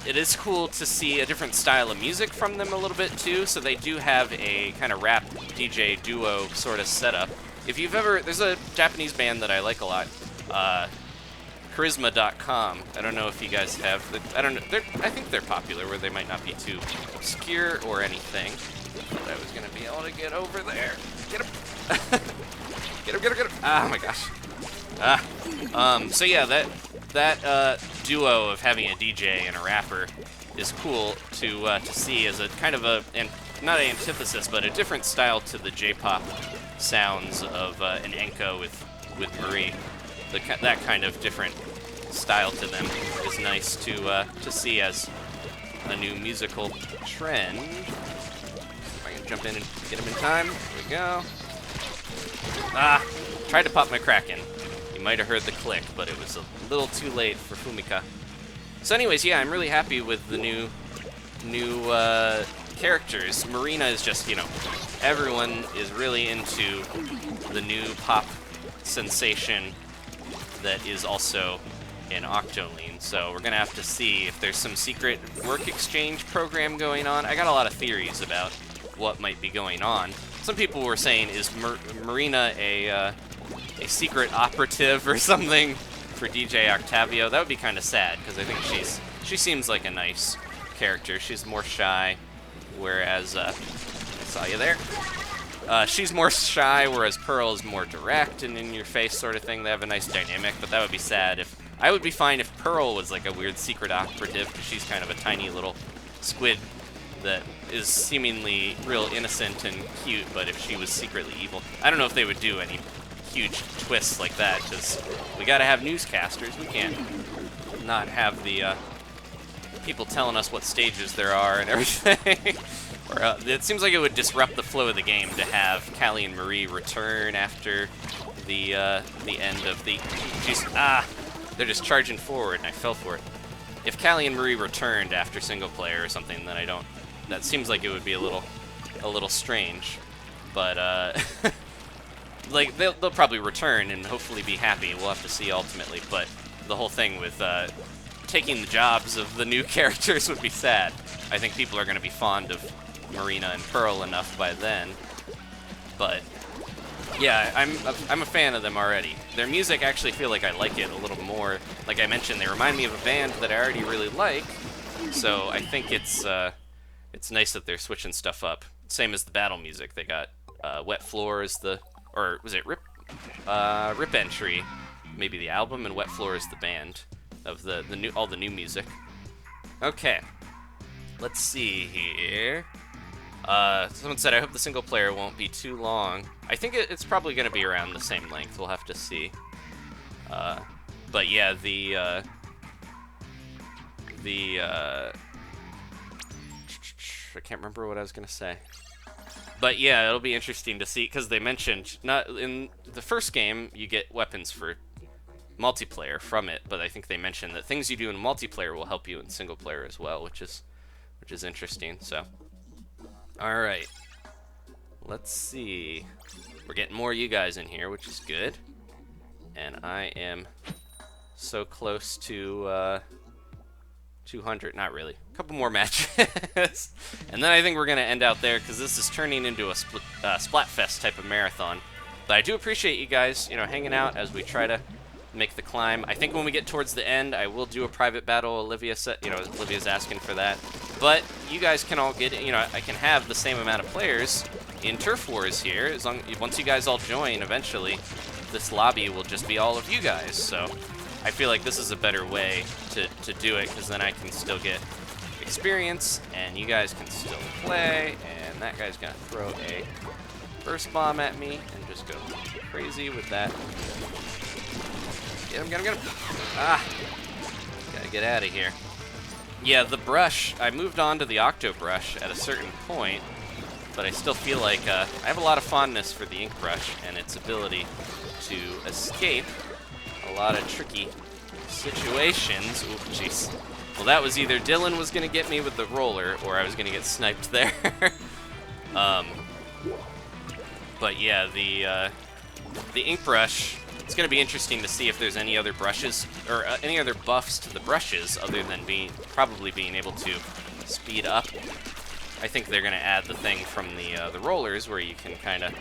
it is cool to see a different style of music from them a little bit too. So they do have a kind of rap DJ duo sort of setup. If you've ever, there's a Japanese band that I like a lot, Charisma.com. I don't know if you guys have, I don't know, I think they're popular where they might not be too obscure or anything. But I was gonna be able to get over there. Get him. Get him, get him, get him. Ah, my gosh. So yeah, that duo of having a DJ and a rapper is cool to see as a kind of and not an antithesis, but a different style to the J-pop sounds of an Enko with Marie. That kind of different style to them is nice to see as a new musical trend. If I can jump in and get him in time. There we go. Ah, tried to pop my Kraken. You might have heard the click, but it was a little too late for Fumika. So anyways, yeah, I'm really happy with the new characters. Marina is just, you know, everyone is really into the new pop sensation that is also in Octoline. So we're gonna have to see if there's some secret work exchange program going on. I got a lot of theories about what might be going on. Some people were saying, is Marina a secret operative or something for DJ Octavio? That would be kind of sad, because I think she seems like a nice character. She's more shy, whereas I saw you there. She's more shy, whereas Pearl is more direct and in your face sort of thing. They have a nice dynamic, but that would be sad if I would be fine if Pearl was like a weird secret operative, because she's kind of a tiny little squid that is seemingly real innocent and cute, but if she was secretly evil. I don't know if they would do any huge twists like that, because we gotta have newscasters. We can't not have the people telling us what stages there are and everything. Or, it seems like it would disrupt the flow of the game to have Callie and Marie return after the end of the... they're just charging forward and I fell for it. If Callie and Marie returned after single player or something, then I don't... That seems like it would be a little strange, but like they'll probably return and hopefully be happy. We'll have to see ultimately, but the whole thing with taking the jobs of the new characters would be sad. I think people are going to be fond of Marina and Pearl enough by then, but yeah, I'm a fan of them already. Their music, actually feel like I like it a little more. Like I mentioned, they remind me of a band that I already really like, so I think it's nice that they're switching stuff up. Same as the battle music. They got Wet Floor is or was it Rip Entry, maybe the album, and Wet Floor is the band of all the new music. Okay, let's see here. Someone said, I hope the single player won't be too long. I think it's probably going to be around the same length. We'll have to see. But yeah, I can't remember what I was going to say. But yeah, it'll be interesting to see, because they mentioned, not in the first game, you get weapons for multiplayer from it, but I think they mentioned that things you do in multiplayer will help you in single player as well, which is interesting. So, all right, let's see. We're getting more you guys in here, which is good, and I am so close to 200. Not really. A couple more matches, and then I think we're gonna end out there, because this is turning into a Splatfest type of marathon. But I do appreciate you guys, hanging out as we try to make the climb. I think when we get towards the end, I will do a private battle. Olivia said, Olivia's asking for that. But you guys can all get, I can have the same amount of players in Turf Wars here. Once you guys all join, eventually, this lobby will just be all of you guys. So I feel like this is a better way to do it, because then I can still get experience, and you guys can still play. And that guy's gonna throw a burst bomb at me and just go crazy with that. Get him, get him, get him. Ah! Gotta get out of here. Yeah, the brush, I moved on to the Octo Brush at a certain point, but I still feel like I have a lot of fondness for the Ink Brush and its ability to escape a lot of tricky situations. Oop, jeez. Well, that was either Dylan was going to get me with the roller, or I was going to get sniped there. But yeah, the Ink Brush, it's going to be interesting to see if there's any other brushes, or any other buffs to the brushes, other than probably being able to speed up. I think they're going to add the thing from the rollers, where you can kind of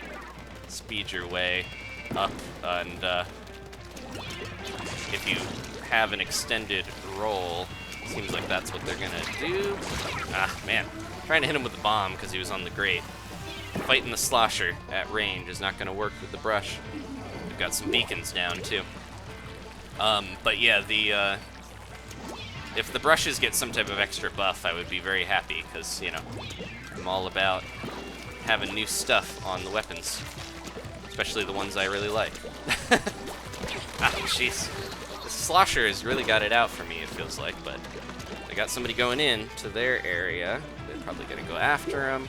speed your way up, and if you have an extended roll, seems like that's what they're gonna do. Ah, man. Trying to hit him with the bomb because he was on the grate. Fighting the slosher at range is not gonna work with the brush. We've got some beacons down, too. But yeah, if the brushes get some type of extra buff, I would be very happy because, you know, I'm all about having new stuff on the weapons. Especially the ones I really like. Ah, jeez. The slosher has really got it out for me, it feels like, but they got somebody going in to their area. They're probably going to go after him.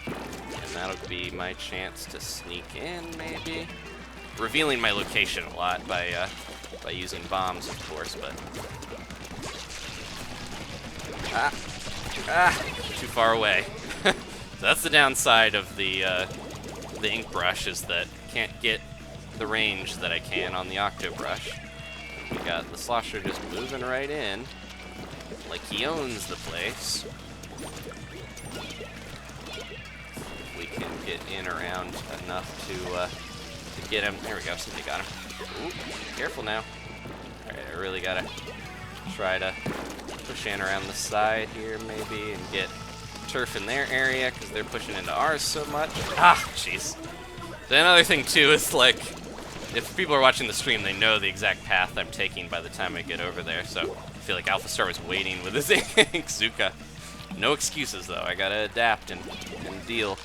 And that'll be my chance to sneak in, maybe. Revealing my location a lot by using bombs, of course, but... Too far away. So that's the downside of the Ink Brush, is that I can't get the range that I can on the Octo Brush. We got the slosher just moving right in, like he owns the place. We can get in around enough to get him. There we go, somebody got him. Ooh, careful now. Alright, I really gotta try to push in around the side here, maybe, and get turf in their area, because they're pushing into ours so much. Ah, jeez. Then another thing, too, is, like, if people are watching the stream, they know the exact path I'm taking by the time I get over there, so I feel like Alpha Star was waiting with his Inkzuka. No excuses, though. I gotta adapt and deal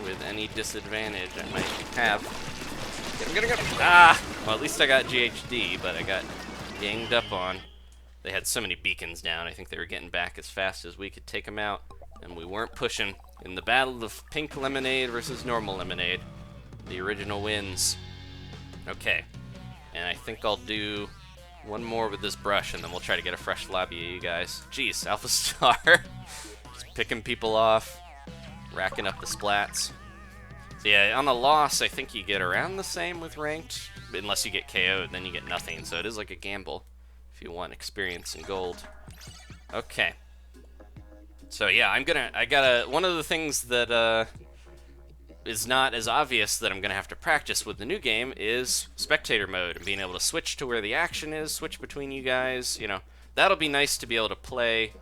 with any disadvantage I might have. Get him. Ah! Well, at least I got GHD, but I got ganged up on. They had so many beacons down, I think they were getting back as fast as we could take them out, and we weren't pushing. In the battle of pink lemonade versus normal lemonade, the original wins. Okay, and I think I'll do one more with this brush, and then we'll try to get a fresh lobby of you guys. Jeez, Alpha Star. Just picking people off, racking up the splats. So yeah, on the loss, I think you get around the same with ranked, unless you get KO'd, then you get nothing, so it is like a gamble if you want experience and gold. Okay. So yeah, one of the things that is not as obvious that I'm gonna have to practice with the new game is spectator mode and being able to switch to where the action is, switch between you guys, you know. That'll be nice to be able to play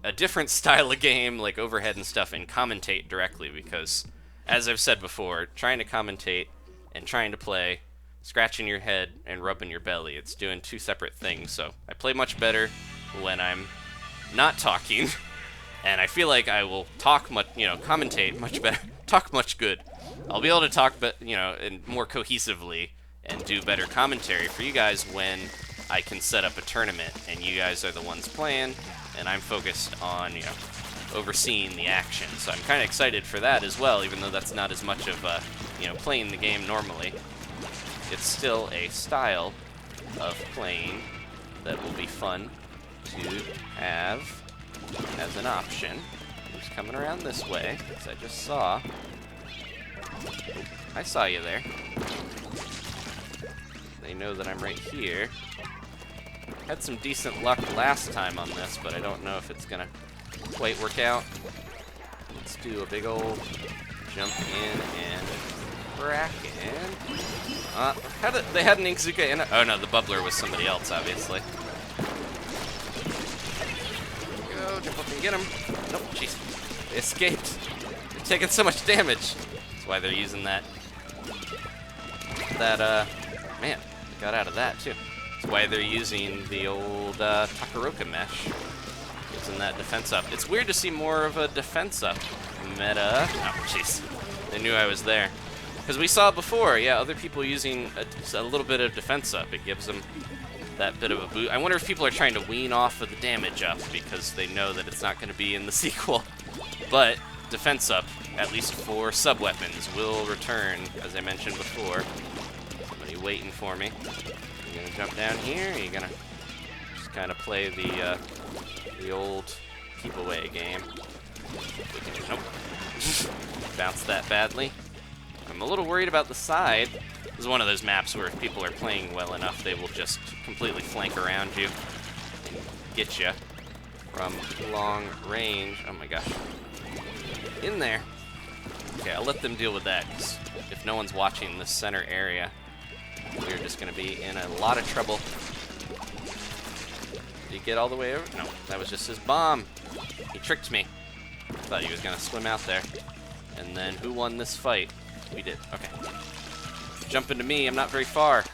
a different style of game, like overhead and stuff, and commentate directly, because, as I've said before, trying to commentate and trying to play, scratching your head and rubbing your belly, it's doing two separate things, so I play much better when I'm not talking. And I feel like I will talk much, you know, commentate much better, talk much good. I'll be able to talk, but you know, and more cohesively and do better commentary for you guys when I can set up a tournament and you guys are the ones playing, and I'm focused on, you know, overseeing the action. So I'm kind of excited for that as well, even though that's not as much of you know, playing the game normally. It's still a style of playing that will be fun to have as an option. Who's coming around this way? As I just saw. Oh, I saw you there. They know that I'm right here. Had some decent luck last time on this, but I don't know if it's gonna quite work out. Let's do a big old jump in and crack in. They had an Inkzuka in it? Oh no, the bubbler was somebody else, obviously. Jump up and get him. Nope, jeez. They escaped. They're taking so much damage. That's why they're using that. Man, they got out of that too. That's why they're using the old Takaroka mesh. Using that defense up. It's weird to see more of a defense up meta. Oh, jeez. They knew I was there. Because we saw before, yeah, other people using a little bit of defense up. It gives them that bit of a boost. I wonder if people are trying to wean off of the damage up because they know that it's not going to be in the sequel. But defense up, at least for sub-weapons, will return, as I mentioned before. Somebody waiting for me. You gonna jump down here, or you gonna just kind of play the old keep away game? Nope. Bounced that badly. I'm a little worried about the side. This is one of those maps where if people are playing well enough, they will just completely flank around you and get you from long range. Oh my gosh. In there. Okay, I'll let them deal with that, 'cause if no one's watching this center area, we're just going to be in a lot of trouble. Did he get all the way over? No, that was just his bomb. He tricked me. I thought he was going to swim out there. And then who won this fight? We did. Okay. Jump into me. I'm not very far.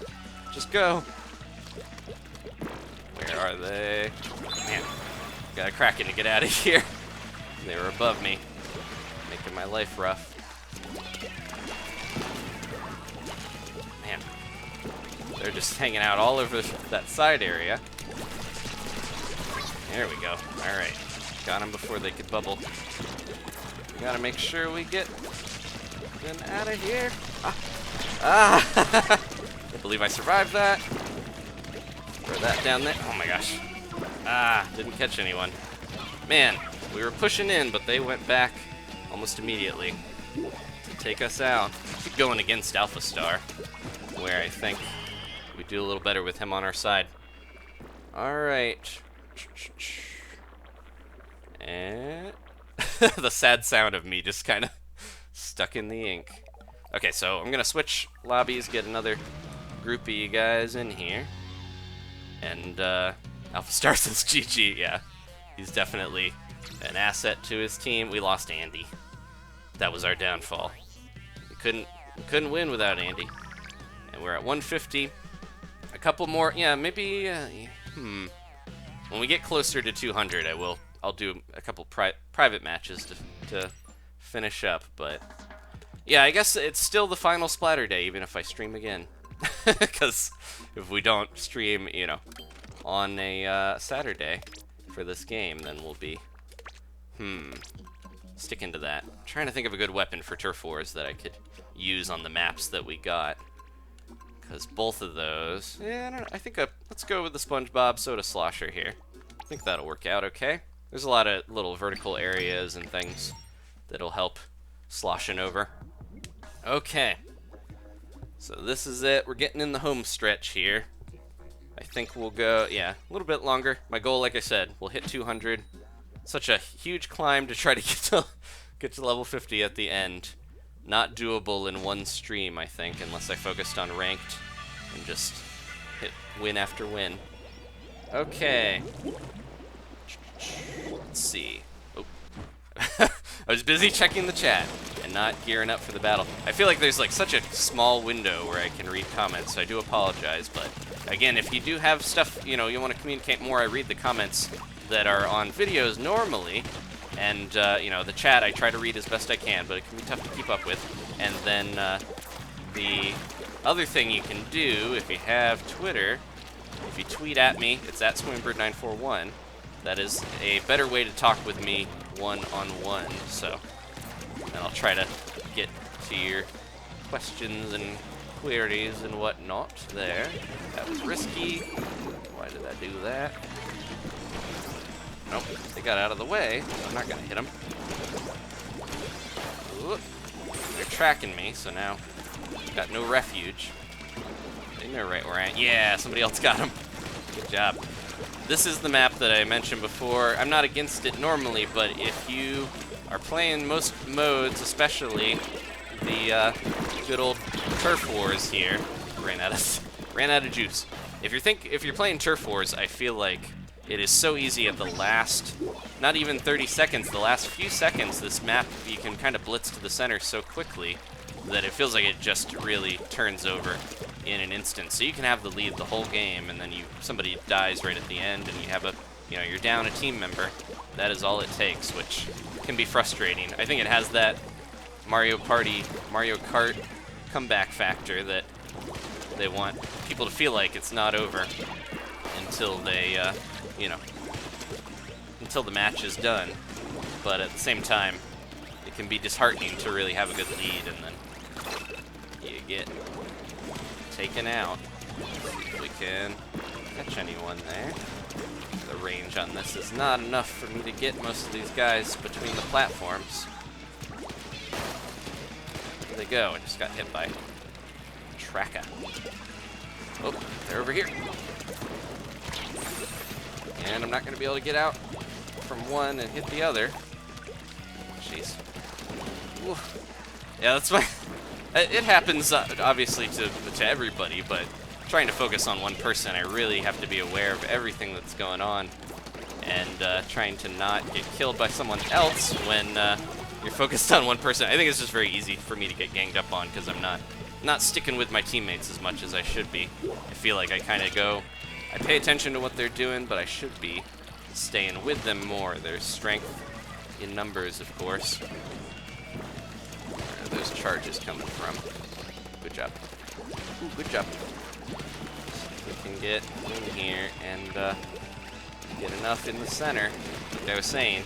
Just go. Where are they? Man, gotta crack it to get out of here. They were above me, making my life rough. Man, they're just hanging out all over that side area. There we go. All right, got them before they could bubble. We gotta make sure we get them out of here. Can't believe I survived that. Throw that down there. Oh my gosh. Didn't catch anyone. Man, we were pushing in, but they went back almost immediately to take us out. Keep going against Alpha Star, where I think we do a little better with him on our side. Alright. And the sad sound of me just kind of stuck in the ink. Okay, so I'm going to switch lobbies, get another group of you guys in here. And Alpha Star says GG, yeah. He's definitely an asset to his team. We lost Andy. That was our downfall. We couldn't win without Andy. And we're at 150. A couple more, yeah, maybe, when we get closer to 200, I'll do a couple private matches to finish up, but yeah, I guess it's still the final Splaturday, even if I stream again. Because if we don't stream, you know, on a Saturday for this game, then we'll be, sticking to that. I'm trying to think of a good weapon for Turf Wars that I could use on the maps that we got. Because both of those, yeah, I don't know, I think let's go with the SpongeBob Soda Slosher here. I think that'll work out okay. There's a lot of little vertical areas and things that'll help sloshing over. Okay. So this is it. We're getting in the home stretch here. I think we'll go, yeah, a little bit longer. My goal, like I said, we'll hit 200. Such a huge climb to try to get to level 50 at the end. Not doable in one stream, I think, unless I focused on ranked and just hit win after win. Okay. Let's see. Oh. I was busy checking the chat and not gearing up for the battle. I feel like there's like such a small window where I can read comments, so I do apologize. But again, if you do have stuff, you know, you want to communicate more, I read the comments that are on videos normally. And, you know, the chat I try to read as best I can, but it can be tough to keep up with. And then the other thing you can do, if you have Twitter, if you tweet at me, it's at Swinbird941. That is a better way to talk with me one-on-one. So, and I'll try to get to your questions and queries and whatnot there. That was risky. Why did I do that? Nope, they got out of the way, so I'm not gonna hit them. Ooh, they're tracking me, so now got no refuge. They know right where I am. Yeah, somebody else got him. Good job. This is the map that I mentioned before. I'm not against it normally, but if you are playing most modes, especially the good old Turf Wars here, ran out of juice. If you're playing Turf Wars, I feel like it is so easy at the last, not even 30 seconds, the last few seconds, this map, you can kind of blitz to the center so quickly that it feels like it just really turns over in an instant. So you can have the lead the whole game, and then somebody dies right at the end, and you have you're down a team member. That is all it takes, which can be frustrating. I think it has that Mario Kart comeback factor that they want people to feel like it's not over until they, you know, until the match is done. But at the same time, it can be disheartening to really have a good lead and then you get taken out. See if we can catch anyone there. The range on this is not enough for me to get most of these guys between the platforms. There they go. I just got hit by Tracker. Oh, they're over here. And I'm not going to be able to get out from one and hit the other. Jeez. Ooh. Yeah, that's my... It happens, obviously, to everybody, but trying to focus on one person, I really have to be aware of everything that's going on and trying to not get killed by someone else when you're focused on one person. I think it's just very easy for me to get ganged up on because I'm not sticking with my teammates as much as I should be. I feel like I kind of I pay attention to what they're doing, but I should be staying with them more. There's strength in numbers, of course. Where are those charges coming from? Good job. Ooh, good job. We can get in here and get enough in the center. Like I was saying,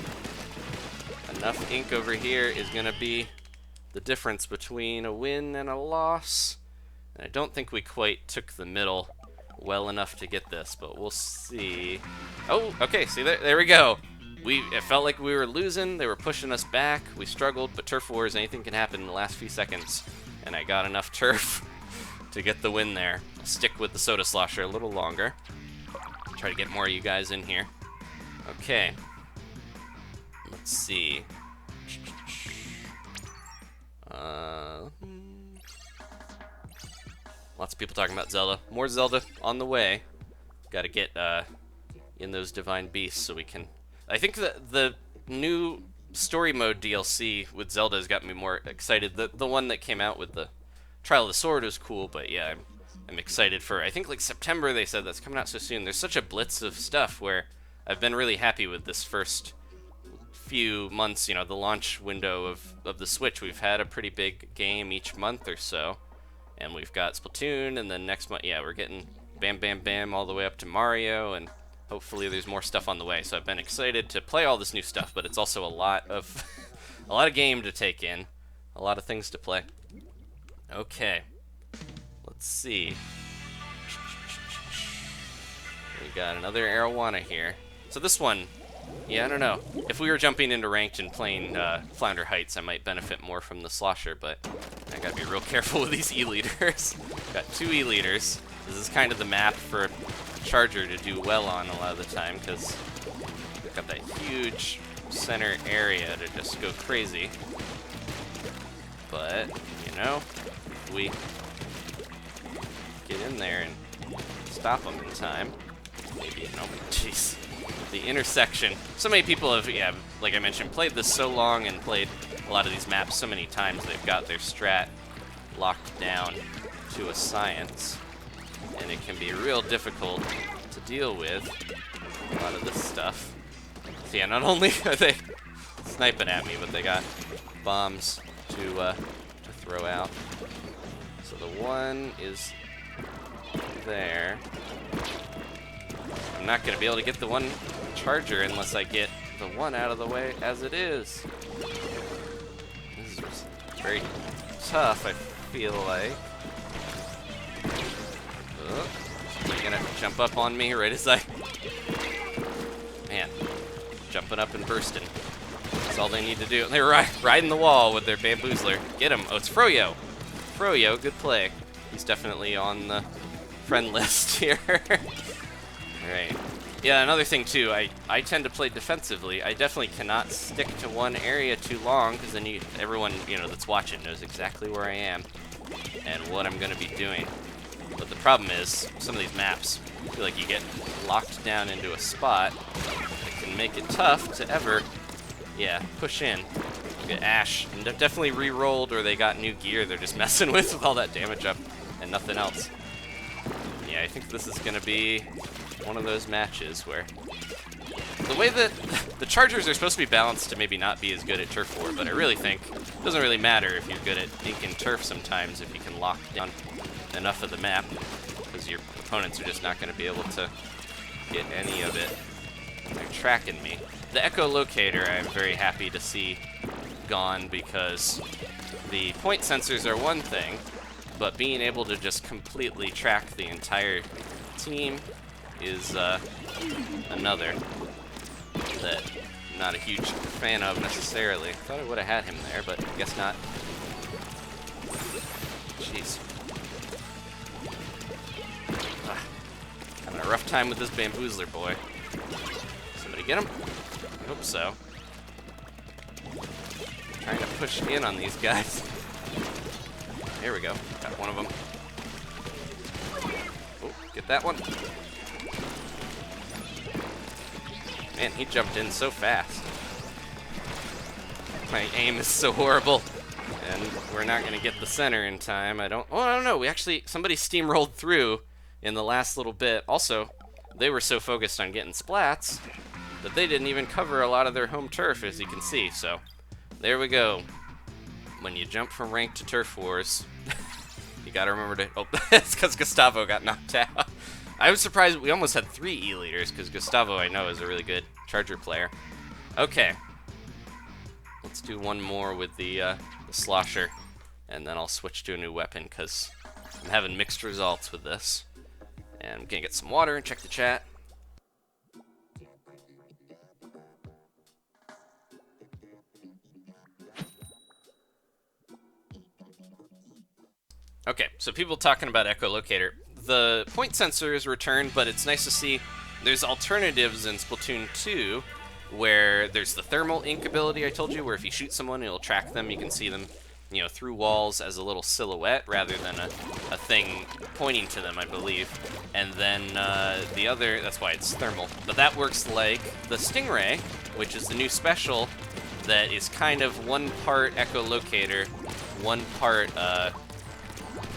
enough ink over here is going to be the difference between a win and a loss. And I don't think we quite took the middle well enough to get this, but we'll see. Oh, okay, see, there we go. It felt like we were losing. They were pushing us back. We struggled, but Turf Wars, anything can happen in the last few seconds. And I got enough turf to get the win there. I'll stick with the Soda Slosher a little longer. Try to get more of you guys in here. Okay. Let's see. Lots of people talking about Zelda. More Zelda on the way. Got to get in those Divine Beasts so we can... I think the new story mode DLC with Zelda has got me more excited. The one that came out with the Trial of the Sword was cool, but yeah, I'm excited for... I think like September they said that's coming out so soon. There's such a blitz of stuff where I've been really happy with this first few months, you know, the launch window of the Switch. We've had a pretty big game each month or so. And we've got Splatoon, and then next month, yeah, we're getting Bam Bam Bam all the way up to Mario, and hopefully there's more stuff on the way. So I've been excited to play all this new stuff, but it's also a lot of game to take in, a lot of things to play. Okay, let's see. We got another Arowana here. So this one, yeah, I don't know. If we were jumping into ranked and playing Flounder Heights, I might benefit more from the Slosher, but I gotta be real careful with these E-Leaders. Got 2 E-Leaders. This is kind of the map for Charger to do well on a lot of the time, because we've got that huge center area to just go crazy. But, you know, if we get in there and stop them in time, maybe, no, jeez. The intersection. So many people have, yeah, like I mentioned, played this so long and played a lot of these maps so many times, they've got their strat locked down to a science. And it can be real difficult to deal with a lot of this stuff. So yeah, not only are they sniping at me, but they got bombs to throw out. So the one is there. I'm not going to be able to get the one Charger unless I get the one out of the way as it is. This is very tough, I feel like. Oh, they're going to jump up on me right as I... Man, jumping up and bursting. That's all they need to do. They're riding the wall with their bamboozler. Get him. Oh, it's Froyo. Froyo, good play. He's definitely on the friend list here. Alright. Yeah, another thing too, I tend to play defensively. I definitely cannot stick to one area too long, because then everyone, you know, that's watching knows exactly where I am and what I'm going to be doing. But the problem is, some of these maps, I feel like you get locked down into a spot that can make it tough to ever, yeah, push in. Look at Ash, and definitely re-rolled, or they got new gear they're just messing with all that damage up and nothing else. Yeah, I think this is going to be one of those matches where the way that the Chargers are supposed to be balanced to maybe not be as good at turf war, but I really think it doesn't really matter if you're good at ink and turf sometimes if you can lock down enough of the map, because your opponents are just not going to be able to get any of it. They're tracking me. The echolocator I'm very happy to see gone, because the point sensors are one thing, but being able to just completely track the entire team is another that I'm not a huge fan of necessarily. Thought I would have had him there, but I guess not. Jeez. Having a rough time with this bamboozler boy. Somebody get him? I hope so. Trying to push in on these guys. There we go. Got one of them. Oh, get that one. Man, he jumped in so fast. My aim is so horrible. And we're not going to get the center in time. I don't know. We actually, somebody steamrolled through in the last little bit. Also, they were so focused on getting splats that they didn't even cover a lot of their home turf, as you can see. So, there we go. When you jump from rank to turf wars, you got to remember to... Oh, it's because Gustavo got knocked out. I was surprised we almost had 3 E-leaders, because Gustavo, I know, is a really good Charger player. Okay. Let's do one more with the Slosher, and then I'll switch to a new weapon, because I'm having mixed results with this. And I'm going to get some water and check the chat. Okay, so people talking about echolocator. The point sensor is returned, but it's nice to see there's alternatives in Splatoon 2 where there's the thermal ink ability I told you, where if you shoot someone, it'll track them. You can see them, you know, through walls as a little silhouette rather than a thing pointing to them, I believe. And then the other, that's why it's thermal. But that works like the Stingray, which is the new special that is kind of one part echolocator, one part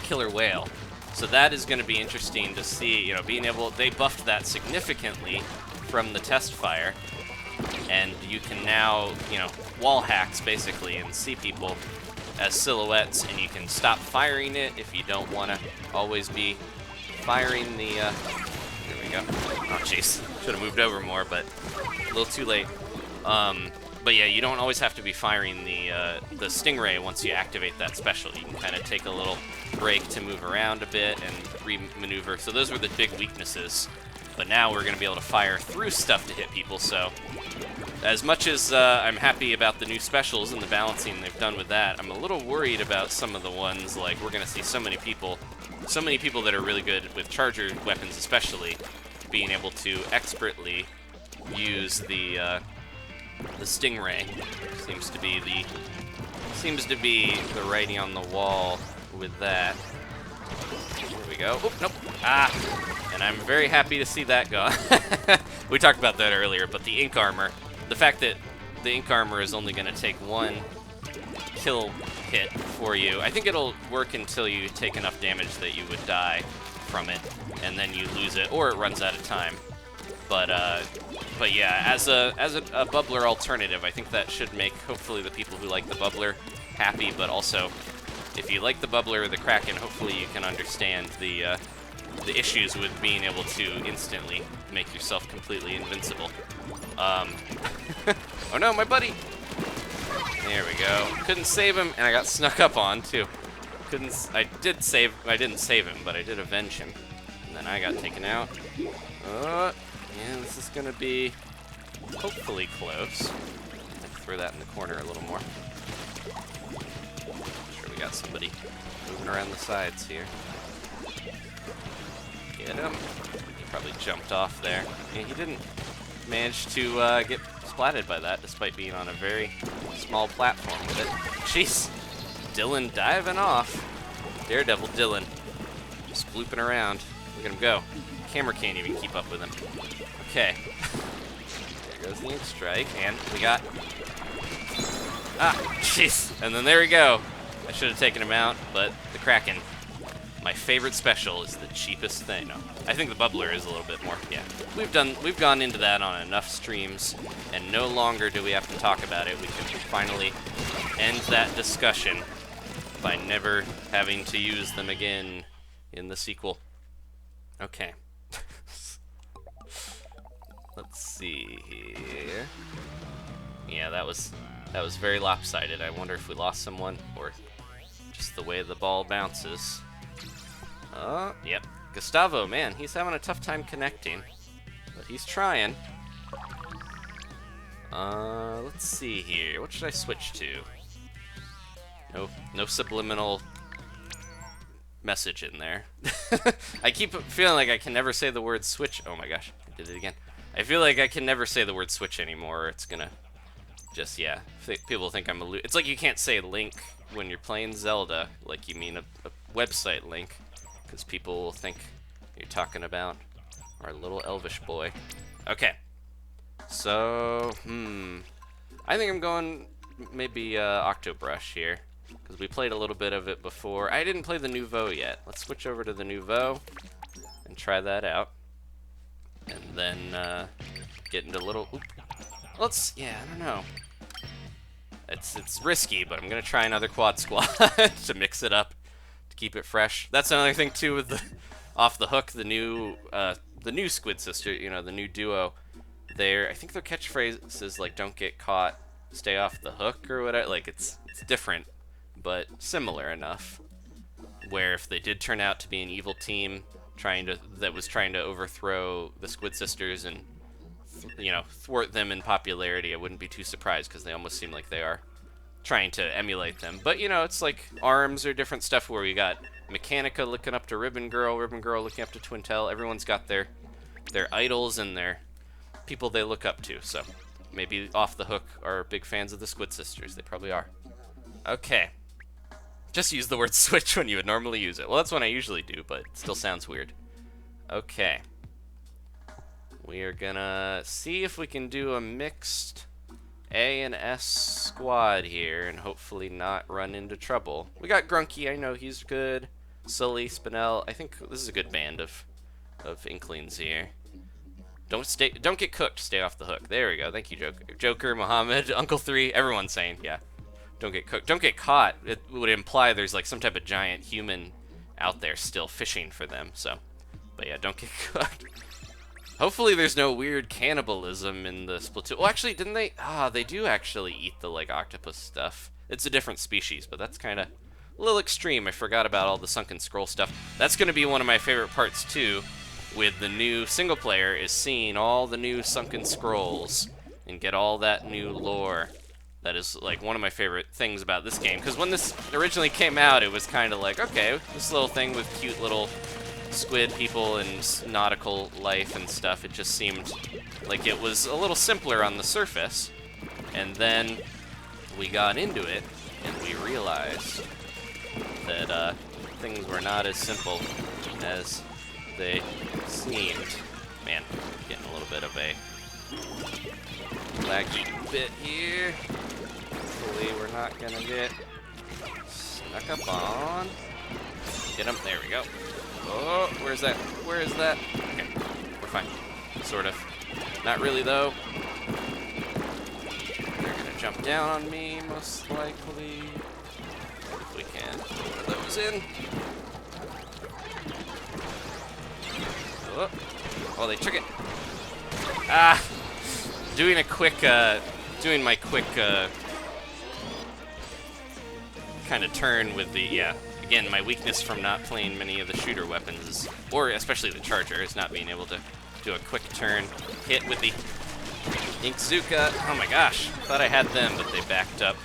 killer whale. So that is going to be interesting to see, you know, being able, they buffed that significantly from the test fire, and you can now, you know, wall hacks basically and see people as silhouettes, and you can stop firing it if you don't want to always be firing the, there we go. Oh jeez, should have moved over more, but a little too late. But yeah, you don't always have to be firing the Stingray once you activate that special. You can kind of take a little break to move around a bit and re-maneuver. So those were the big weaknesses. But now we're going to be able to fire through stuff to hit people. So as much as I'm happy about the new specials and the balancing they've done with that, I'm a little worried about some of the ones, like we're going to see so many people that are really good with Charger weapons especially, being able to expertly use the Stingray. Seems to be the writing on the wall with that. Here we go. Oh, nope. Ah, and I'm very happy to see that gone. We talked about that earlier, but the ink armor, the fact that the ink armor is only going to take 1 kill hit for you, I think it'll work until you take enough damage that you would die from it, and then you lose it, or it runs out of time. But yeah, as a bubbler alternative, I think that should make hopefully the people who like the bubbler happy. But also, if you like the bubbler or the Kraken, hopefully you can understand the issues with being able to instantly make yourself completely invincible. Oh no, my buddy! There we go. Couldn't save him, and I got snuck up on too. I didn't save him, but I did avenge him, and then I got taken out. Yeah, this is gonna be hopefully close. I'll throw that in the corner a little more. Sure, we got somebody moving around the sides here. Get him. He probably jumped off there. Yeah, he didn't manage to get splatted by that, despite being on a very small platform with it. Jeez, Dylan diving off. Daredevil Dylan, just flooping around. Look at him go. Camera can't even keep up with him. Okay. There goes the ink strike, and we got... Ah, jeez. And then there we go. I should have taken him out, but the Kraken My favorite special is the cheapest thing. No, I think the bubbler is a little bit more. Yeah, we've gone into that on enough streams, and no longer do we have to talk about it. We can finally end that discussion by never having to use them again in the sequel. Okay. Let's see here. Yeah, that was very lopsided. I wonder if we lost someone or just the way the ball bounces. Yep. Gustavo, man, he's having a tough time connecting, but he's trying. Let's see here. What should I switch to? No subliminal message in there. I keep feeling like I can never say the word switch. Oh my gosh, I did it again. I feel like I can never say the word switch anymore. It's gonna just, yeah. People think I'm a it's like you can't say link when you're playing Zelda, like you mean a website link, because people will think you're talking about our little elvish boy. Okay. So, I think I'm going maybe Octobrush here, because we played a little bit of it before. I didn't play the Nouveau yet. Let's switch over to the Nouveau and try that out. And then get into a little... yeah, I don't know. It's risky, but I'm going to try another Quad Squad to mix it up, to keep it fresh. That's another thing, too, with the Off the Hook, the new Squid Sister, you know, the new duo. I think their catchphrase is like, don't get caught, stay off the hook, or whatever. Like, it's different, but similar enough, where if they did turn out to be an evil team that was trying to overthrow the Squid Sisters and, you know, thwart them in popularity, I wouldn't be too surprised, because they almost seem like they are trying to emulate them. But, you know, it's like ARMS or different stuff where we got Mechanica looking up to Ribbon Girl looking up to Twintel. Everyone's got their idols and their people they look up to, so maybe Off the Hook are big fans of the Squid Sisters. They probably are. Okay. Just use the word switch when you would normally use it. Well, that's what I usually do, but it still sounds weird. Okay. We are gonna see if we can do a mixed A and S squad here and hopefully not run into trouble. We got Grunky, I know he's good. Sully, Spinel. I think this is a good band of Inklings here. Don't get cooked, stay off the hook. There we go. Thank you, Joker, Muhammad, Uncle 3, everyone's saying, yeah. Don't get cooked. Don't get caught. It would imply there's like some type of giant human out there still fishing for them, so. But yeah, don't get cooked. Hopefully there's no weird cannibalism in the Splatoon. Well, actually, didn't they? They do actually eat the, like, octopus stuff. It's a different species, but that's kind of a little extreme. I forgot about all the sunken scroll stuff. That's going to be one of my favorite parts, too, with the new single player, is seeing all the new sunken scrolls and get all that new lore. That is, like, one of my favorite things about this game. Because when this originally came out, it was kind of like, okay, this little thing with cute little squid people and nautical life and stuff, it just seemed like it was a little simpler on the surface. And then we got into it, and we realized that things were not as simple as they seemed. Man, getting a little bit of a laggy bit here. Hopefully we're not gonna get snuck up on. Get him, there we go. Oh, where's that? Where is that? Okay, we're fine. Sort of. Not really, though. They're gonna jump down on me, most likely. If we can put one of those in. Oh, they took it. Ah! Doing a quick, doing my quick, kind of turn with the, yeah. Again, my weakness from not playing many of the shooter weapons is, or especially the charger, is not being able to do a quick turn hit with the Inkzuka. Oh my gosh, thought I had them, but they backed up.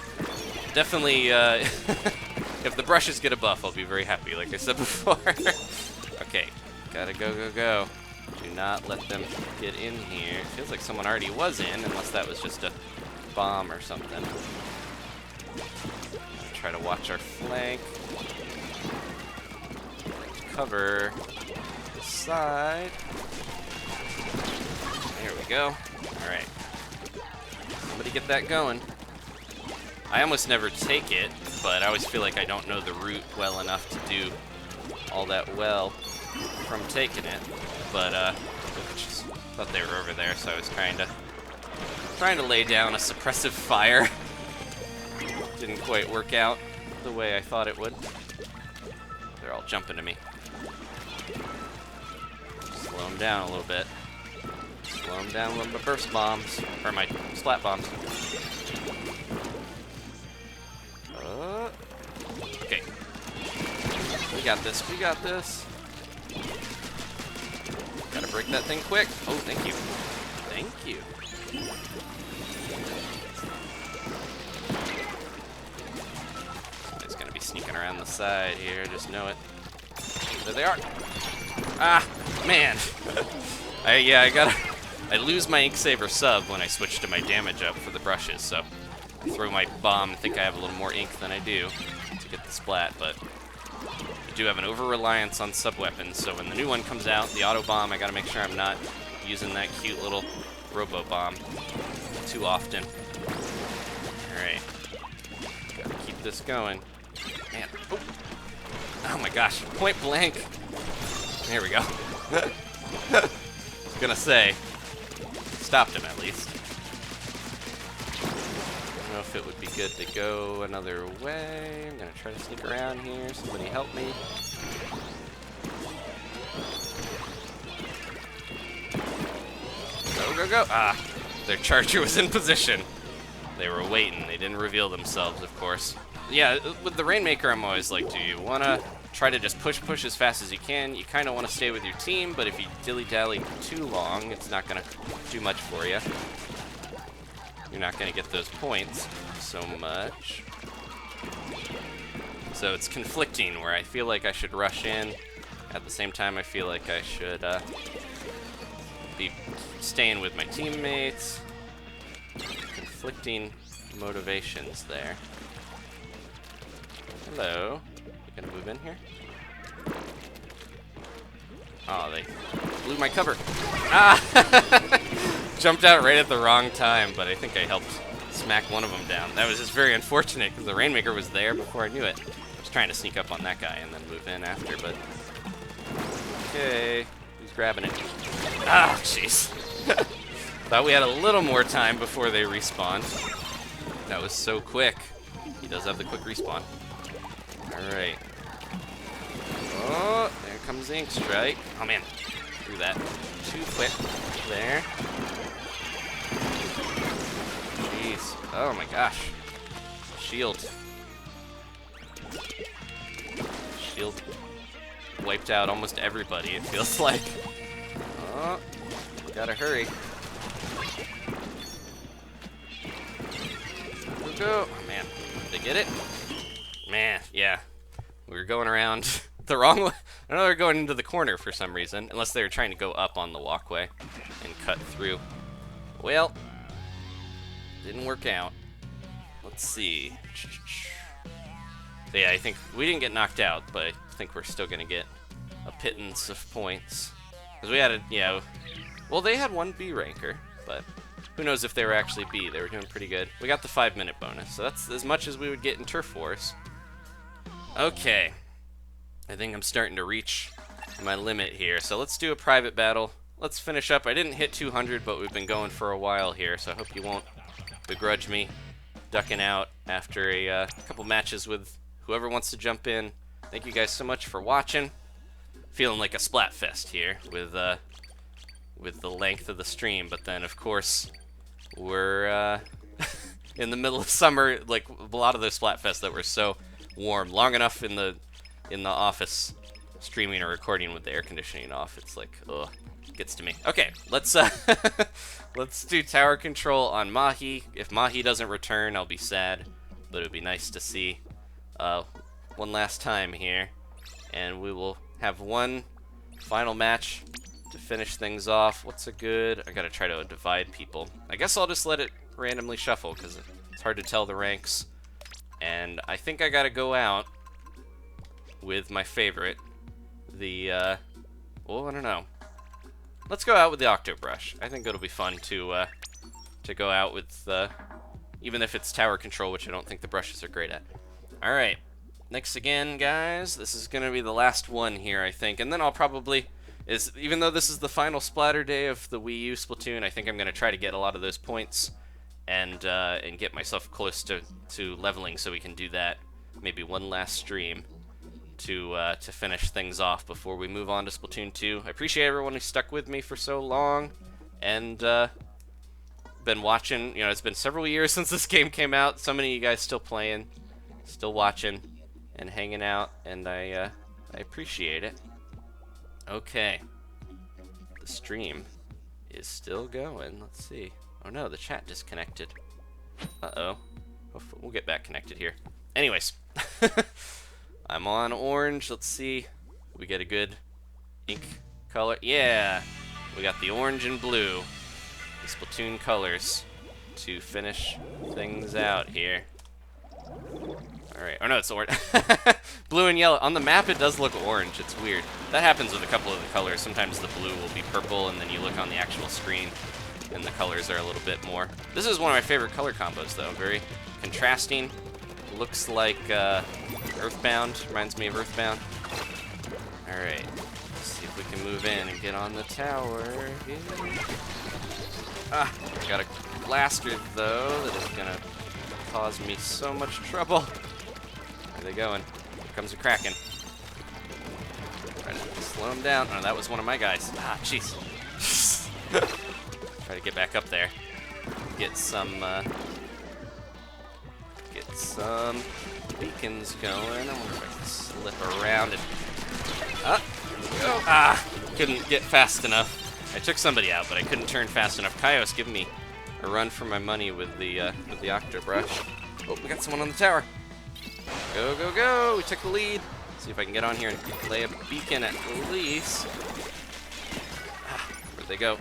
Definitely, if the brushes get a buff, I'll be very happy, like I said before. Okay, gotta go, go, go. Do not let them get in here. It feels like someone already was in, unless that was just a bomb or something. Try to watch our flank. Cover the side. There we go. Alright. Somebody get that going. I almost never take it, but I always feel like I don't know the route well enough to do all that well from taking it. But, just thought they were over there, so I was trying to lay down a suppressive fire. Didn't quite work out the way I thought it would. They're all jumping to me. Slow them down a little bit. Slow them down with my burst bombs, or my splat bombs. Okay. We got this, we got this. Gotta break that thing quick. Oh, thank you. Thank you. Somebody's gonna be sneaking around the side here, just know it. There they are. Ah, man. I lose my Ink Saver sub when I switch to my damage up for the brushes, so I throw my bomb and think I have a little more ink than I do to get the splat, but I do have an over-reliance on sub-weapons, so when the new one comes out, the auto bomb, I gotta make sure I'm not using that cute little robo bomb too often. Alright. Gotta keep this going. Man. Oh my gosh. Point blank. There we go. I was gonna say, stopped him at least. I don't know if it would be good to go another way. I'm gonna try to sneak around here. Somebody help me. Go, go, go. Ah, their charger was in position. They were waiting. They didn't reveal themselves, of course. Yeah, with the Rainmaker, I'm always like, do you want to try to just push as fast as you can? You kind of want to stay with your team, but if you dilly-dally too long, it's not going to do much for you. You're not going to get those points so much. So it's conflicting, where I feel like I should rush in. At the same time, I feel like I should be staying with my teammates. Conflicting motivations there. Hello. You gonna move in here? Oh, they blew my cover. Ah! Jumped out right at the wrong time, but I think I helped smack one of them down. That was just very unfortunate, because the Rainmaker was there before I knew it. I was trying to sneak up on that guy and then move in after, but... Okay, who's grabbing it? Ah, jeez. Thought we had a little more time before they respawned. That was so quick. He does have the quick respawn. Alright. Oh, there comes the Ink Strike. Oh man, threw that too quick there. Jeez. Oh my gosh. Shield. Shield wiped out almost everybody, it feels like. Oh, gotta hurry. Go. Oh man, did they get it? Man, yeah. We were going around the wrong way. I know they were going into the corner for some reason, unless they were trying to go up on the walkway and cut through. Well, didn't work out. Let's see. Yeah, I think we didn't get knocked out, but I think we're still gonna get a pittance of points. Because we had a, yeah, well, they had one B ranker, but who knows if they were actually B. They were doing pretty good. We got the 5-minute bonus, so that's as much as we would get in Turf Wars. Okay. I think I'm starting to reach my limit here, so let's do a private battle. Let's finish up. I didn't hit 200, but we've been going for a while here, so I hope you won't begrudge me ducking out after a couple matches with whoever wants to jump in. Thank you guys so much for watching. Feeling like a Splatfest here with the length of the stream, but then of course we're in the middle of summer, like a lot of those Splatfests that were so warm, long enough in the office streaming or recording with the air conditioning off. It's like, ugh, gets to me. Okay, let's let's do tower control on Mahi. If Mahi doesn't return, I'll be sad, but it would be nice to see one last time here, and we will have one final match to finish things off. What's a good? I gotta try to divide people. I guess I'll just let it randomly shuffle because it's hard to tell the ranks. And I think I gotta go out with my favorite, the well, I don't know. Let's go out with the Octobrush. I think it'll be fun to go out with even if it's tower control, which I don't think the brushes are great at. All right, thanks again, guys. This is going to be the last one here, I think. And then I'll probably, even though this is the final splatter day of the Wii U Splatoon, I think I'm going to try to get a lot of those points and get myself close to leveling so we can do that. Maybe one last stream to finish things off before we move on to Splatoon 2. I appreciate everyone who stuck with me for so long and been watching. You know, it's been several years since this game came out. So many of you guys still playing, still watching, and hanging out, and I appreciate it. Okay, the stream is still going. Let's see. Oh no, the chat disconnected. Uh-oh. We'll get back connected here. Anyways, I'm on orange. Let's see. We get a good ink color. Yeah, we got the orange and blue, the Splatoon colors, to finish things out here. Alright, oh no, it's orange. Blue and yellow. On the map, it does look orange. It's weird. That happens with a couple of the colors. Sometimes the blue will be purple, and then you look on the actual screen, and the colors are a little bit more. This is one of my favorite color combos, though. Very contrasting. Looks like Earthbound. Reminds me of Earthbound. Alright, let's see if we can move in and get on the tower here. Ah, got a blaster, though, that is going to cause me so much trouble. Where are they going? Here comes a Kraken. Try to slow him down. Oh, that was one of my guys. Ah, jeez. Try to get back up there. Get some beacons going. I wonder if I can slip around and... Here we go. Ah! Couldn't get fast enough. I took somebody out, but I couldn't turn fast enough. Kaio's giving me a run for my money with the Octo Brush. Oh, we got someone on the tower. Go, go, go! We took the lead. See if I can get on here and lay a beacon at least. Ah, where'd they go?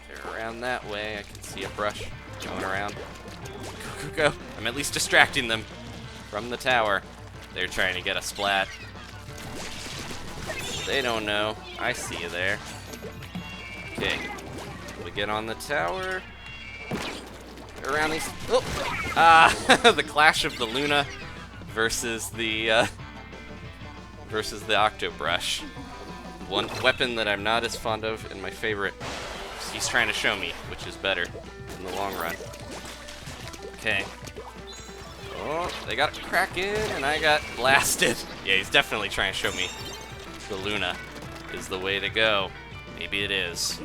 They're around that way. I can see a brush going around. Go, go, go! I'm at least distracting them from the tower. They're trying to get a splat. They don't know. I see you there. Okay. We get on the tower. Get around these. Oh! Ah! The clash of the Luna versus the Octo Brush. One weapon that I'm not as fond of, and my favorite. He's trying to show me which is better in the long run. Okay. Oh, they got a Kraken, and I got blasted. Yeah, he's definitely trying to show me the Luna is the way to go. Maybe it is.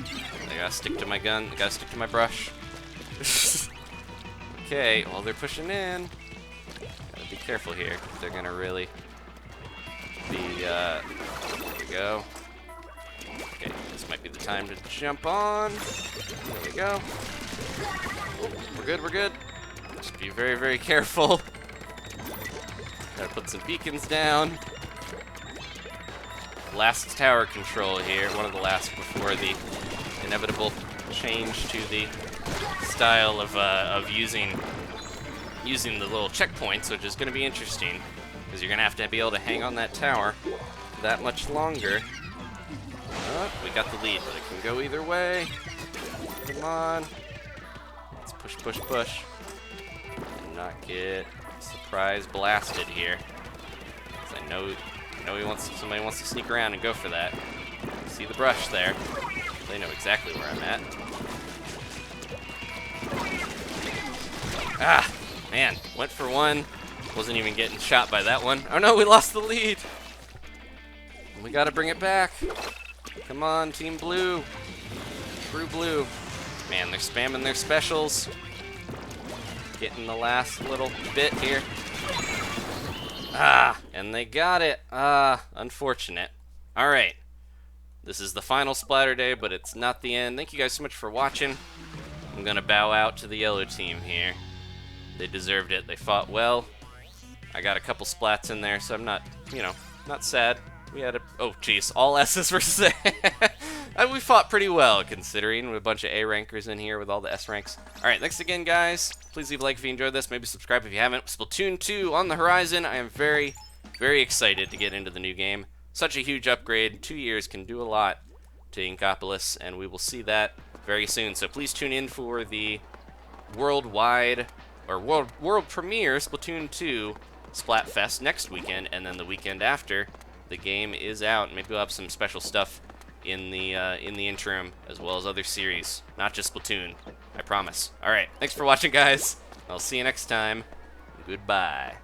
I gotta stick to my gun. I gotta stick to my brush. Okay, well, they're pushing in. Gotta be careful here, because they're gonna really be, there we go. Okay, this might be the time to jump on. There we go. Oh, we're good, we're good. Just be very, very careful. Gotta put some beacons down. Last tower control here, one of the last before the inevitable change to the style of using the little checkpoints, which is going to be interesting, because you're going to have to be able to hang on that tower that much longer. Oh, we got the lead, but it can go either way. Come on. Let's push, push, push. And not get surprise blasted here. Because I know somebody wants to sneak around and go for that. See the brush there. They know exactly where I'm at. Ah, man, went for one. Wasn't even getting shot by that one. Oh no, we lost the lead. We gotta bring it back. Come on, Team Blue. Blue. Man, they're spamming their specials. Getting the last little bit here. Ah, and they got it. Ah, unfortunate. All right. This is the final Splaturday, but it's not the end. Thank you guys so much for watching. I'm going to bow out to the yellow team here. They deserved it. They fought well. I got a couple splats in there, so I'm not, not sad. We had oh, jeez, all S's versus A. We fought pretty well, considering with a bunch of A rankers in here with all the S ranks. All right, thanks again, guys. Please leave a like if you enjoyed this. Maybe subscribe if you haven't. Splatoon 2 on the horizon. I am very, very excited to get into the new game. Such a huge upgrade. 2 years can do a lot to Inkopolis, and we will see that very soon. So please tune in for the worldwide, or world premiere Splatoon 2 Splatfest next weekend, and then the weekend after, the game is out. Maybe we'll have some special stuff in the interim, as well as other series, not just Splatoon. I promise. All right, thanks for watching, guys. I'll see you next time. Goodbye.